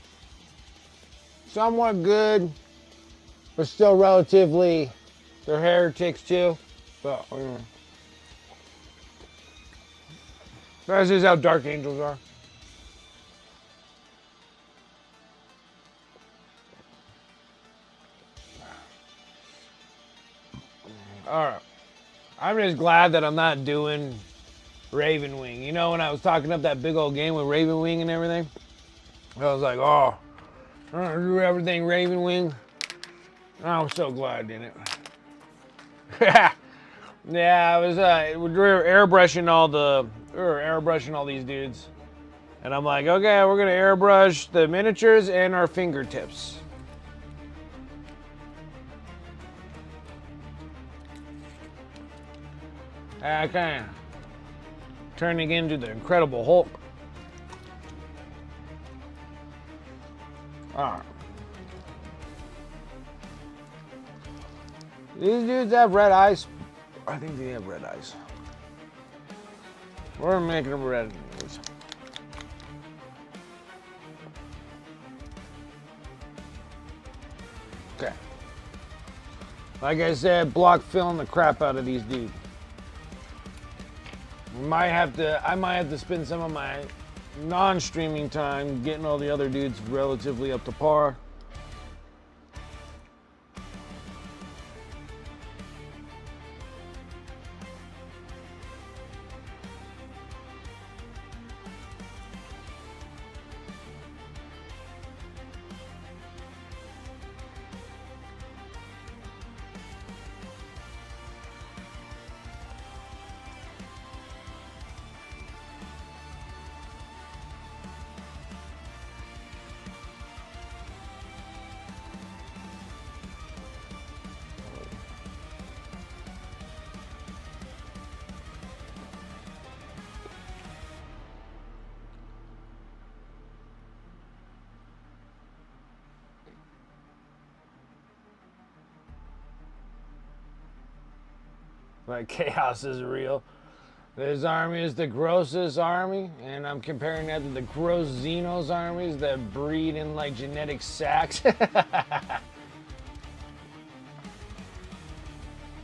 but still relatively, they're heretics too. But that's just how Dark Angels are. All right, I'm just glad that I'm not doing Raven Wing. You know, when I was talking up that big old game with Raven Wing and everything, I was like, oh, I'm gonna do everything Raven Wing. I'm so glad I didn't. Yeah, I was. We were airbrushing all these dudes, and I'm like, okay, we're gonna airbrush the miniatures and our fingertips. I kind of turning into the Incredible Hulk. All right. These dudes have red eyes. I think they have red eyes. We're making them red anyways. Okay. Like I said, block filling the crap out of these dudes. I might have to spend some of my non-streaming time getting all the other dudes relatively up to par. Like, chaos is real. This army is the grossest army, and I'm comparing that to the gross Xenos armies that breed in like genetic sacks.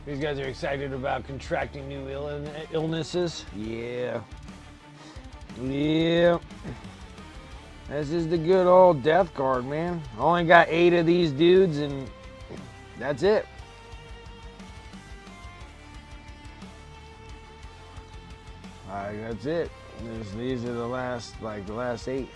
These guys are excited about contracting new illnesses. Yeah. Yeah. This is the good old Deathguard, man. Only got 8 of these dudes, and that's it. That's it. These are the last 8.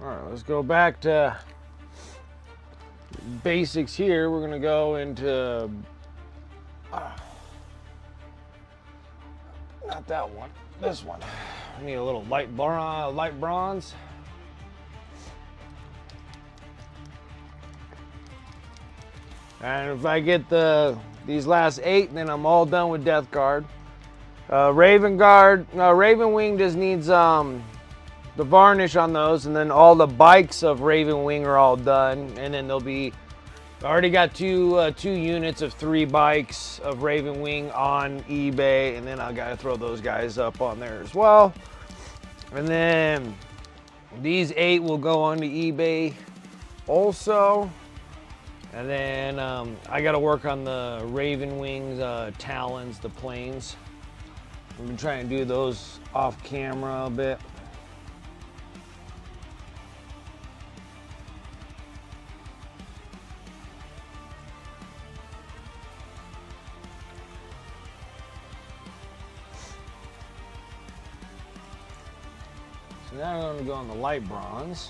All right, let's go back to basics here. We're gonna go into not that one. This one. I need a little light bronze. And if I get these last 8, then I'm all done with Deathguard. Ravenwing just needs the varnish on those, and then all the bikes of Ravenwing are all done. And then there'll be, I already got two units of 3 bikes of Ravenwing on eBay, and then I gotta throw those guys up on there as well. And then these 8 will go onto eBay also. And then I got to work on the Ravenwings talons, the planes. I've been trying to do those off camera a bit. So now I'm going to go on the light bronze.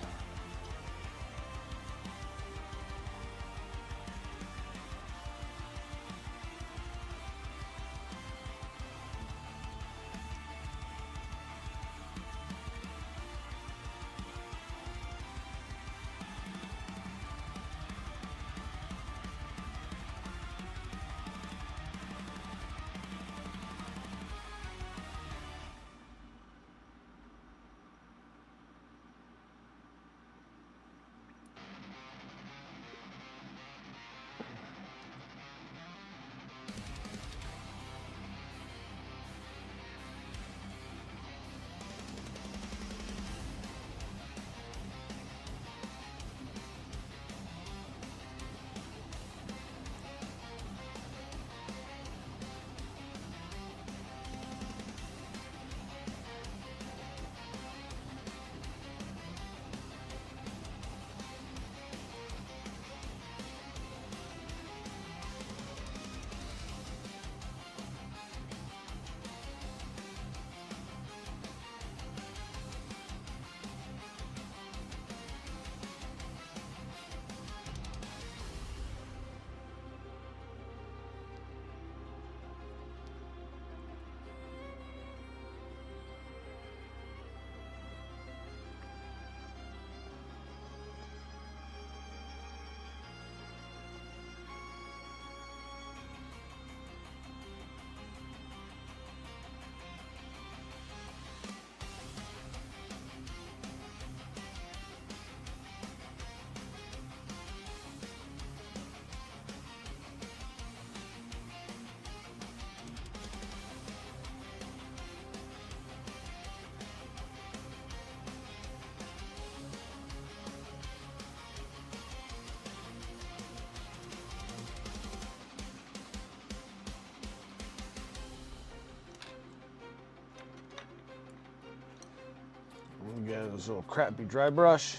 We got this little crappy dry brush.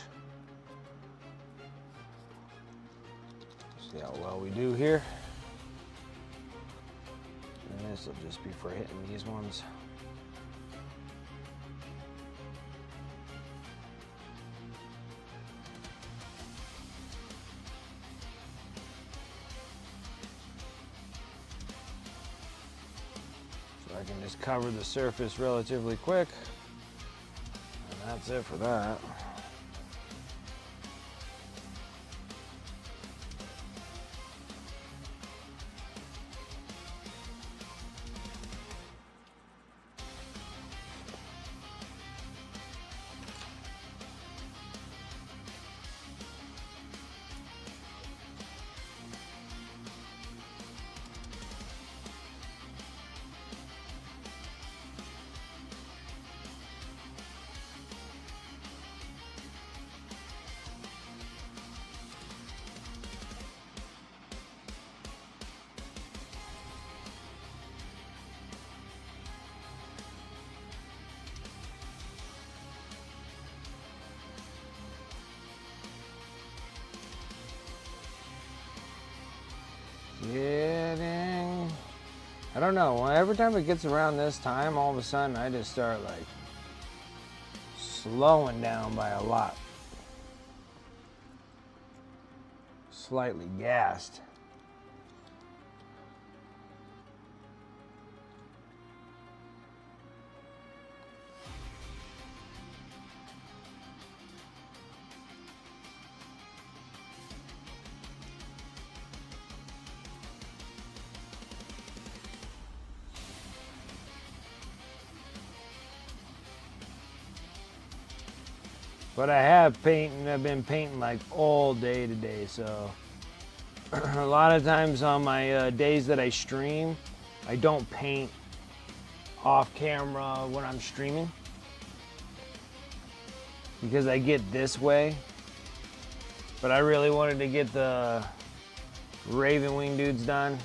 See how well we do here. And this will just be for hitting these ones. So I can just cover the surface relatively quick. That's it for that. Getting, I don't know, every time it gets around this time, all of a sudden I just start like slowing down by a lot. Slightly gassed. But I have painting, I've been painting like all day today, so a lot of times on my days that I stream, I don't paint off camera when I'm streaming because I get this way. But I really wanted to get the Raven Wing dudes done.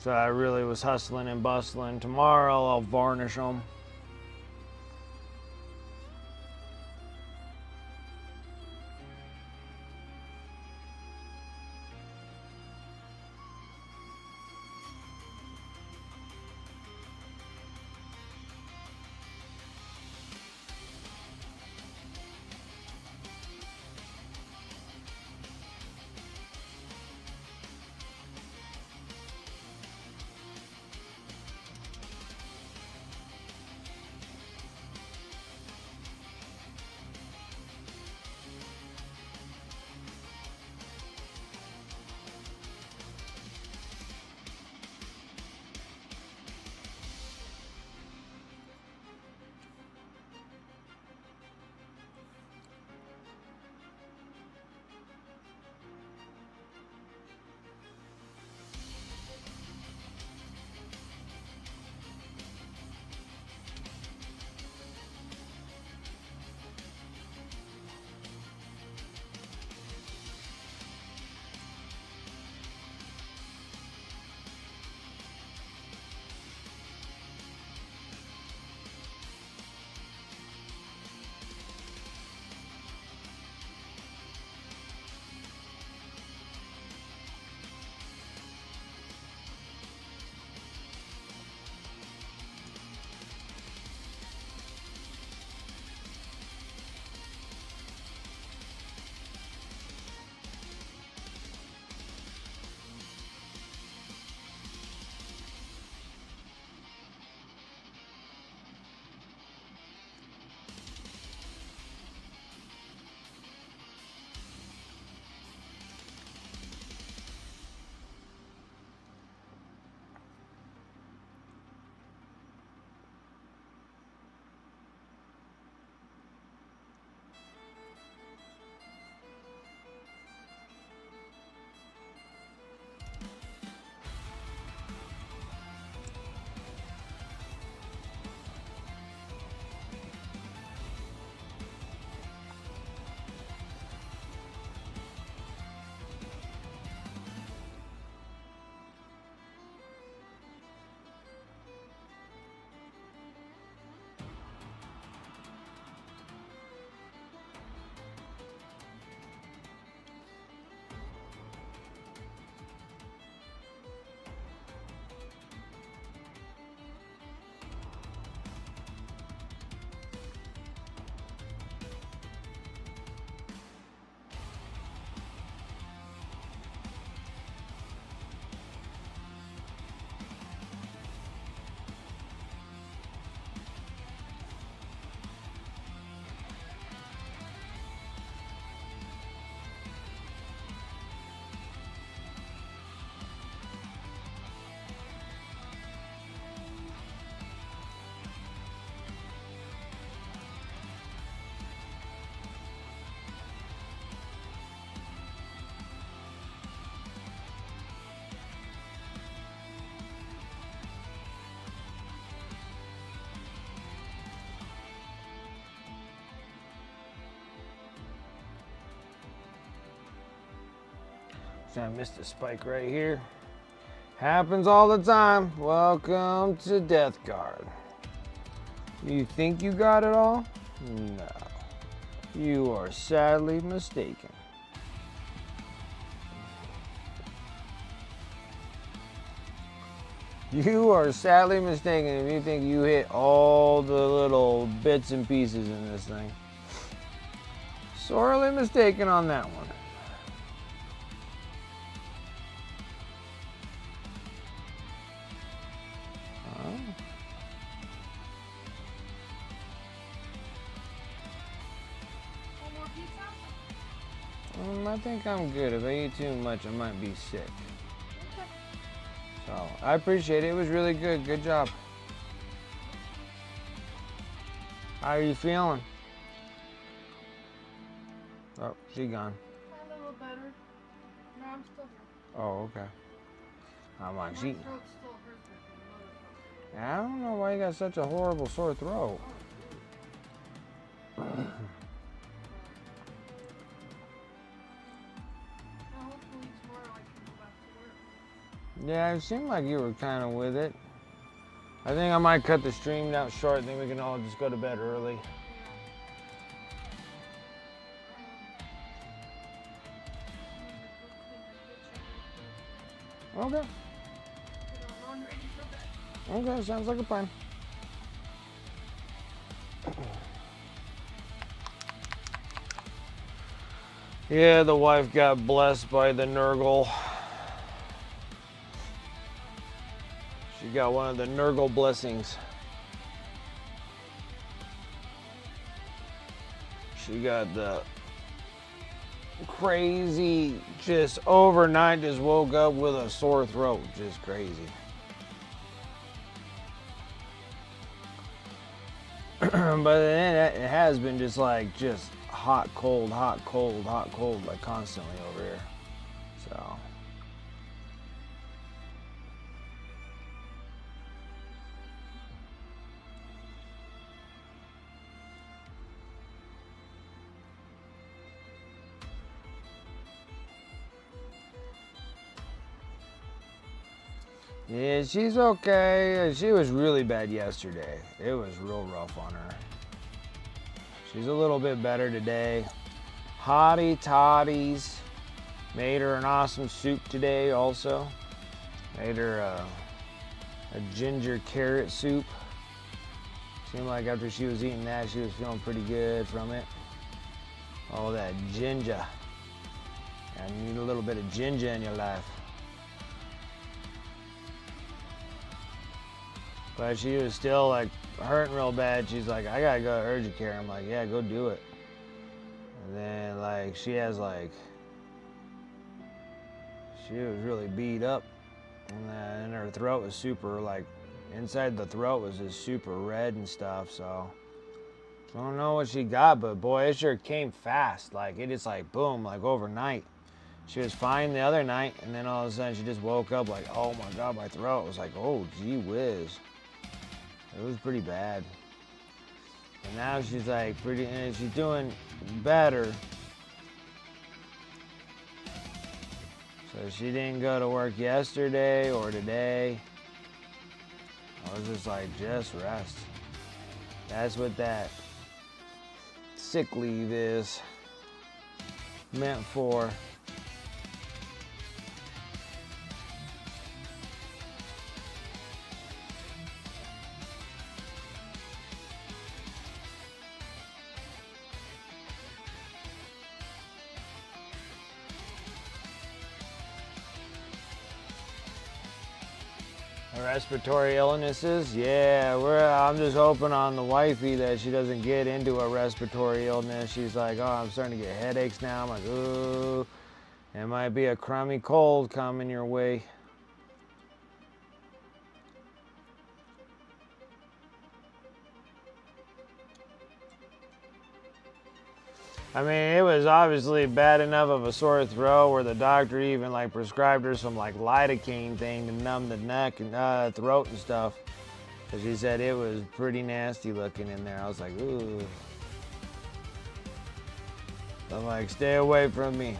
So I really was hustling and bustling. Tomorrow I'll varnish them. So I missed a spike right here. Happens all the time. Welcome to Deathguard. You think you got it all? No. You are sadly mistaken. You are sadly mistaken if you think you hit all the little bits and pieces in this thing. Sorely mistaken on that one. One more pizza? I think I'm good. If I eat too much, I might be sick. So I appreciate it. It was really good. Good job. How are you feeling? Oh, she gone. A little better. No, I'm still here. Oh, okay. I'm like, My she. throat still hurts me from the motherfucker. I don't know why you got such a horrible sore throat. Now, hopefully tomorrow I can go back to work. Yeah, it seemed like you were kind of with it. I think I might cut the stream down short. I think we can all just go to bed early. Okay. Okay, sounds like a plan. Yeah, the wife got blessed by the Nurgle. She got one of the Nurgle blessings. She got the crazy, just overnight just woke up with a sore throat. Just crazy. But then it has been just like just hot, cold, hot, cold, hot, cold, like constantly over here. So. Yeah, she's okay. She was really bad yesterday. It was real rough on her. She's a little bit better today. Hottie toddies. Made her an awesome soup today also. Made her a ginger carrot soup. Seemed like after she was eating that, she was feeling pretty good from it. Oh, that ginger. And you need a little bit of ginger in your life. But she was still like hurting real bad. She's like, I gotta go to urgent care. I'm like, yeah, go do it. And then like she was really beat up. And her throat was super like, inside the throat was just super red and stuff. So I don't know what she got, but boy, it sure came fast. Like it just like boom, like overnight. She was fine the other night, and then all of a sudden she just woke up like, oh my God, my throat was like, oh gee whiz. It was pretty bad. And now she's like she's doing better. So she didn't go to work yesterday or today. I was just like, just rest. That's what that sick leave is meant for. Respiratory illnesses, yeah, I'm just hoping on the wifey that she doesn't get into a respiratory illness. She's like, oh, I'm starting to get headaches now. I'm like, ooh, it might be a crummy cold coming your way. I mean, it was obviously bad enough of a sore throat where the doctor even like prescribed her some like lidocaine thing to numb the neck and throat and stuff. Cause she said it was pretty nasty looking in there. I was like, ooh. I'm like, stay away from me.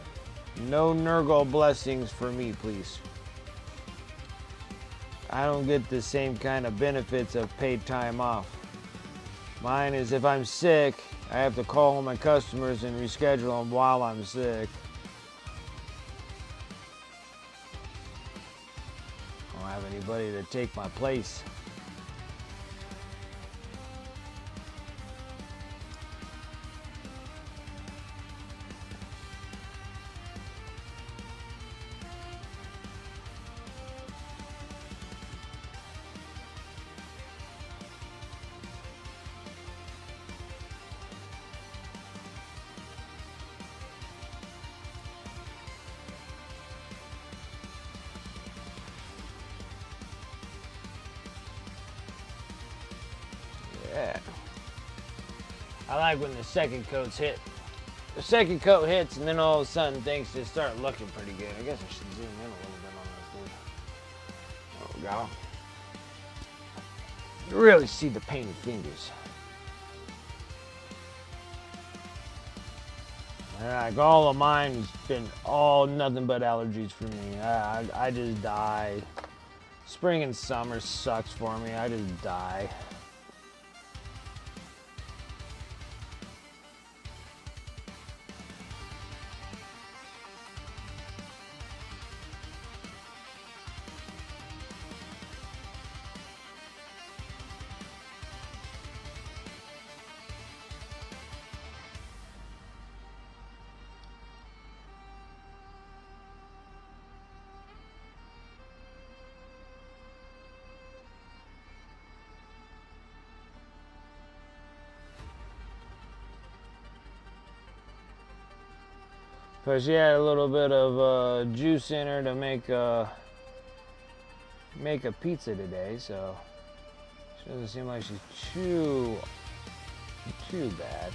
No Nurgle blessings for me, please. I don't get the same kind of benefits of paid time off. Mine is if I'm sick, I have to call my customers and reschedule them while I'm sick. I don't have anybody to take my place. I like when the second coat's hit. The second coat hits, and then all of a sudden things just start looking pretty good. I guess I should zoom in a little bit on this dude. There we go. You really see the painted fingers. Like all of mine has been all nothing but allergies for me. I just die. Spring and summer sucks for me. I just die. But she had a little bit of juice in her to make a pizza today, so she doesn't seem like she's too bad.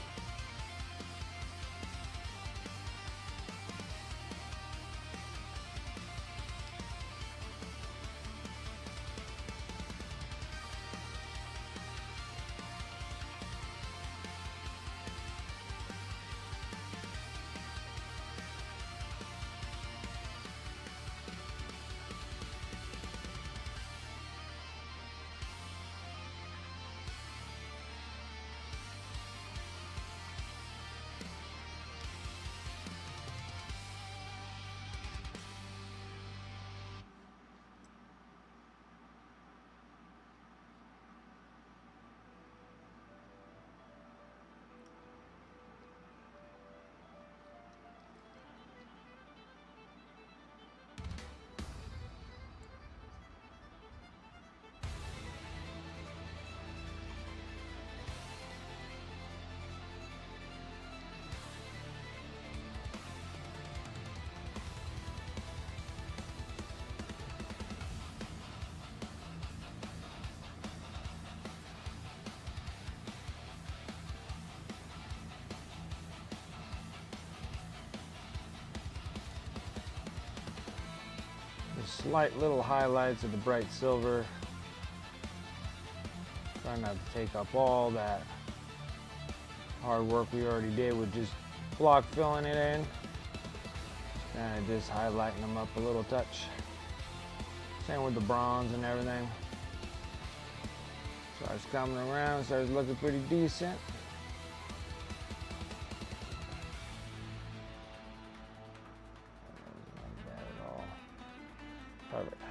Slight little highlights of the bright silver. Trying not to take up all that hard work we already did with just block filling it in. Kind of just highlighting them up a little touch. Same with the bronze and everything. Starts coming around, starts looking pretty decent. Perfect.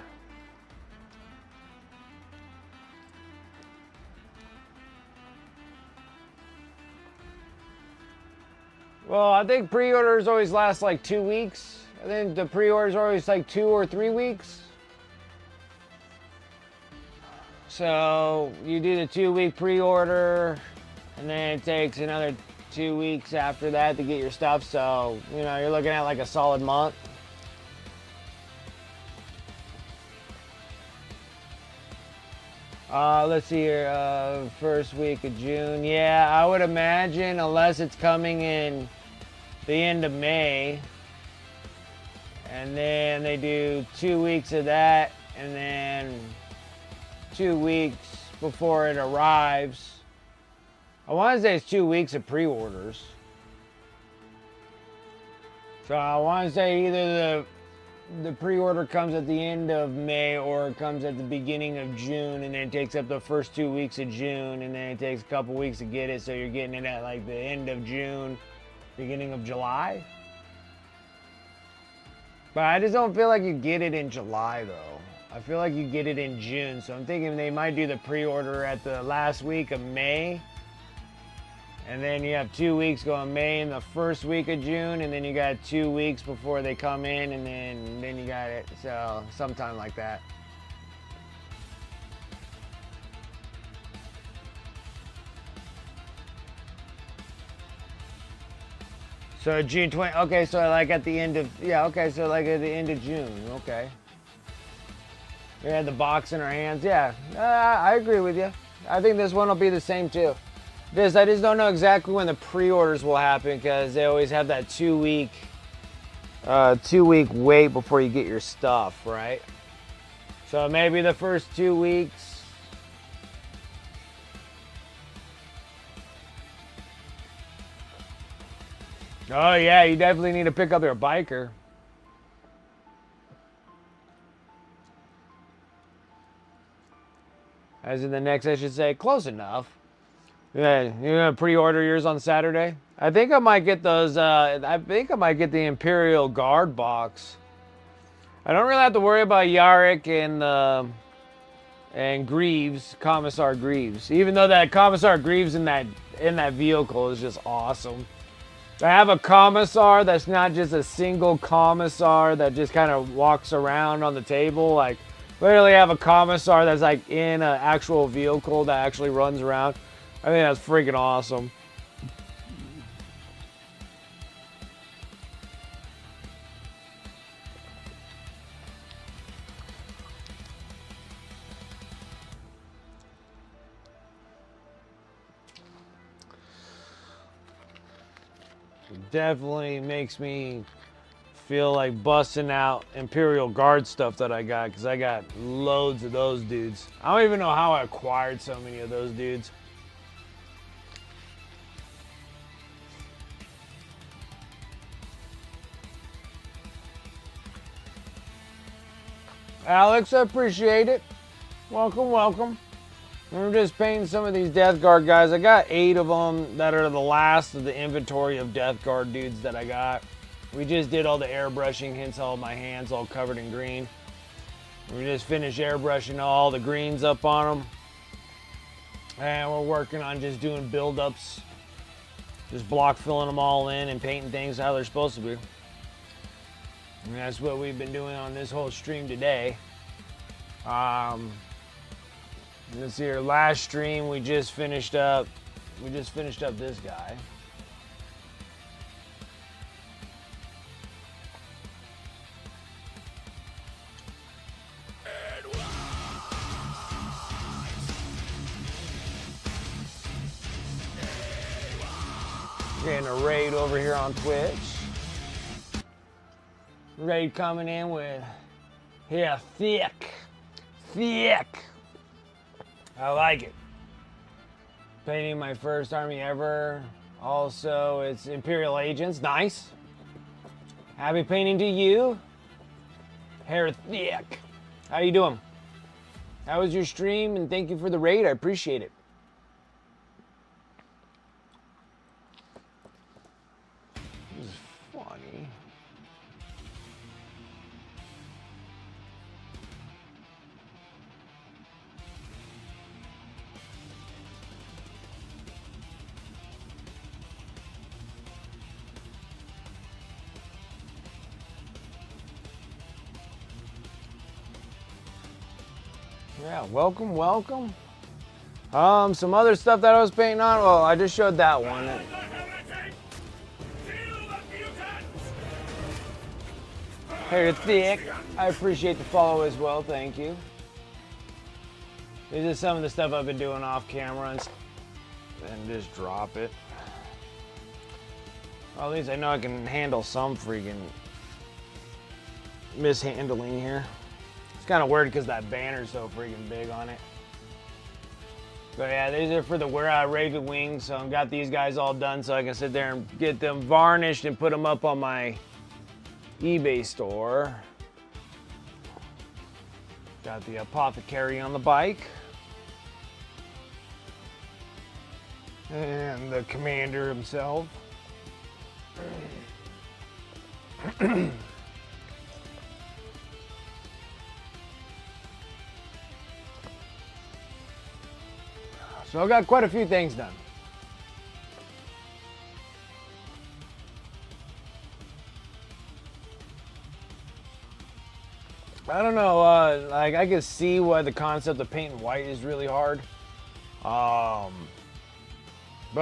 Well, I think pre-orders always last like 2 weeks. I think the pre-orders are always like 2 or 3 weeks. So you do the 2-week pre-order, and then it takes another 2 weeks after that to get your stuff. So, you know, you're looking at like a solid month. Let's see here, first week of June. Yeah, I would imagine, unless it's coming in the end of May, and then they do 2 weeks of that, and then 2 weeks before it arrives. I want to say it's 2 weeks of pre-orders. So I want to say either the pre-order comes at the end of May or it comes at the beginning of June, and then it takes up the first 2 weeks of June, and then it takes a couple weeks to get it, so you're getting it at like the end of June, beginning of July. But I just don't feel like you get it in July though. I feel like you get it in June, so I'm thinking they might do the pre-order at the last week of May. And then you have 2 weeks going May and the first week of June, and then you got 2 weeks before they come in, and then you got it. So sometime like that. So June 20, okay, so like at the end of, yeah, okay, so like at the end of June, okay. We had the box in our hands, yeah, I agree with you. I think this one will be the same too. I just don't know exactly when the pre-orders will happen because they always have that 2-week wait before you get your stuff, right? So maybe the first 2 weeks. Oh yeah, you definitely need to pick up your biker. As in the next, I should say, close enough. Yeah, you're gonna pre-order yours on Saturday? I think I might get those, I think I might get the Imperial Guard box. I don't really have to worry about Yarrick and Greaves, Commissar Greaves. Even though that Commissar Greaves in that vehicle is just awesome. I have a Commissar that's not just a single Commissar that just kind of walks around on the table. Like, literally have a Commissar that's like in an actual vehicle that actually runs around. I think that's freaking awesome. Definitely makes me feel like busting out Imperial Guard stuff that I got, because I got loads of those dudes. I don't even know how I acquired so many of those dudes. Alex, I appreciate it. Welcome, welcome. I'm just painting some of these Deathguard guys. I got 8 of them that are the last of the inventory of Deathguard dudes that I got. We just did all the airbrushing, hence all my hands all covered in green. We just finished airbrushing all the greens up on them. And we're working on just doing build-ups. Just block filling them all in and painting things how they're supposed to be. And that's what we've been doing on this whole stream today. This here last stream we just finished up this guy. Getting a raid over here on Twitch. Raid coming in with thick. I like it. Painting my first army ever. Also, it's Imperial Agents. Nice. Happy painting to you. Hair thick. How you doing? How was your stream? And thank you for the raid. I appreciate it. This is funny. Yeah, welcome, welcome. Some other stuff that I was painting on. Well, I just showed that one. Hair thick. I appreciate the follow as well. Thank you. This is some of the stuff I've been doing off camera and just drop it. Well, at least I know I can handle some freaking mishandling here. Kind of weird because that banner's so freaking big on it. But yeah, these are for the Raven Wings, so I've got these guys all done so I can sit there and get them varnished and put them up on my eBay store. Got the apothecary on the bike. And the commander himself. So I got quite a few things done. I don't know, like I can see why the concept of painting white is really hard. But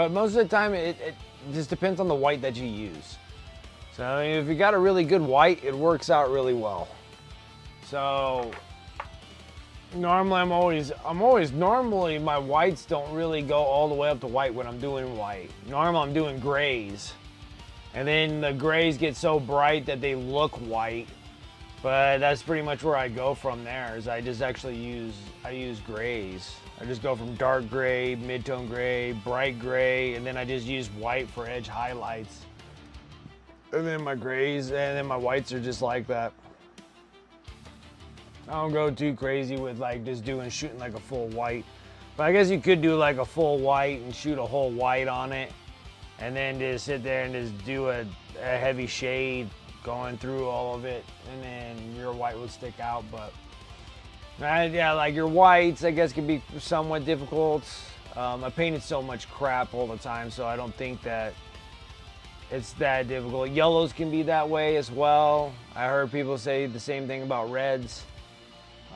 most of the time it just depends on the white that you use. So I mean, if you got a really good white, it works out really well. So Normally normally my whites don't really go all the way up to white when I'm doing white. Normally I'm doing grays. And then the grays get so bright that they look white. But that's pretty much where I go from there, is I just actually use grays. I just go from dark gray, mid-tone gray, bright gray, and then I just use white for edge highlights. And then my grays, and then my whites are just like that. I don't go too crazy with like just shooting like a full white. But I guess you could do like a full white and shoot a whole white on it. And then just sit there and just do a heavy shade going through all of it. And then your white would stick out. But yeah, like your whites, I guess, can be somewhat difficult. I painted so much crap all the time, so I don't think that it's that difficult. Yellows can be that way as well. I heard people say the same thing about reds.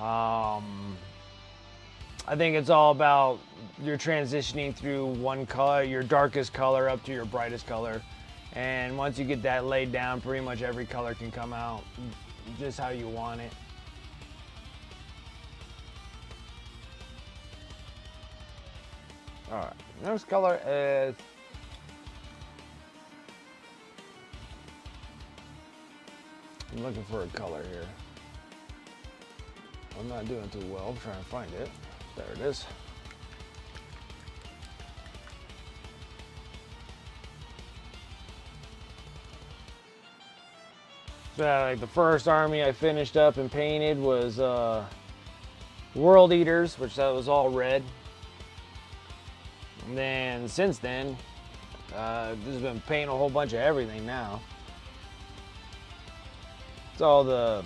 I think it's all about you're transitioning through one color, your darkest color up to your brightest color. And once you get that laid down, pretty much every color can come out just how you want it. All right, next color is I'm looking for a color here. I'm not doing too well. I'm trying to find it. There it is. So like the first army I finished up and painted was World Eaters, which that was all red. And then since then, just been painting a whole bunch of everything now. It's all the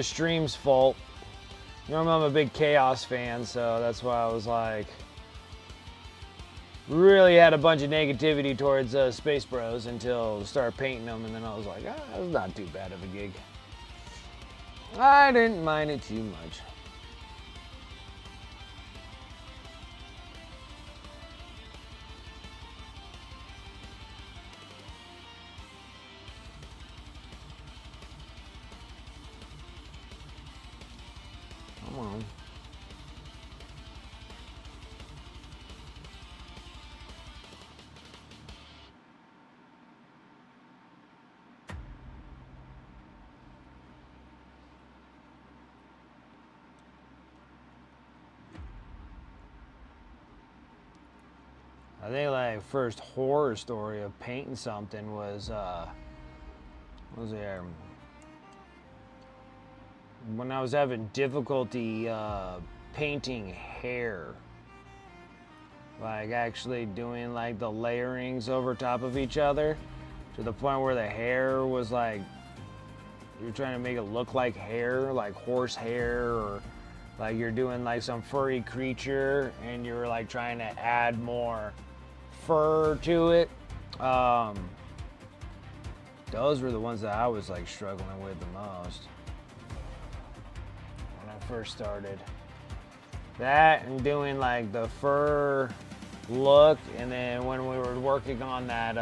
stream's fault. Normally I'm a big Chaos fan, so that's why I was like, really had a bunch of negativity towards Space Bros until I started painting them, and then I was like, that was not too bad of a gig. I didn't mind it too much. Come on. I think like first horror story of painting something was there when I was having difficulty painting hair, like actually doing like the layerings over top of each other to the point where the hair was like you're trying to make it look like hair, like horse hair, or like you're doing like some furry creature and you're like trying to add more fur to it. Those were the ones that I was like struggling with the most when I first started. That and doing like the fur look, and then when we were working on that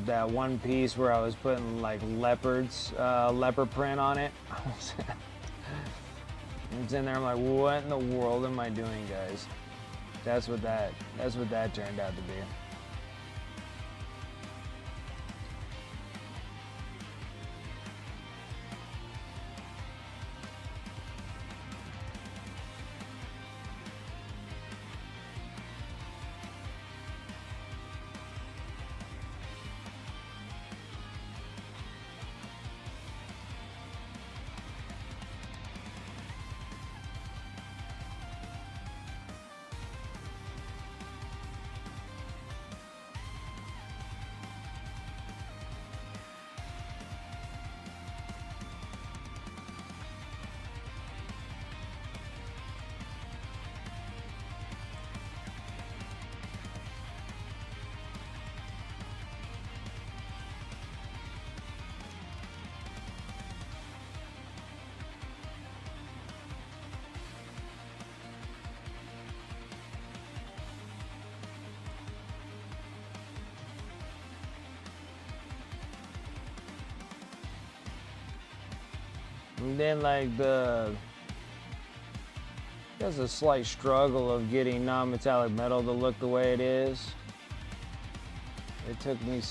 that one piece where I was putting like leopard print on it. It's in there, I'm like, what in the world am I doing, guys? That's what that turned out to be. And then like there's a slight struggle of getting non-metallic metal to look the way it is. It took me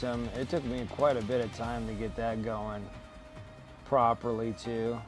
quite a bit of time to get that going properly too.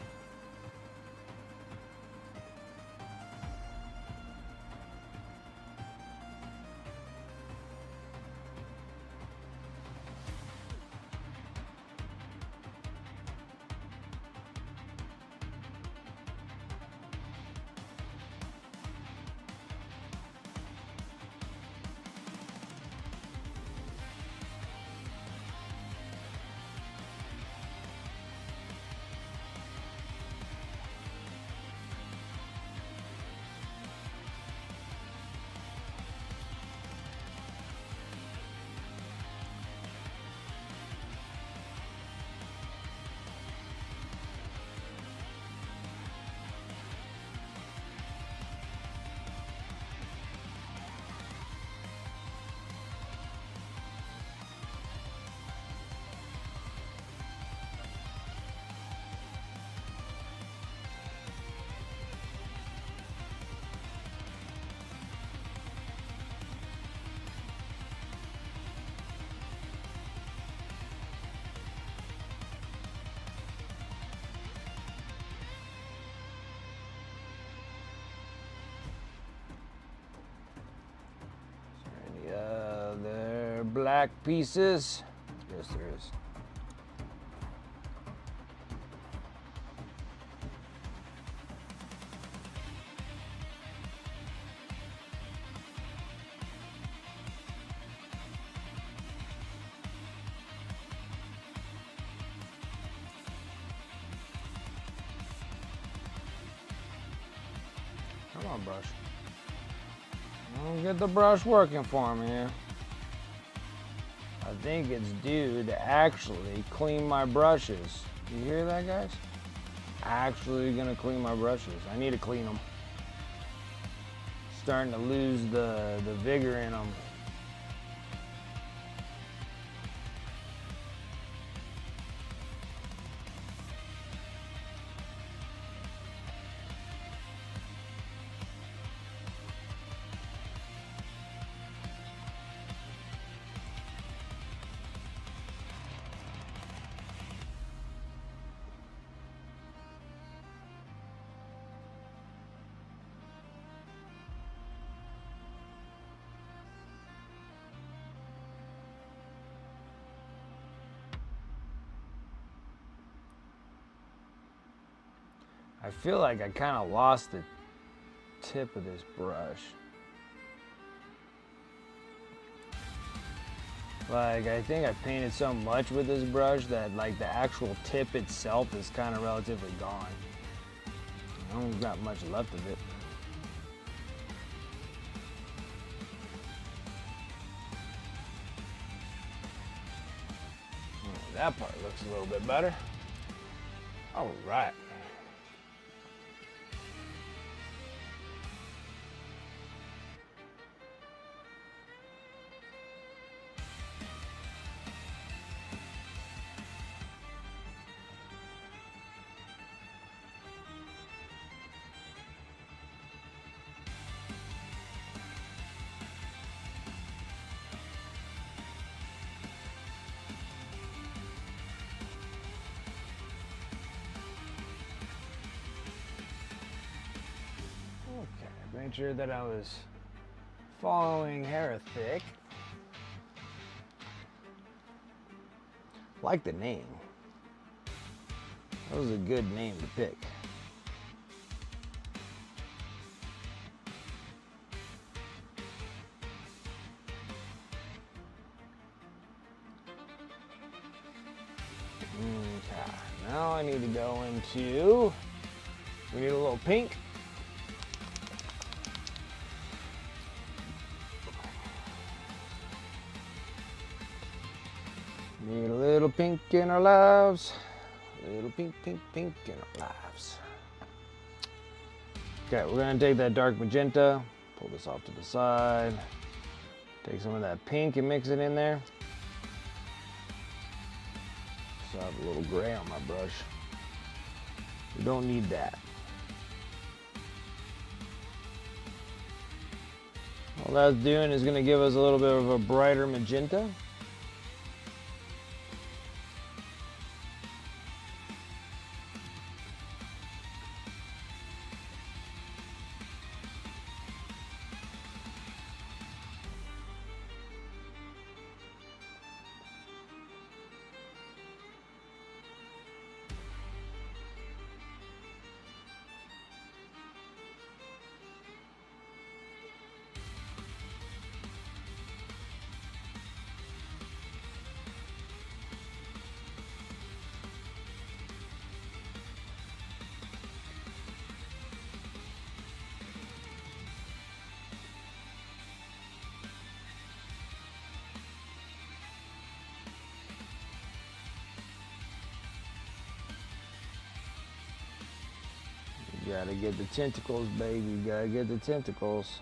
Black pieces. Yes, there is. Come on, brush. Don't get the brush working for me here. I think it's due to actually clean my brushes. You hear that, guys? Actually gonna clean my brushes. I need to clean them. Starting to lose the vigor in them. I feel like I kind of lost the tip of this brush. Like, I think I painted so much with this brush that like the actual tip itself is kind of relatively gone. I don't got much left of it. That part looks a little bit better. All right. Made sure that I was following Heretic. Like the name. That was a good name to pick. Okay, now I need to go into, we need a little pink. Need a little pink in our lives. A little pink, pink, pink in our lives. Okay, we're gonna take that dark magenta, pull this off to the side, take some of that pink and mix it in there. So I have a little gray on my brush. We don't need that. All that's doing is going to give us a little bit of a brighter magenta. You gotta get the tentacles, baby. You gotta get the tentacles.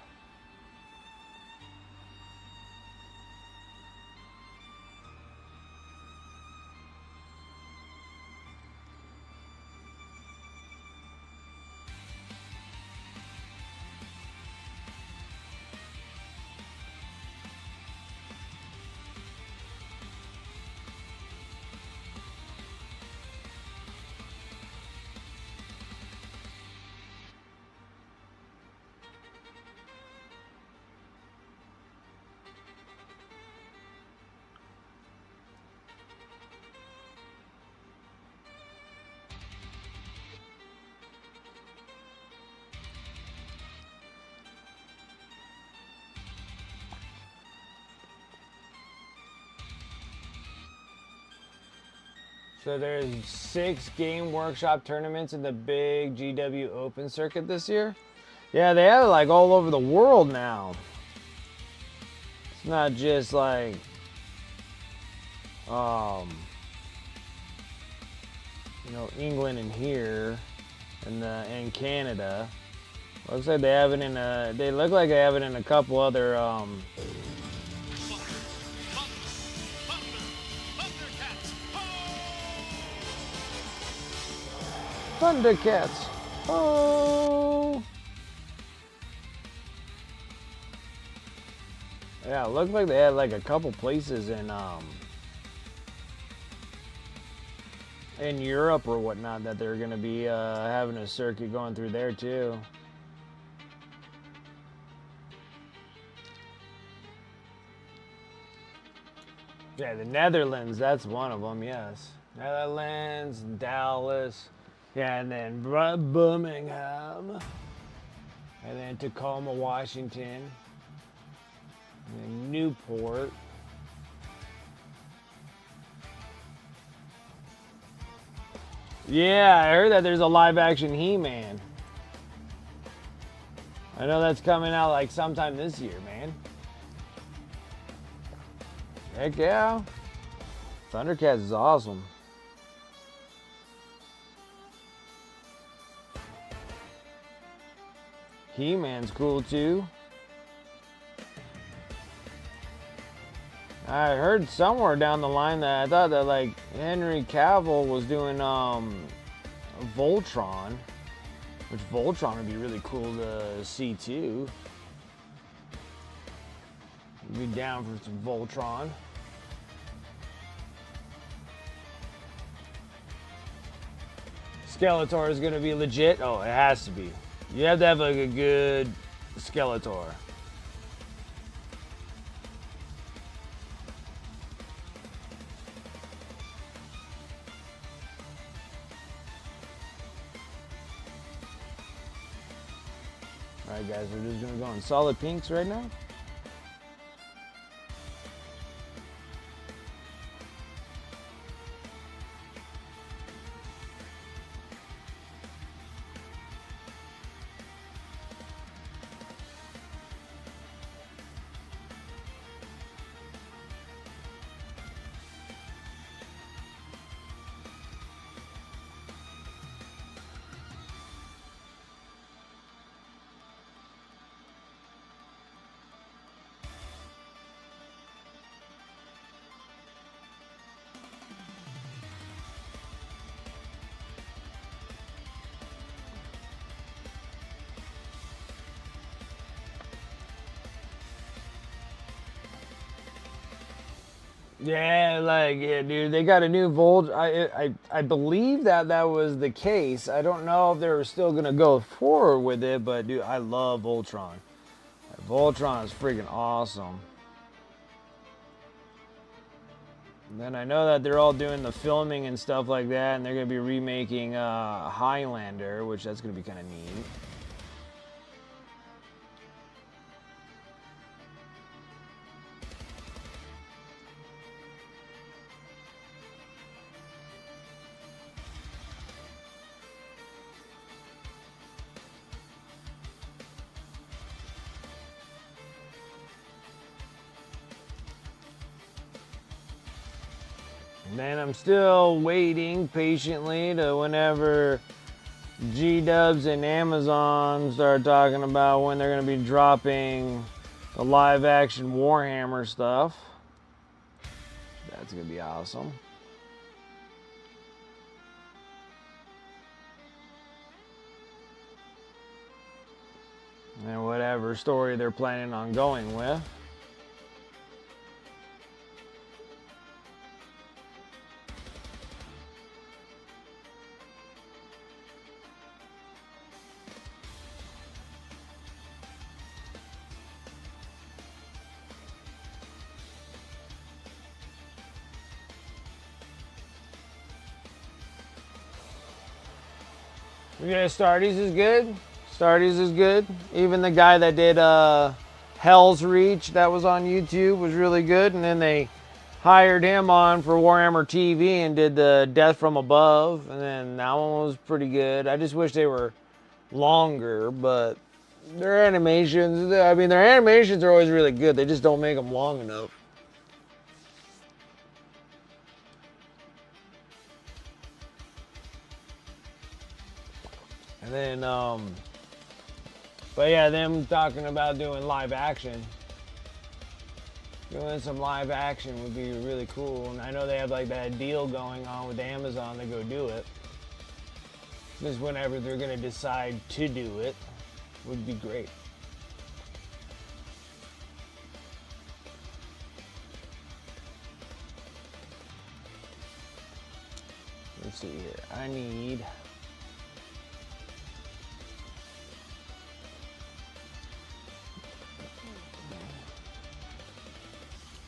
So there's 6 Game Workshop tournaments in the big GW Open circuit this year. Yeah, they have it like all over the world now. It's not just like, you know, England and here, and Canada. Looks like they have it in a. They look like they have it in a couple other. Thundercats. Oh. Yeah, it looked like they had like a couple places in Europe or whatnot that they're gonna be having a circuit going through there too. Yeah, the Netherlands, that's one of them, yes. Netherlands, Dallas, yeah, and then Birmingham, and then Tacoma, Washington, and then Newport. Yeah, I heard that there's a live-action He-Man. I know that's coming out like sometime this year, man. Heck yeah. Thundercats is awesome. He-Man's cool too. I heard somewhere down the line that I thought that like Henry Cavill was doing Voltron, which Voltron would be really cool to see too. Be down for some Voltron. Skeletor is gonna be legit. Oh, it has to be. You have to have like a good Skeletor. Alright guys, we're just gonna go on solid pinks right now. Yeah, like, yeah, dude, they got a new Volt. I believe that was the case. I don't know if they were still gonna go forward with it, but dude, I love Voltron. Voltron is freaking awesome. And then I know that they're all doing the filming and stuff like that, and they're gonna be remaking Highlander, which that's gonna be kind of neat. And then I'm still waiting patiently to whenever G-Dubs and Amazon start talking about when they're going to be dropping the live action Warhammer stuff. That's going to be awesome. And whatever story they're planning on going with. Yeah, Stardies is good. Stardies is good. Even the guy that did Hell's Reach, that was on YouTube, was really good. And then they hired him on for Warhammer TV and did the Death from Above. And then that one was pretty good. I just wish they were longer, but their animations, I mean, their animations are always really good. They just don't make them long enough. And then, but yeah, them talking about doing live action. Doing some live action would be really cool. And I know they have like that deal going on with Amazon to go do it. Just whenever they're going to decide to do it, would be great. Let's see here. I need...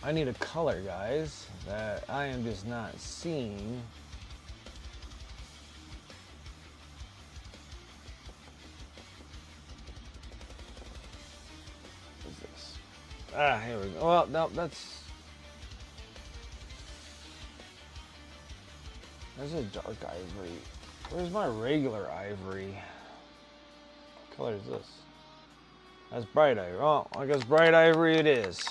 a color, guys, that I am just not seeing. What is this? Ah, here we go. Well, no, that's a dark ivory. Where's my regular ivory? What color is this? That's bright ivory. Oh, I guess bright ivory it is.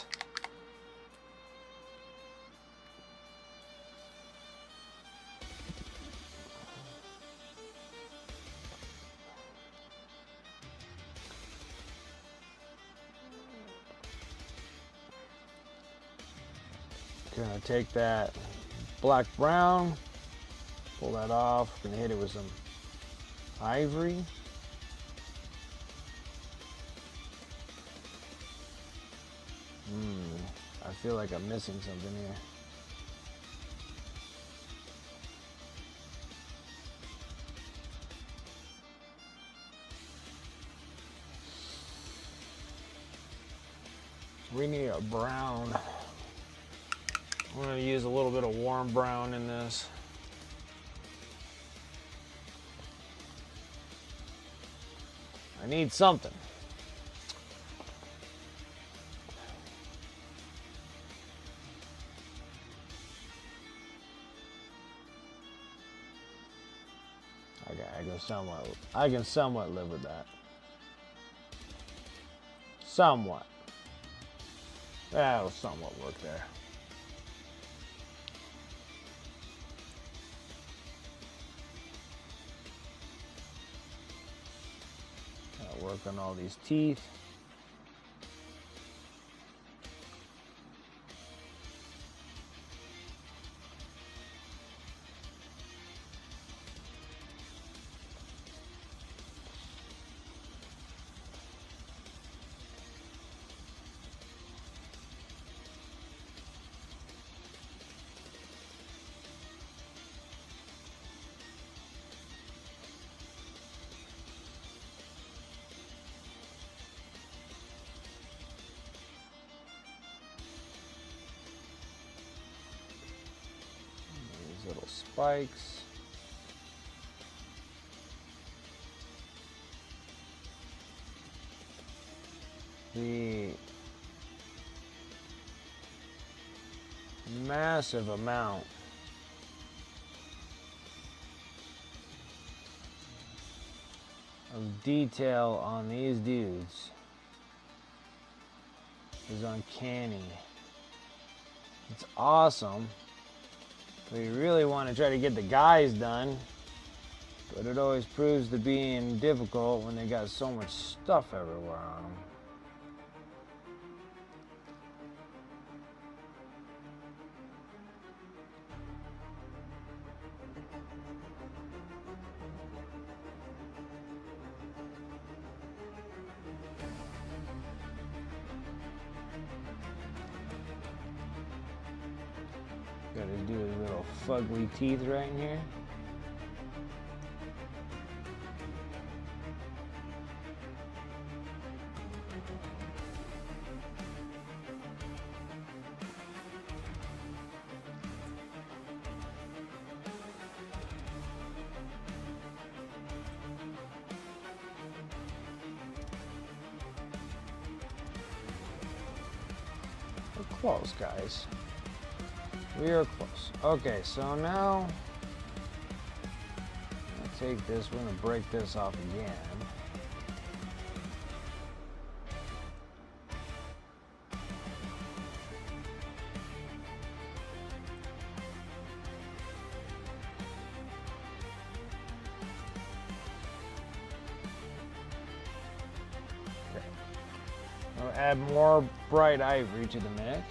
Gonna take that black brown, pull that off, gonna hit it with some ivory. I feel like I'm missing something here. We need a brown. I'm going to use a little bit of warm brown in this. I need something. Okay, I can somewhat live with that. Somewhat. That'll somewhat work there. Work on all these teeth. spikes. The massive amount of detail on these dudes is uncanny. It's awesome. We really want to try to get the guys done, but it always proves to be difficult when they got so much stuff everywhere on them. Gotta do his little fugly teeth right in here. We're close, guys. We are close. Okay, so now I'll take this. We're gonna break this off again. Okay. I'll add more bright ivory to the mix.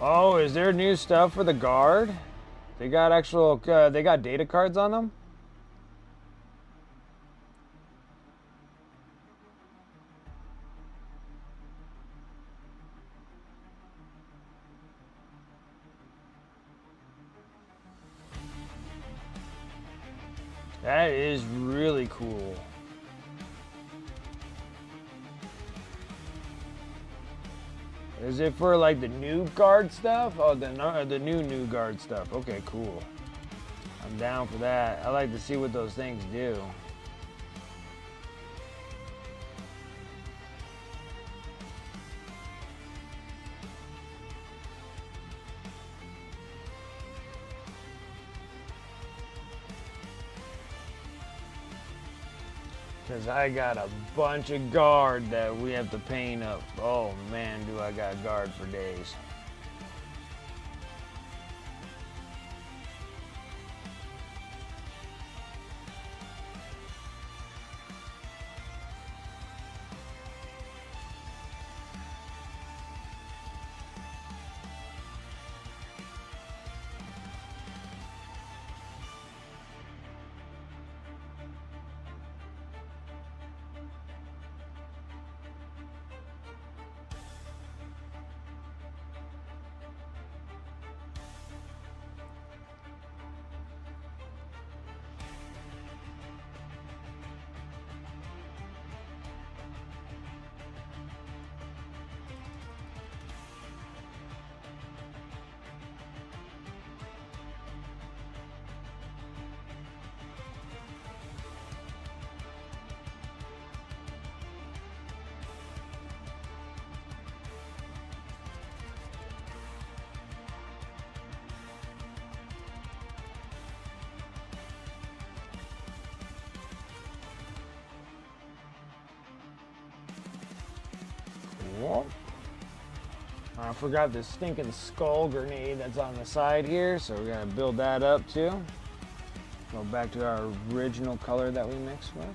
Oh, is there new stuff for the guard? They got actual, they got data cards on them? That is really cool. Is it for like the new guard stuff? Oh, the new guard stuff. Okay, cool. I'm down for that. I like to see what those things do. Because I got a bunch of guard that we have to paint up. Oh man, do I got guard for days. Whoa. I forgot this stinking skull grenade that's on the side here, so we gotta build that up too. Go back to our original color that we mixed with.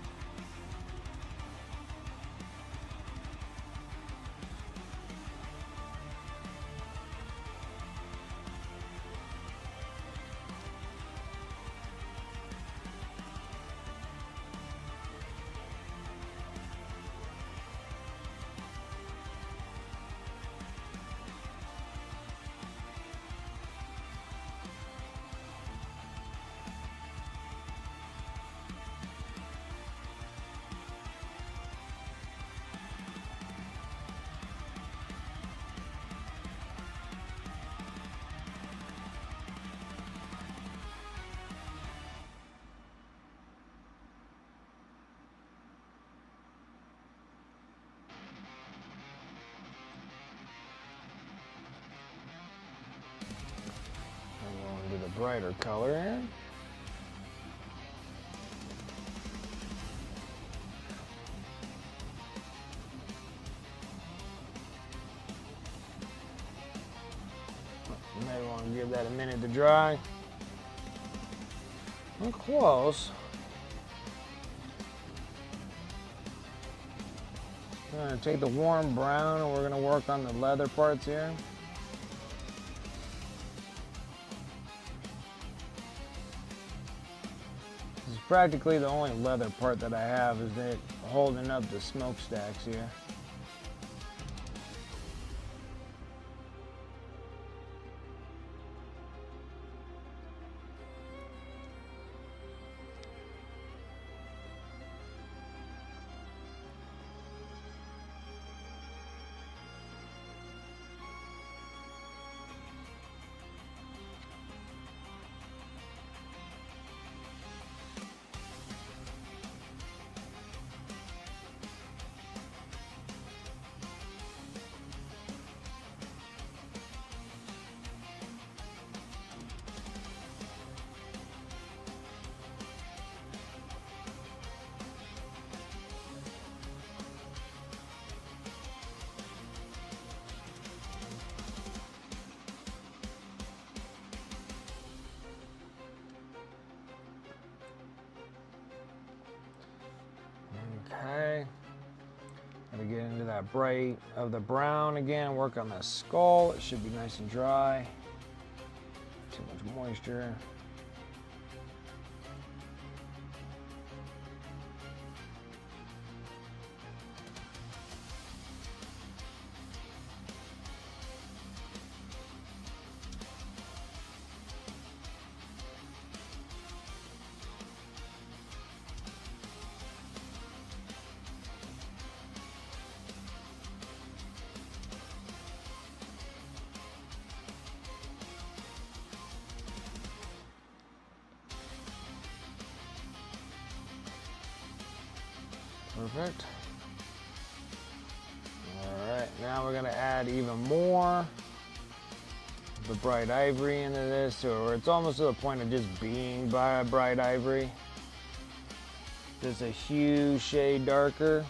the brighter color here. Maybe want to give that a minute to dry. We're close. We're going to take the warm brown and we're going to work on the leather parts here. This is practically the only leather part that I have, is it holding up the smokestacks here. Okay, gotta get into that bright of the brown again, work on the skull. It should be nice and dry. Too much moisture. Perfect. Alright, now we're going to add even more of the bright ivory into this, or it's almost to the point of just being by bright ivory. Just a huge shade darker.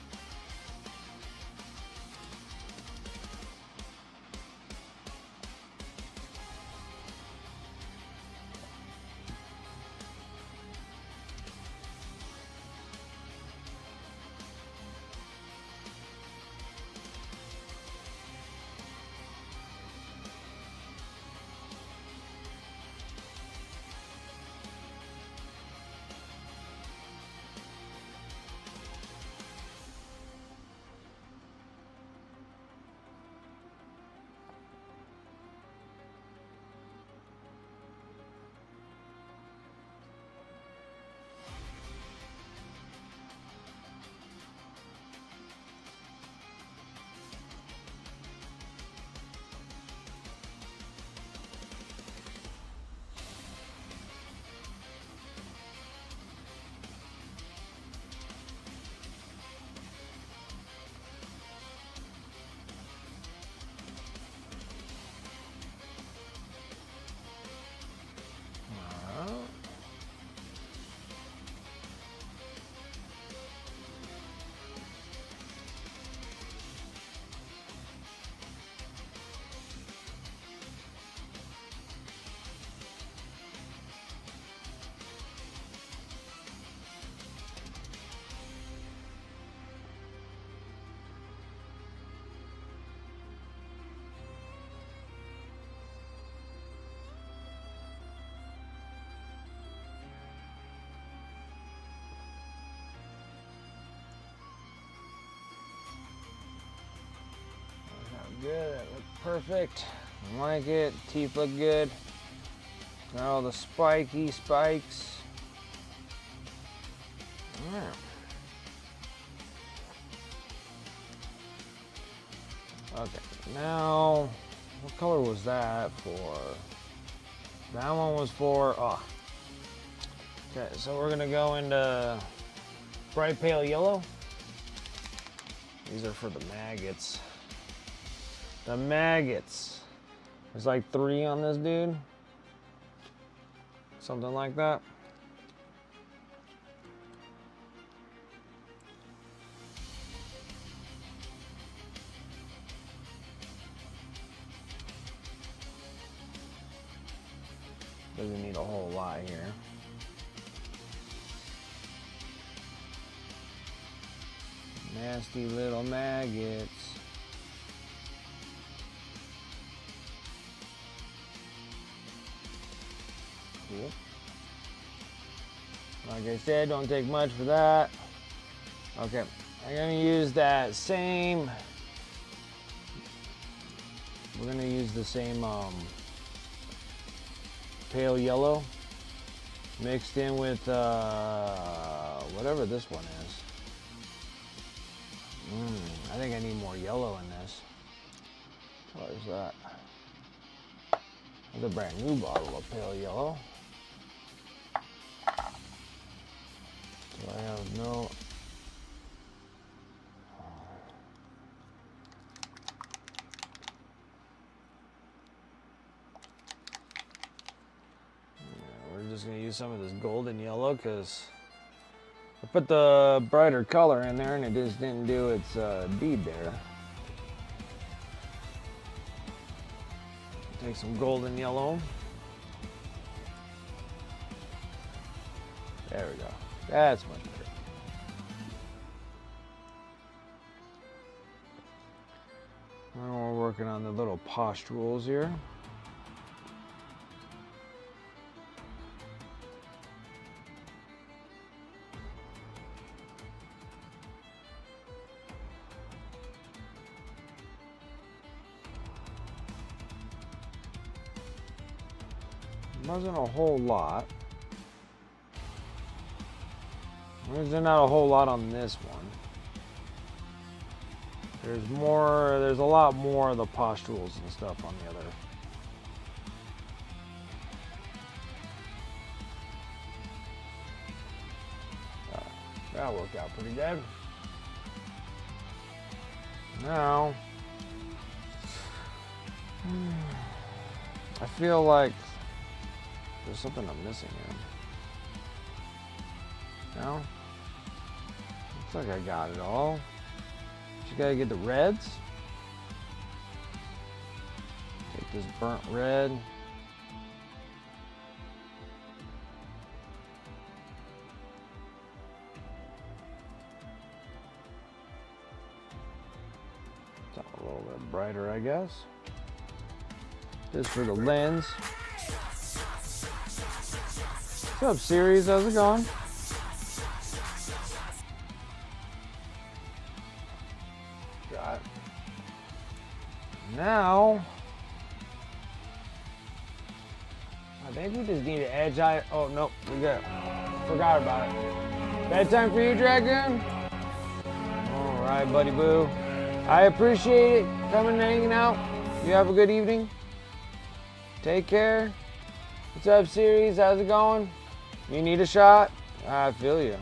Good, that looked perfect. I like it. Teeth look good. Got all the spiky spikes. Alright. Okay, now what color was that for? That one was for okay, so we're gonna go into bright pale yellow. These are for the maggots. The maggots. There's like 3 on this dude. something like that. Doesn't need a whole lot here. Nasty little maggots. Cool. Like I said, don't take much for that. Okay, I'm gonna use that same. We're gonna use the same pale yellow mixed in with whatever this one is. I think I need more yellow in this. What is that? That's a brand new bottle of pale yellow. So I have no. We're just gonna use some of this golden yellow because I put the brighter color in there and it just didn't do its deed there. Take some golden yellow. There we go. That's much better. Now we're working on the little pustules here. Wasn't a whole lot. There's not a whole lot on this one. There's more, there's a lot more of the pustules and stuff on the other. That worked out pretty good. Now, I feel like there's something I'm missing here. No? Looks like I got it all. Just gotta get the reds. Take this burnt red. It's a little bit brighter, I guess. Just for the lens. What's up, series? How's it going? Got it. Now, I think we just need an edge eye. Oh, no, we good. Forgot about it. Bedtime for you, Dragoon? All right, buddy boo. I appreciate it coming and hanging out. You have a good evening. Take care. What's up, series? How's it going? You need a shot? I feel you.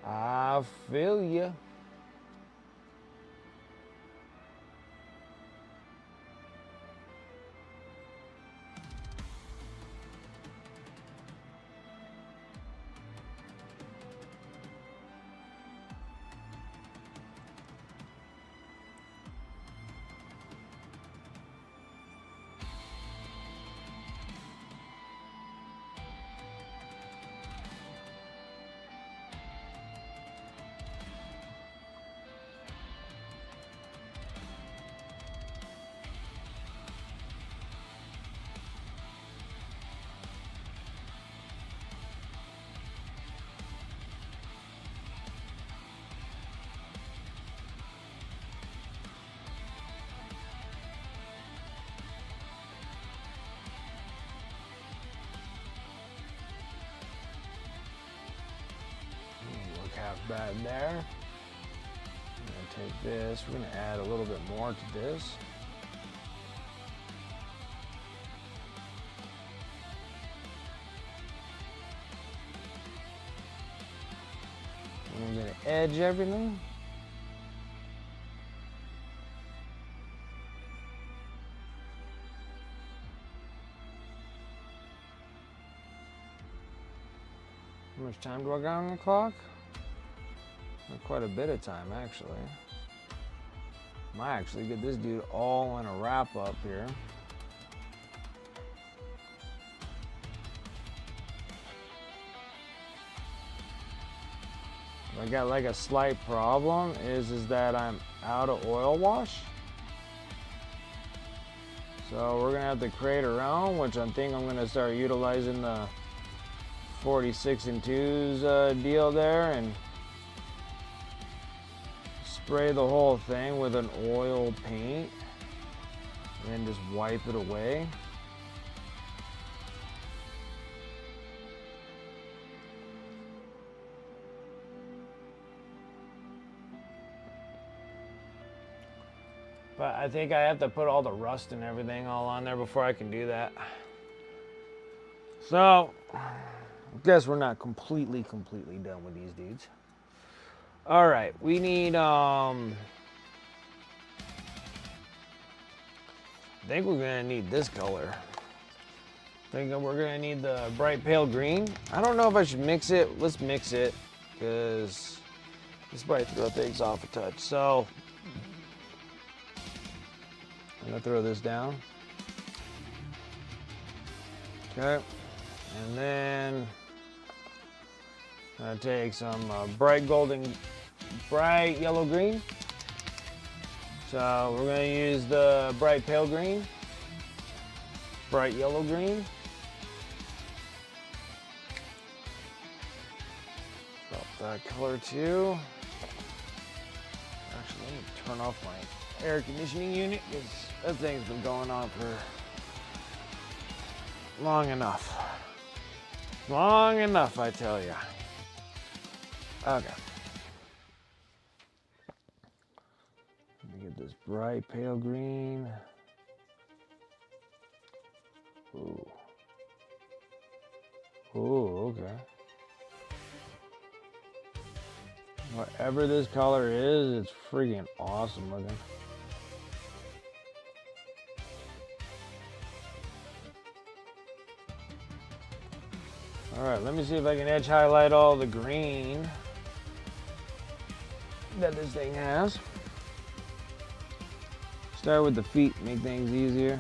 I feel you. Half bad there. I'm gonna take this. We're gonna add a little bit more to this. edge everything. How much time do I got on the clock? Not quite a bit of time, actually. Might actually get this dude all in a wrap up here. I got like a slight problem is that I'm out of oil wash. So we're gonna have to create our own, which I think I'm gonna start utilizing the 46 and 2s deal there and spray the whole thing with an oil paint and then just wipe it away. But I think I have to put all the rust and everything all on there before I can do that. So, I guess we're not completely done with these dudes. All right, we need, I think we're gonna need this color. I think we're gonna need the bright pale green. I don't know if I should mix it. Let's mix it, because this might throw things off a touch. So, I'm gonna throw this down. Okay, and then I'm gonna take some bright yellow green. So we're gonna use the bright pale green, bright yellow green. About that color too. Actually, let me turn off my air conditioning unit because that thing's been going on for long enough. Long enough, I tell you. Okay. Let me get this bright pale green. Ooh. Ooh, okay. Whatever this color is, it's freaking awesome looking. All right, let me see if I can edge highlight all the green that this thing has. Start with the feet, make things easier.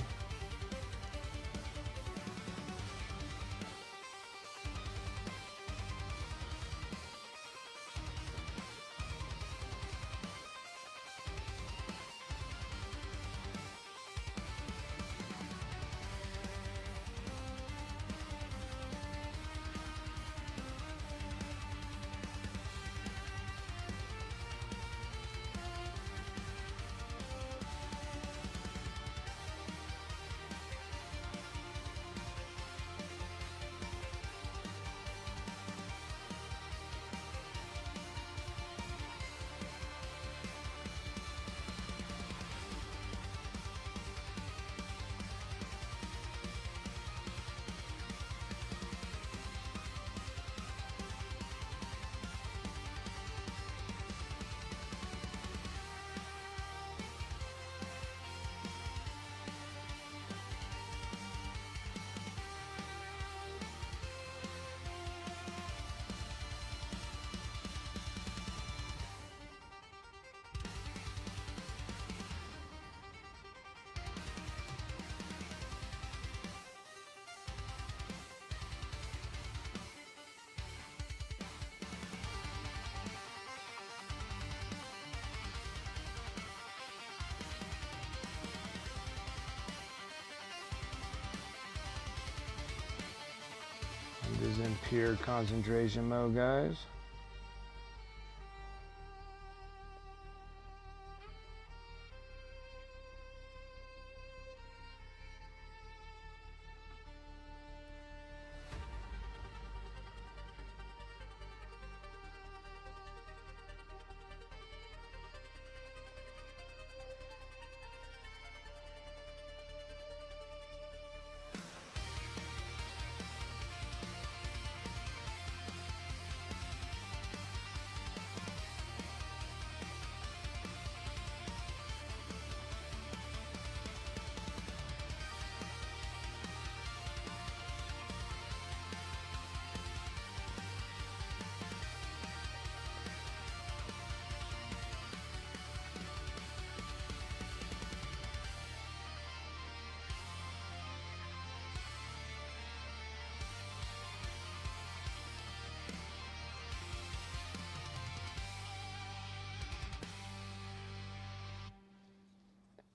It is in pure concentration mode, guys.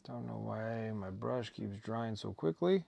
Don't know why my brush keeps drying so quickly.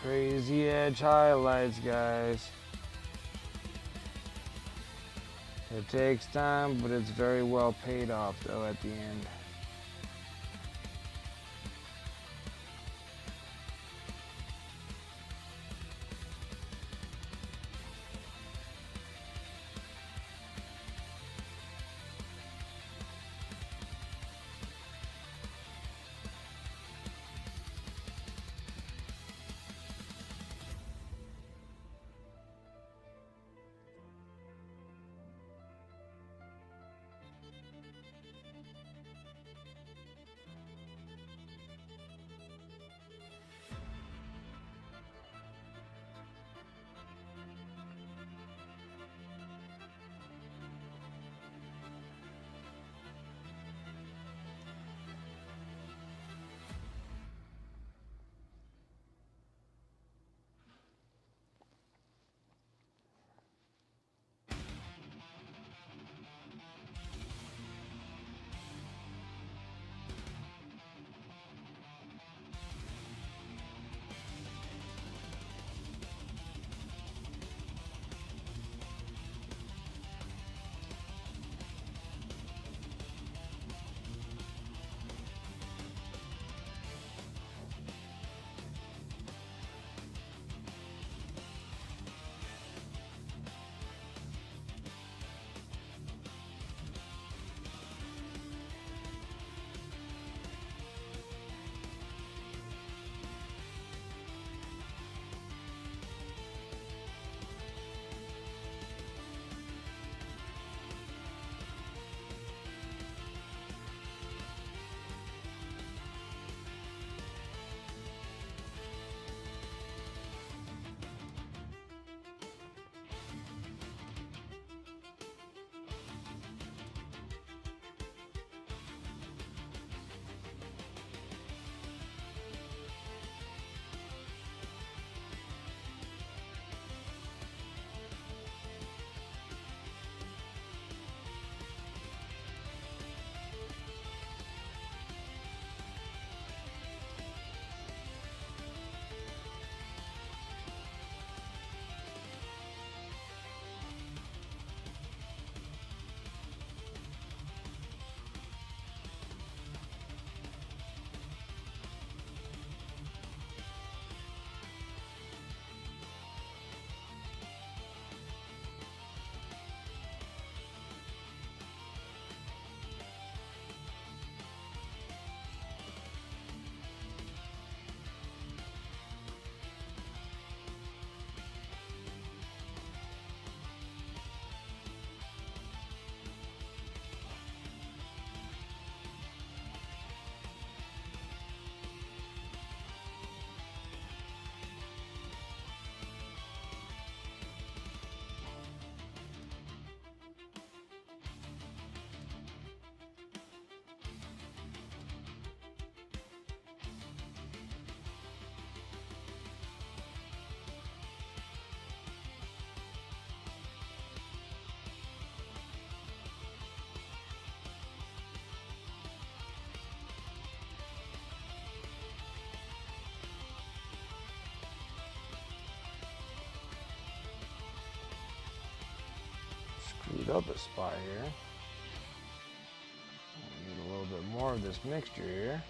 Crazy edge highlights, guys. It takes time, but it's very well paid off though at the end. Screwed up a spot here. Need a little bit more of this mixture here.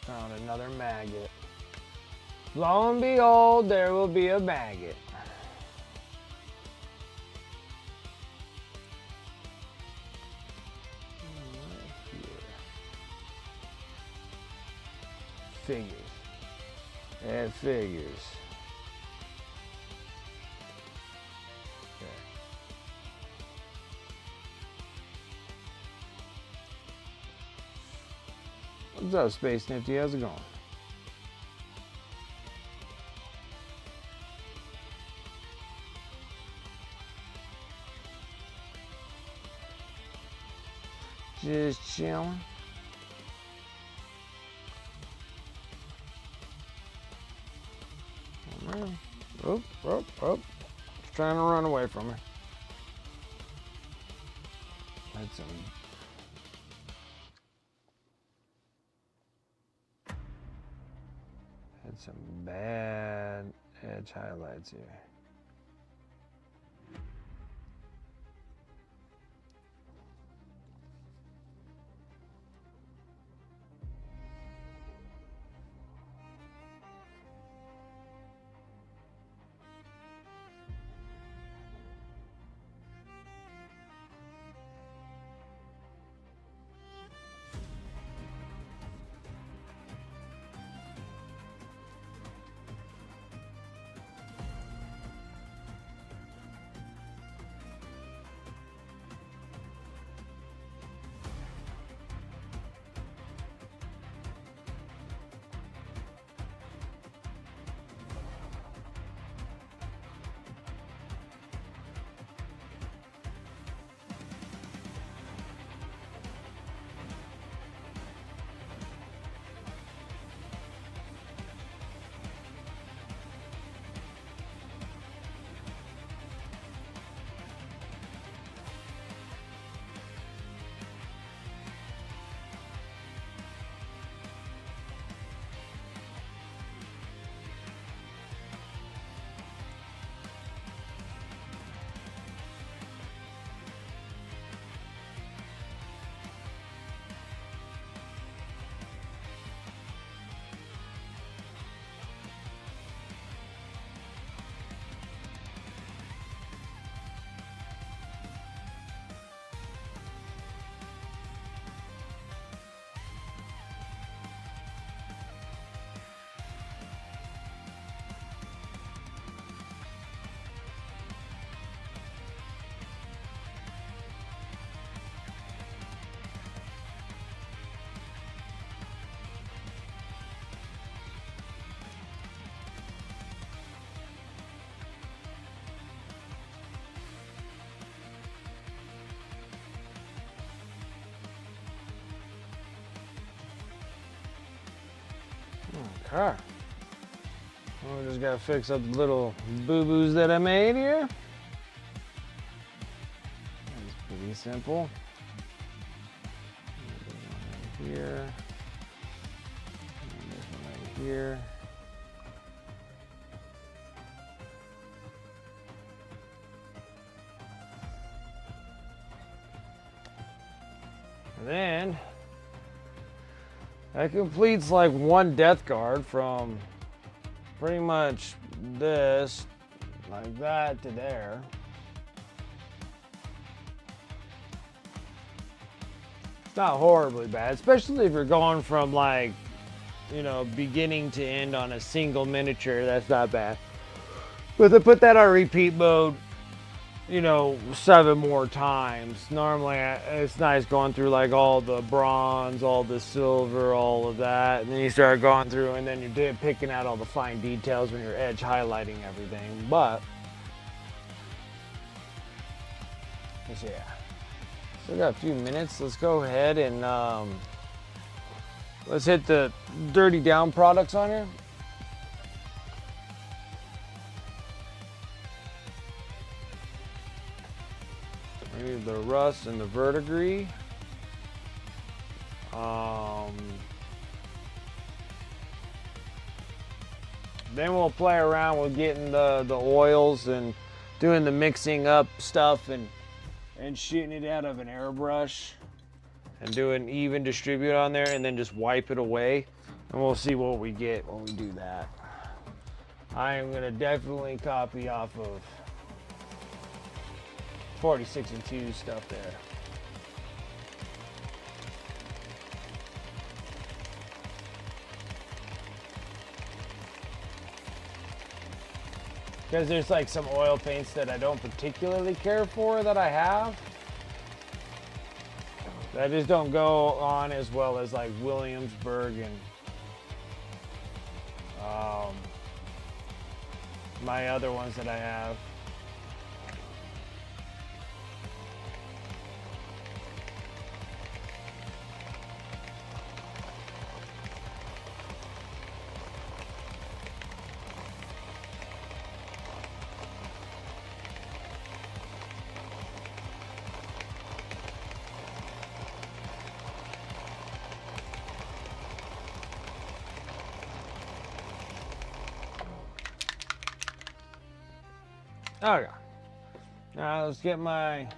Found another maggot. Lo and behold, there will be a maggot. Figures. It figures. What's up, Space Nifty? How's it going? Just chilling. Oh, oh, oh. Just trying to run away from her. Had some bad edge highlights here. Okay. Well, we just gotta fix up the little boo-boos that I made here. That's pretty simple. Right here. And this one right here. And then that completes like one Deathguard from pretty much this, like that to there. It's not horribly bad, especially if you're going from like, you know, beginning to end on a single miniature, that's not bad. But to put that on repeat mode, you know, 7 more times. Normally it's nice going through like all the bronze, all the silver, all of that, and then you start going through and then you're picking out all the fine details when you're edge highlighting everything. But yeah, still got a few minutes. Let's go ahead and let's hit the dirty down products on here. The rust and the verdigris. Then we'll play around with getting the oils and doing the mixing up stuff and shooting it out of an airbrush and do an even distribute on there and then just wipe it away, and we'll see what we get when we do that. I am gonna definitely copy off of 46 and 2 stuff there. Because there's like some oil paints that I don't particularly care for that I have. That just don't go on as well as like Williamsburg and my other ones that I have. Okay. Now let's get my,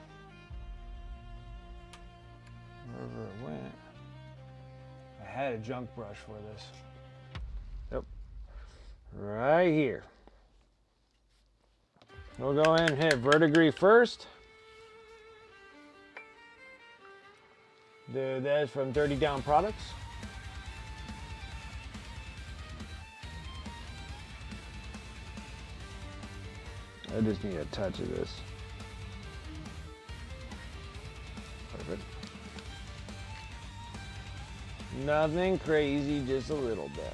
wherever it went. I had a junk brush for this. Yep. Right here. We'll go in and hit verdigris first. Do that from 30 Down Products. I just need a touch of this. Perfect. Nothing crazy, just a little bit.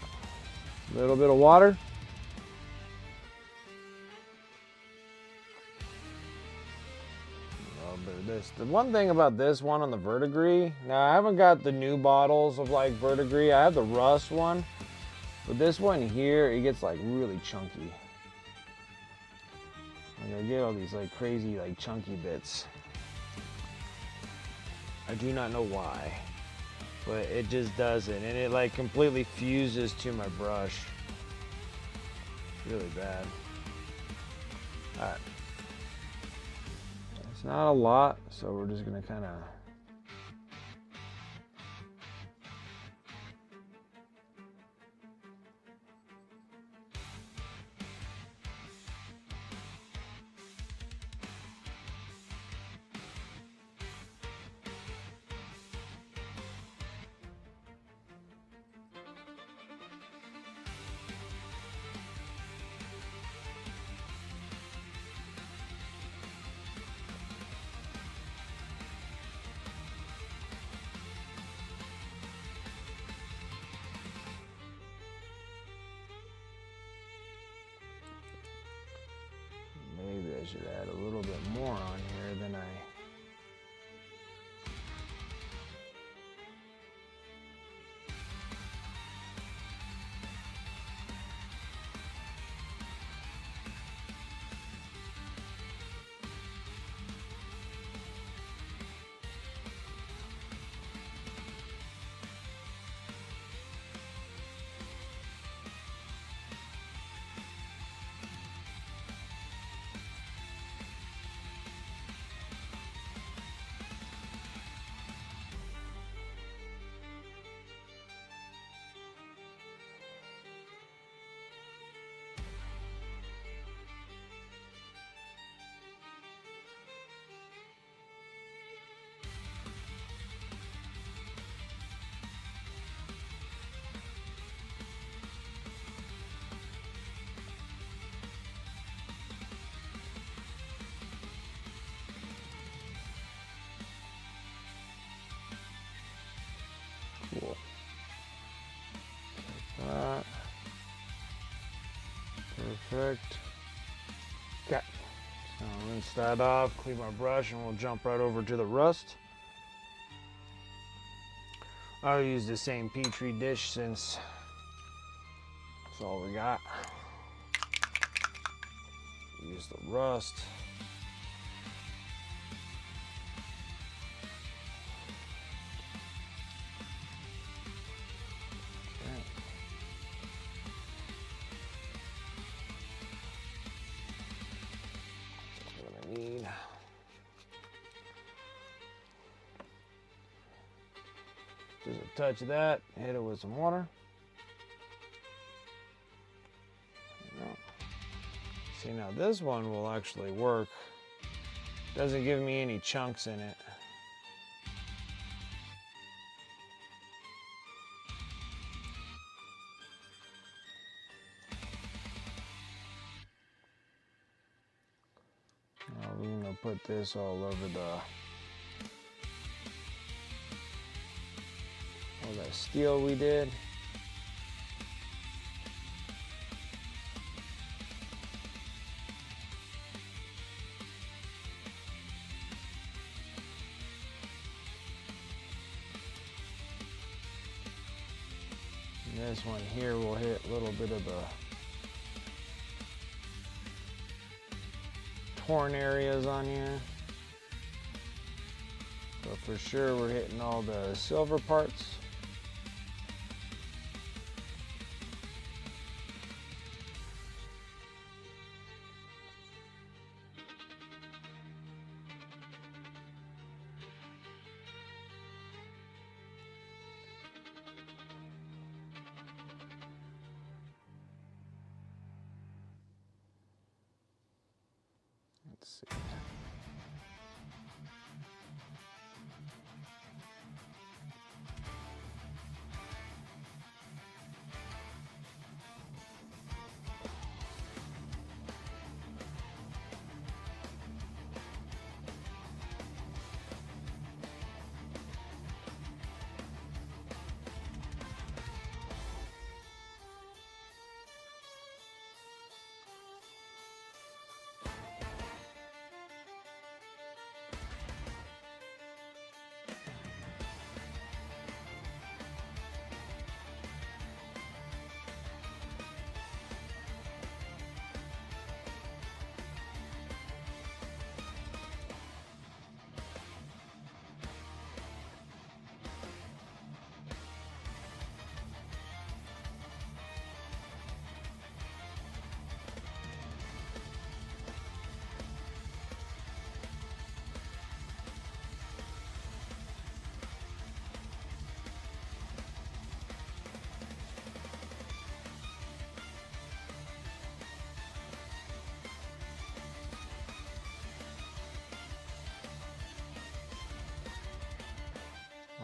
A little bit of water. A little bit of this. The one thing about this one on the verdigris, now I haven't got the new bottles of like verdigris. I have the rust one, but this one here, it gets like really chunky. I get all these like crazy like chunky bits. I do not know why, but it just does it, and it like completely fuses to my brush. It's really bad. All right, it's not a lot, so we're just gonna kind of. Maybe I should add a little bit more on here than I. Cool. Like that. Perfect. Okay. So I'll rinse that off, clean my brush, and we'll jump right over to the rust. I'll use the same Petri dish since that's all we got. Use the rust. Need. Just a touch of that, hit it with some water. See, now this one will actually work. Doesn't give me any chunks in it. We're gonna put this all over the all that steel we did. And this one here will hit a little bit of the torn areas on here. But for sure we're hitting all the silver parts. Let's see.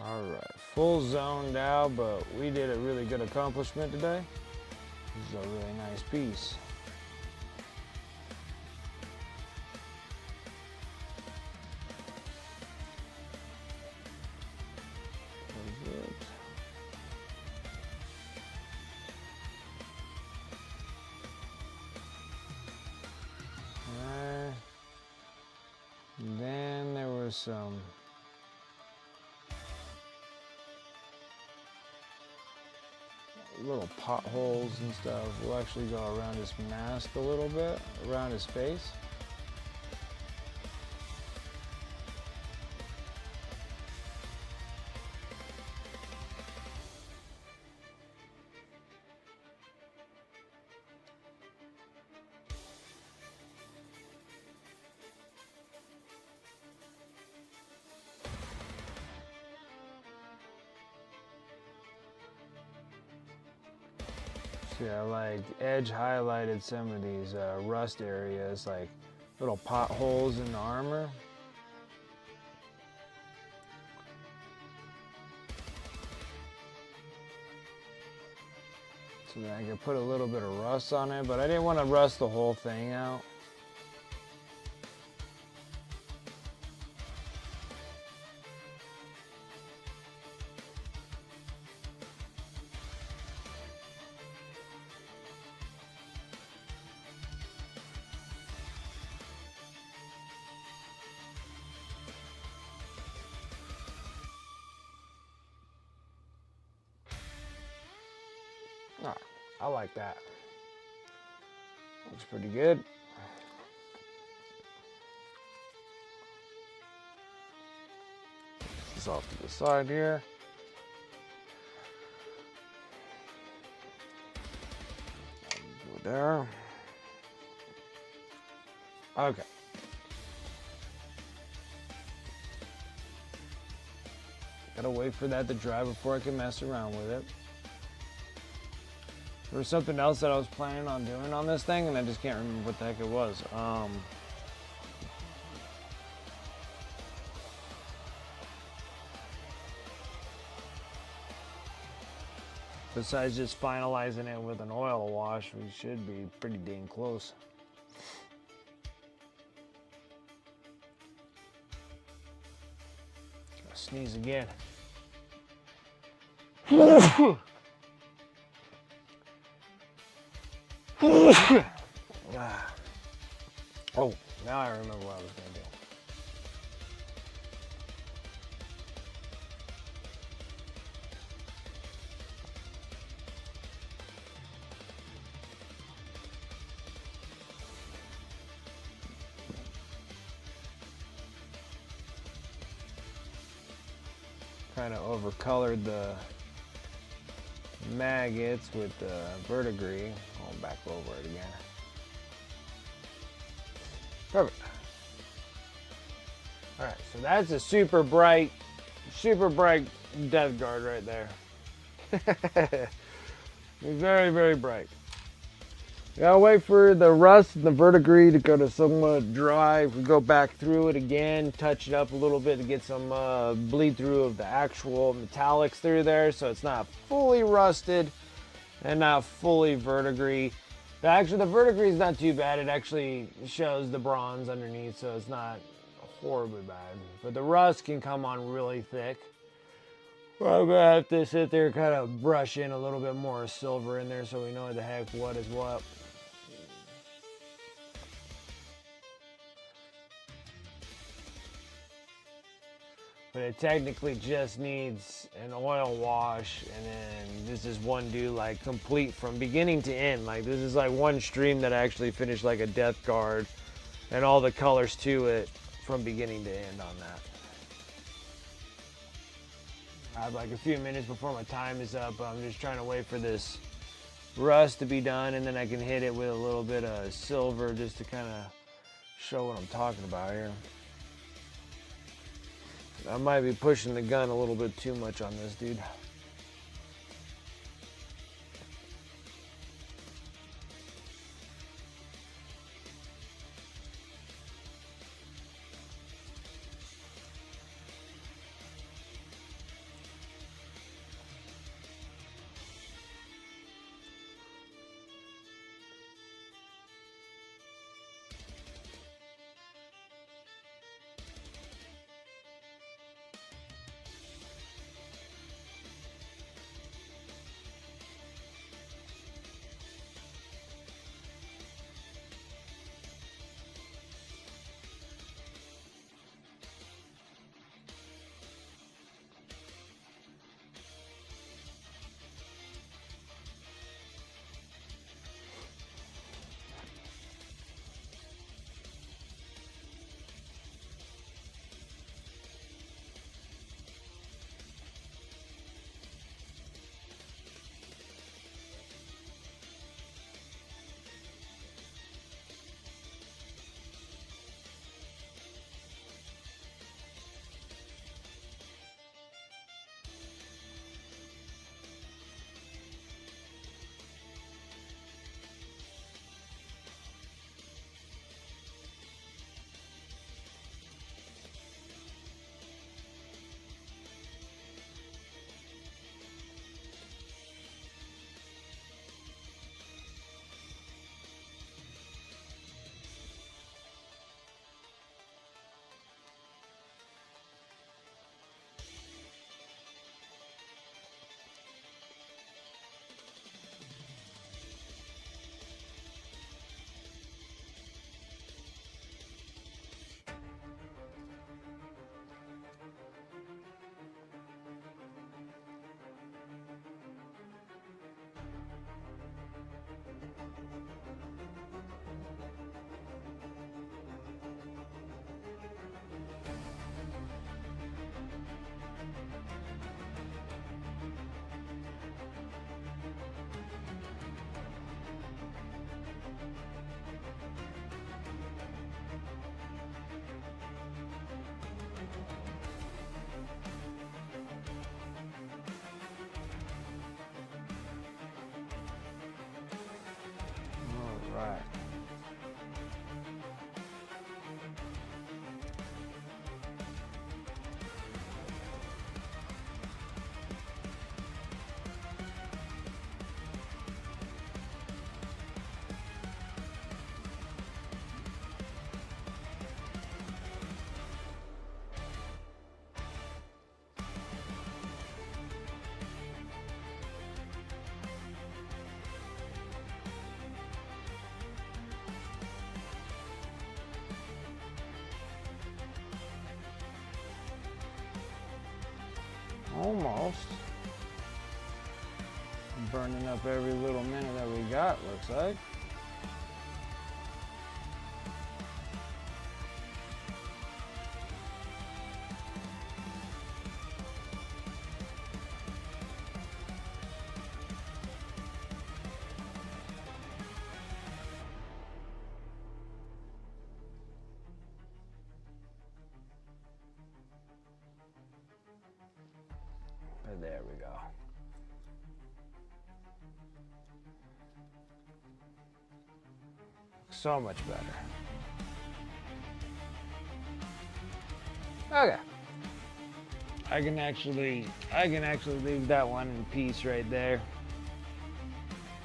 All right, full zoned out, but we did a really good accomplishment today. This is a really nice piece. There's it. All right. And then there was some little potholes and stuff. We'll actually go around his mask a little bit, around his face. Yeah, like edge highlighted some of these rust areas, like little potholes in the armor. So then I could put a little bit of rust on it, but I didn't want to rust the whole thing out. Alright, I like that. Looks pretty good. This off to the side here. Go there. Okay. Gotta wait for that to dry before I can mess around with it. There was something else that I was planning on doing on this thing, and I just can't remember what the heck it was. Besides just finalizing it with an oil wash, we should be pretty dang close. Gonna sneeze again. Oh, now I remember what I was going to do. Kind of overcolored the maggots with the verdigris. I'll back over it again. Perfect. All right, so that's a super bright Deathguard right there. Very, very bright. Gotta wait for the rust and the verdigris to go to somewhat dry. We go back through it again, touch it up a little bit to get some bleed through of the actual metallics through there, so it's not fully rusted and not fully verdigris. Actually, the verdigris is not too bad. It actually shows the bronze underneath, so it's not horribly bad. But the rust can come on really thick. Well, I'm gonna have to sit there and kind of brush in a little bit more silver in there so we know what the heck what is what. But it technically just needs an oil wash, and then this is one do like complete from beginning to end. Like this is like one stream that actually finished like a Deathguard, and all the colors to it from beginning to end on that. I have like a few minutes before my time is up. I'm just trying to wait for this rust to be done, and then I can hit it with a little bit of silver just to kind of show what I'm talking about here. I might be pushing the gun a little bit too much on this, dude. Almost. Burning up every little minute that we got, looks like. There we go. So much better. Okay. I can actually leave that one in peace right there.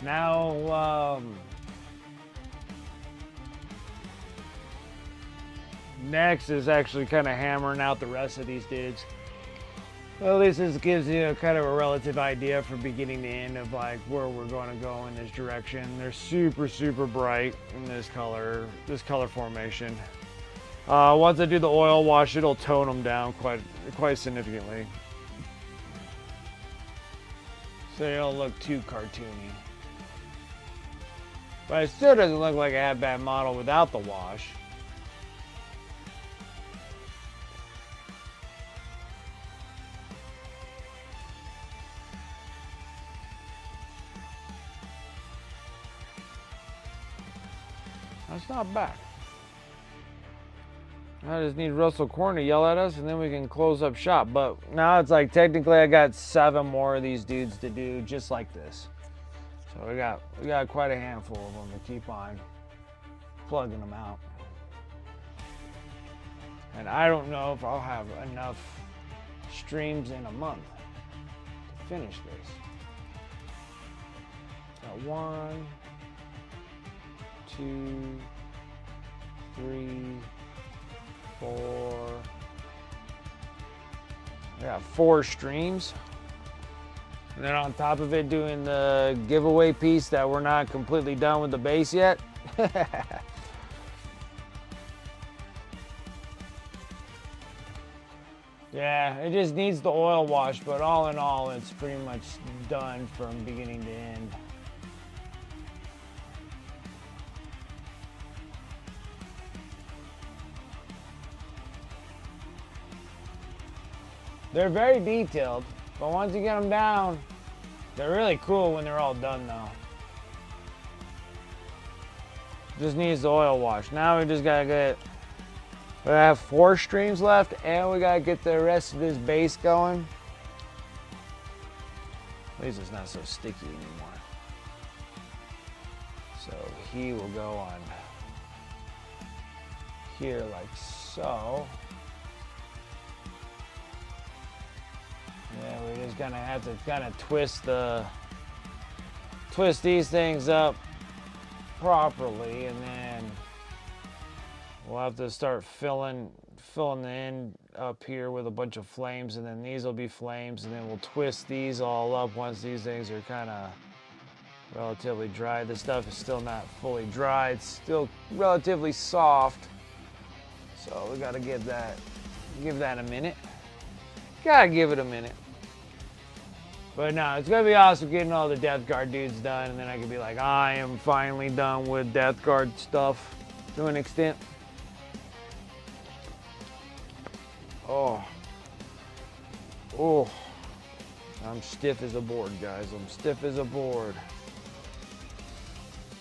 Now, next is actually kind of hammering out the rest of these dudes. Well, at least this gives you kind of a relative idea from beginning to end of like where we're going to go in this direction. They're super, super bright in this color formation. Once I do the oil wash, it'll tone them down quite significantly. So they don't look too cartoony. But it still doesn't look like a half-bad model without the wash. That's not bad. I just need Russell Korn to yell at us and then we can close up shop. But now it's like technically I got 7 more of these dudes to do just like this. So we got quite a handful of them to keep on plugging them out. And I don't know if I'll have enough streams in a month to finish this. Got 1, 2, 3, 4. I got 4 streams. And then on top of it, doing the giveaway piece that we're not completely done with the base yet. Yeah, it just needs the oil wash, but all in all, it's pretty much done from beginning to end. They're very detailed, but once you get them down, they're really cool when they're all done though. Just needs the oil wash. Now we just gotta get, we have 4 streams left and we gotta get the rest of this base going. At least it's not so sticky anymore. So he will go on here like so. Yeah, we're just gonna have to kind of twist these things up properly, and then we'll have to start filling the end up here with a bunch of flames, and then these will be flames, and then we'll twist these all up once these things are kind of relatively dry. This stuff is still not fully dry. It's still relatively soft, so we gotta give that a minute. Gotta give it a minute. But no, it's gonna be awesome getting all the Deathguard dudes done, and then I can be like, I am finally done with Deathguard stuff to an extent. Oh, I'm stiff as a board, guys. I'm stiff as a board.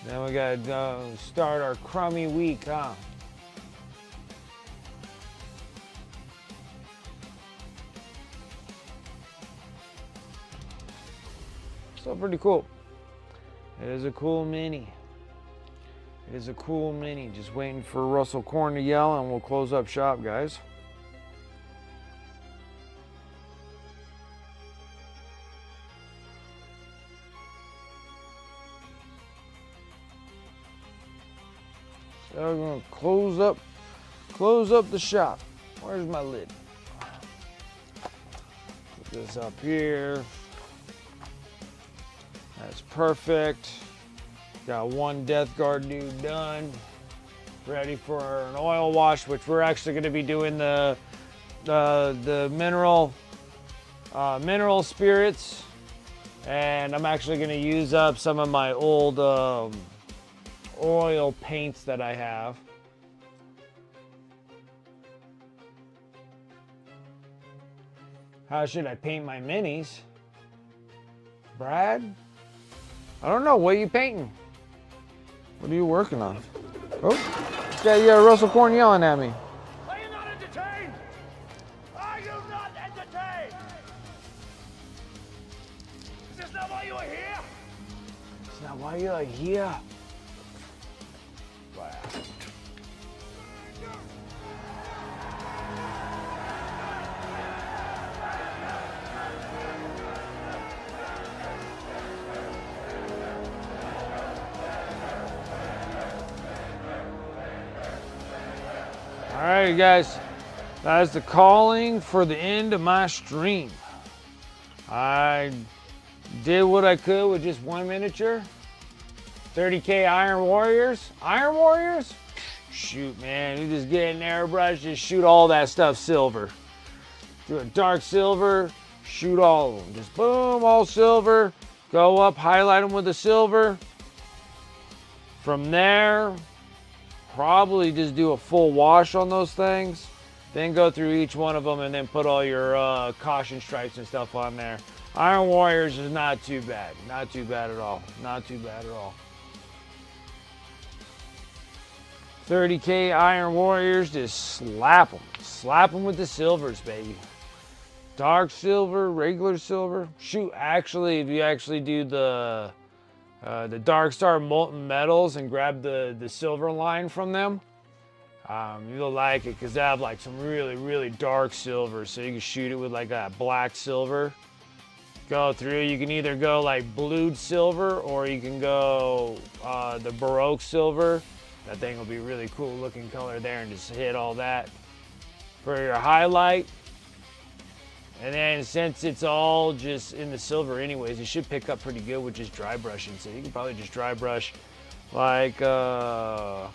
Then we gotta start our crummy week, huh? So pretty cool. It is a cool mini. It is a cool mini. Just waiting for Russell Korn to yell and we'll close up shop, guys. So we're gonna close up the shop. Where's my lid? Put this up here. That's perfect. Got 1 Deathguard dude done. Ready for an oil wash, which we're actually going to be doing the mineral mineral spirits, and I'm actually going to use up some of my old oil paints that I have. How should I paint my minis? Brad? I don't know. What are you painting? What are you working on? Oh, yeah, Russell Korn yelling at me. Are you not entertained? Are you not entertained? Is this not why you are here? It's not why you're here. Wow. All right, guys, that's the calling for the end of my stream. I did what I could with just one miniature. 30K Iron Warriors. Iron Warriors? Shoot, man, you just get an airbrush, just shoot all that stuff silver. Do a dark silver, shoot all of them. Just boom, all silver. Go up, highlight them with the silver. From there, probably just do a full wash on those things, then go through each one of them and then put all your caution stripes and stuff on there. Iron Warriors is not too bad. Not too bad at all. Not too bad at all. 30K Iron Warriors, just slap them. Slap them with the silvers, baby. Dark silver, regular silver. Shoot, actually, if you actually do the Dark Star Molten Metals and grab the silver line from them, you'll like it because they have like some really, really dark silver. So you can shoot it with like that black silver. Go through, you can either go like blued silver or you can go the Baroque silver. That thing will be really cool looking color there, and just hit all that for your highlight. And then since it's all just in the silver anyways, it should pick up pretty good with just dry brushing. So you can probably just dry brush like a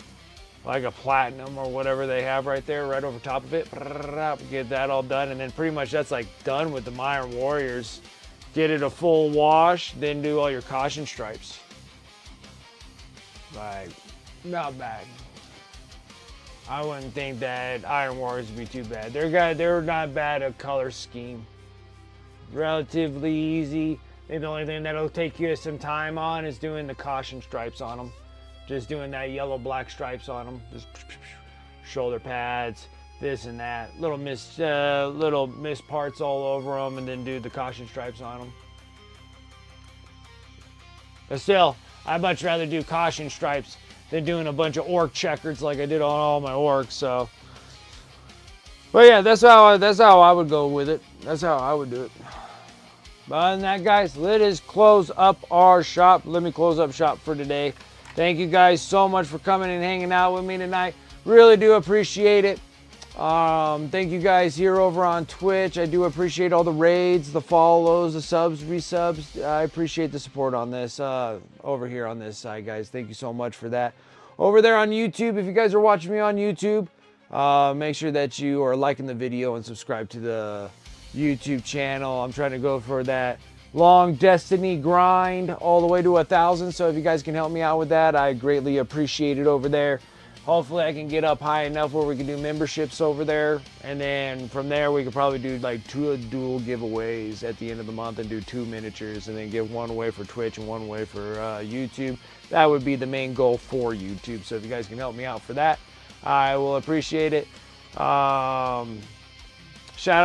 platinum or whatever they have right there, right over top of it. Get that all done, and then pretty much that's like done with the Iron Warriors. Get it a full wash, then do all your caution stripes. Like, not bad. I wouldn't think that Iron Warriors would be too bad. They're not bad at color scheme. Relatively easy. I think the only thing that'll take you some time on is doing the caution stripes on them. Just doing that yellow-black stripes on them. Just shoulder pads, this and that. Little missed parts all over them, and then do the caution stripes on them. But still, I'd much rather do caution stripes than doing a bunch of orc checkers like I did on all my orcs. So, but yeah, that's how I would go with it. That's how I would do it. But other than that, guys, let us close up our shop. Let me close up shop for today. Thank you guys so much for coming and hanging out with me tonight. Really do appreciate it. Thank you guys here over on Twitch. I do appreciate all the raids, the follows, the subs, resubs. I appreciate the support on this over here on this side, guys. Thank you so much for that. Over there on YouTube, if you guys are watching me on YouTube, make sure that you are liking the video and subscribe to the YouTube channel. I'm trying to go for that long Destiny grind all the way to 1,000. So if you guys can help me out with that, I greatly appreciate it over there. Hopefully I can get up high enough where we can do memberships over there. And then from there, we could probably do like 2 dual giveaways at the end of the month and do 2 miniatures and then give one away for Twitch and one away for YouTube. That would be the main goal for YouTube. So if you guys can help me out for that, I will appreciate it. Shout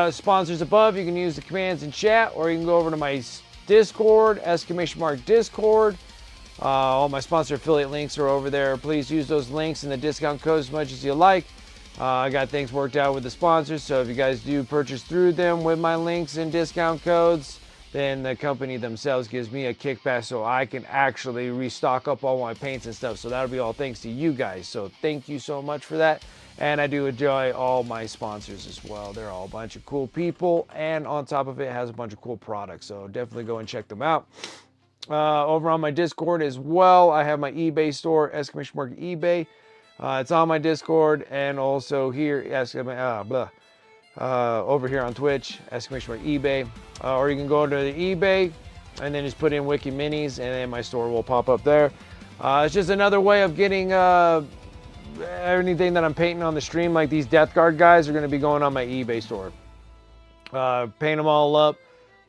out to sponsors above. You can use the commands in chat, or you can go over to my Discord, !Discord. All my sponsor affiliate links are over there. Please use those links and the discount codes as much as you like. I got things worked out with the sponsors, so if you guys do purchase through them with my links and discount codes, then the company themselves gives me a kickback so I can actually restock up all my paints and stuff. So that'll be all thanks to you guys. So thank you so much for that. And I do enjoy all my sponsors as well. They're all a bunch of cool people, and on top of it, has a bunch of cool products. So definitely go and check them out. Over on my Discord as well, I have my eBay store, !eBay. It's on my Discord, and also here, over here on Twitch, exclamation mark eBay, or you can go to the eBay and then just put in Wiki Minis, and then my store will pop up there. It's just another way of getting anything that I'm painting on the stream, like these Deathguard guys, are going to be going on my eBay store. Paint them all up,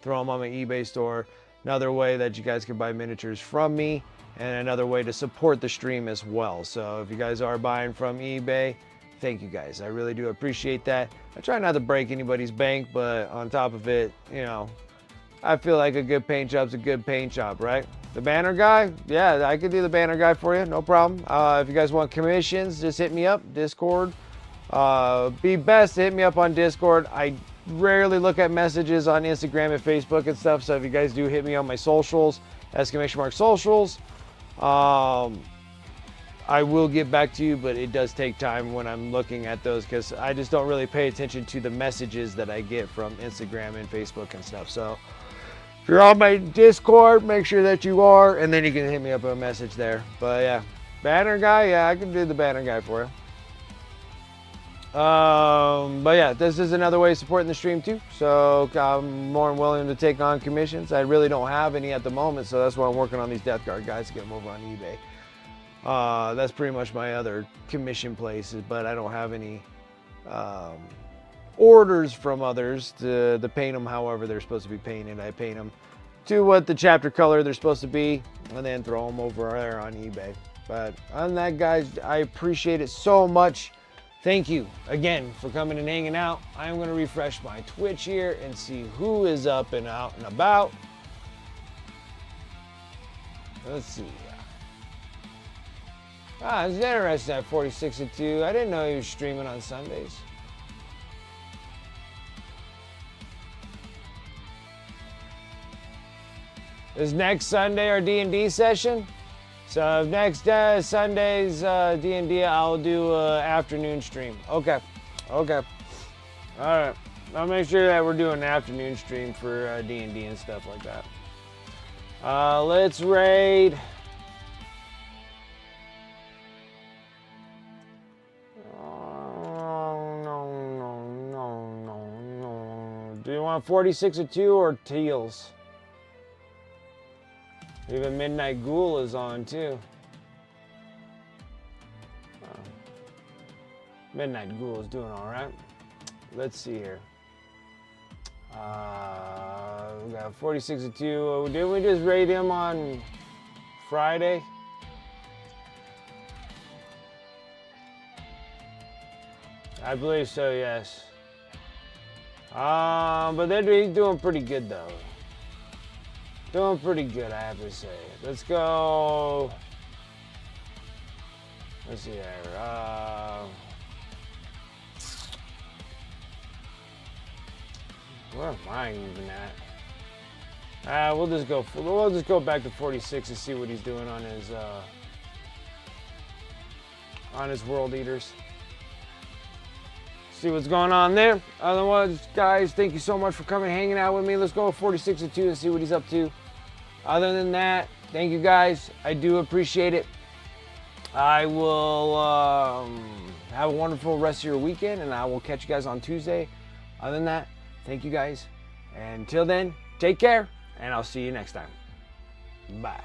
throw them on my eBay store. Another way that you guys can buy miniatures from me, and another way to support the stream as well. So if you guys are buying from eBay, thank you guys. I really do appreciate that. I try not to break anybody's bank, but on top of it, you know, I feel like a good paint job's a good paint job, right? The banner guy, yeah, I could do the banner guy for you, no problem. If you guys want commissions, just hit me up, Discord. Be best to hit me up on Discord. I rarely look at messages on Instagram and Facebook and stuff, so if you guys do hit me on my socials, exclamation mark socials, I will get back to you, but it does take time when I'm looking at those, because I just don't really pay attention to the messages that I get from Instagram and Facebook and stuff. So if you're on my Discord, make sure that you are, and then you can hit me up a message there. But yeah, banner guy, yeah, I can do the banner guy for you. But yeah, this is another way of supporting the stream too. So I'm more than willing to take on commissions. I really don't have any at the moment, so that's why I'm working on these Deathguard guys to get them over on eBay. That's pretty much my other commission places, but I don't have any orders from others to paint them however they're supposed to be painted. I paint them to what the chapter color they're supposed to be, and then throw them over there on eBay. But other than that, guys, I appreciate it so much. Thank you again for coming and hanging out. I'm going to refresh my Twitch here and see who is up and out and about. Let's see. It's interesting at 46-2. I didn't know he was streaming on Sundays. Is next Sunday our D&D session? So next Sunday's D&D, I'll do an afternoon stream. Okay. All right. I'll make sure that we're doing an afternoon stream for D&D and stuff like that. Let's raid. No. Do you want 46-2 or teals? Even Midnight Ghoul is on too. Midnight Ghoul is doing all right. Let's see here. We got 46-2. Didn't we just raid him on Friday? I believe so, yes. But he's doing pretty good though. Doing pretty good, I have to say. Let's go. Let's see here. Where am I even at? We'll just go back to 46 and see what he's doing on his World Eaters. See what's going on there. Otherwise, guys, thank you so much for coming, hanging out with me. Let's go 46-2 and see what he's up to. Other than that, thank you guys. I do appreciate it. I will have a wonderful rest of your weekend, and I will catch you guys on Tuesday. Other than that, thank you guys. And until then, take care, and I'll see you next time. Bye.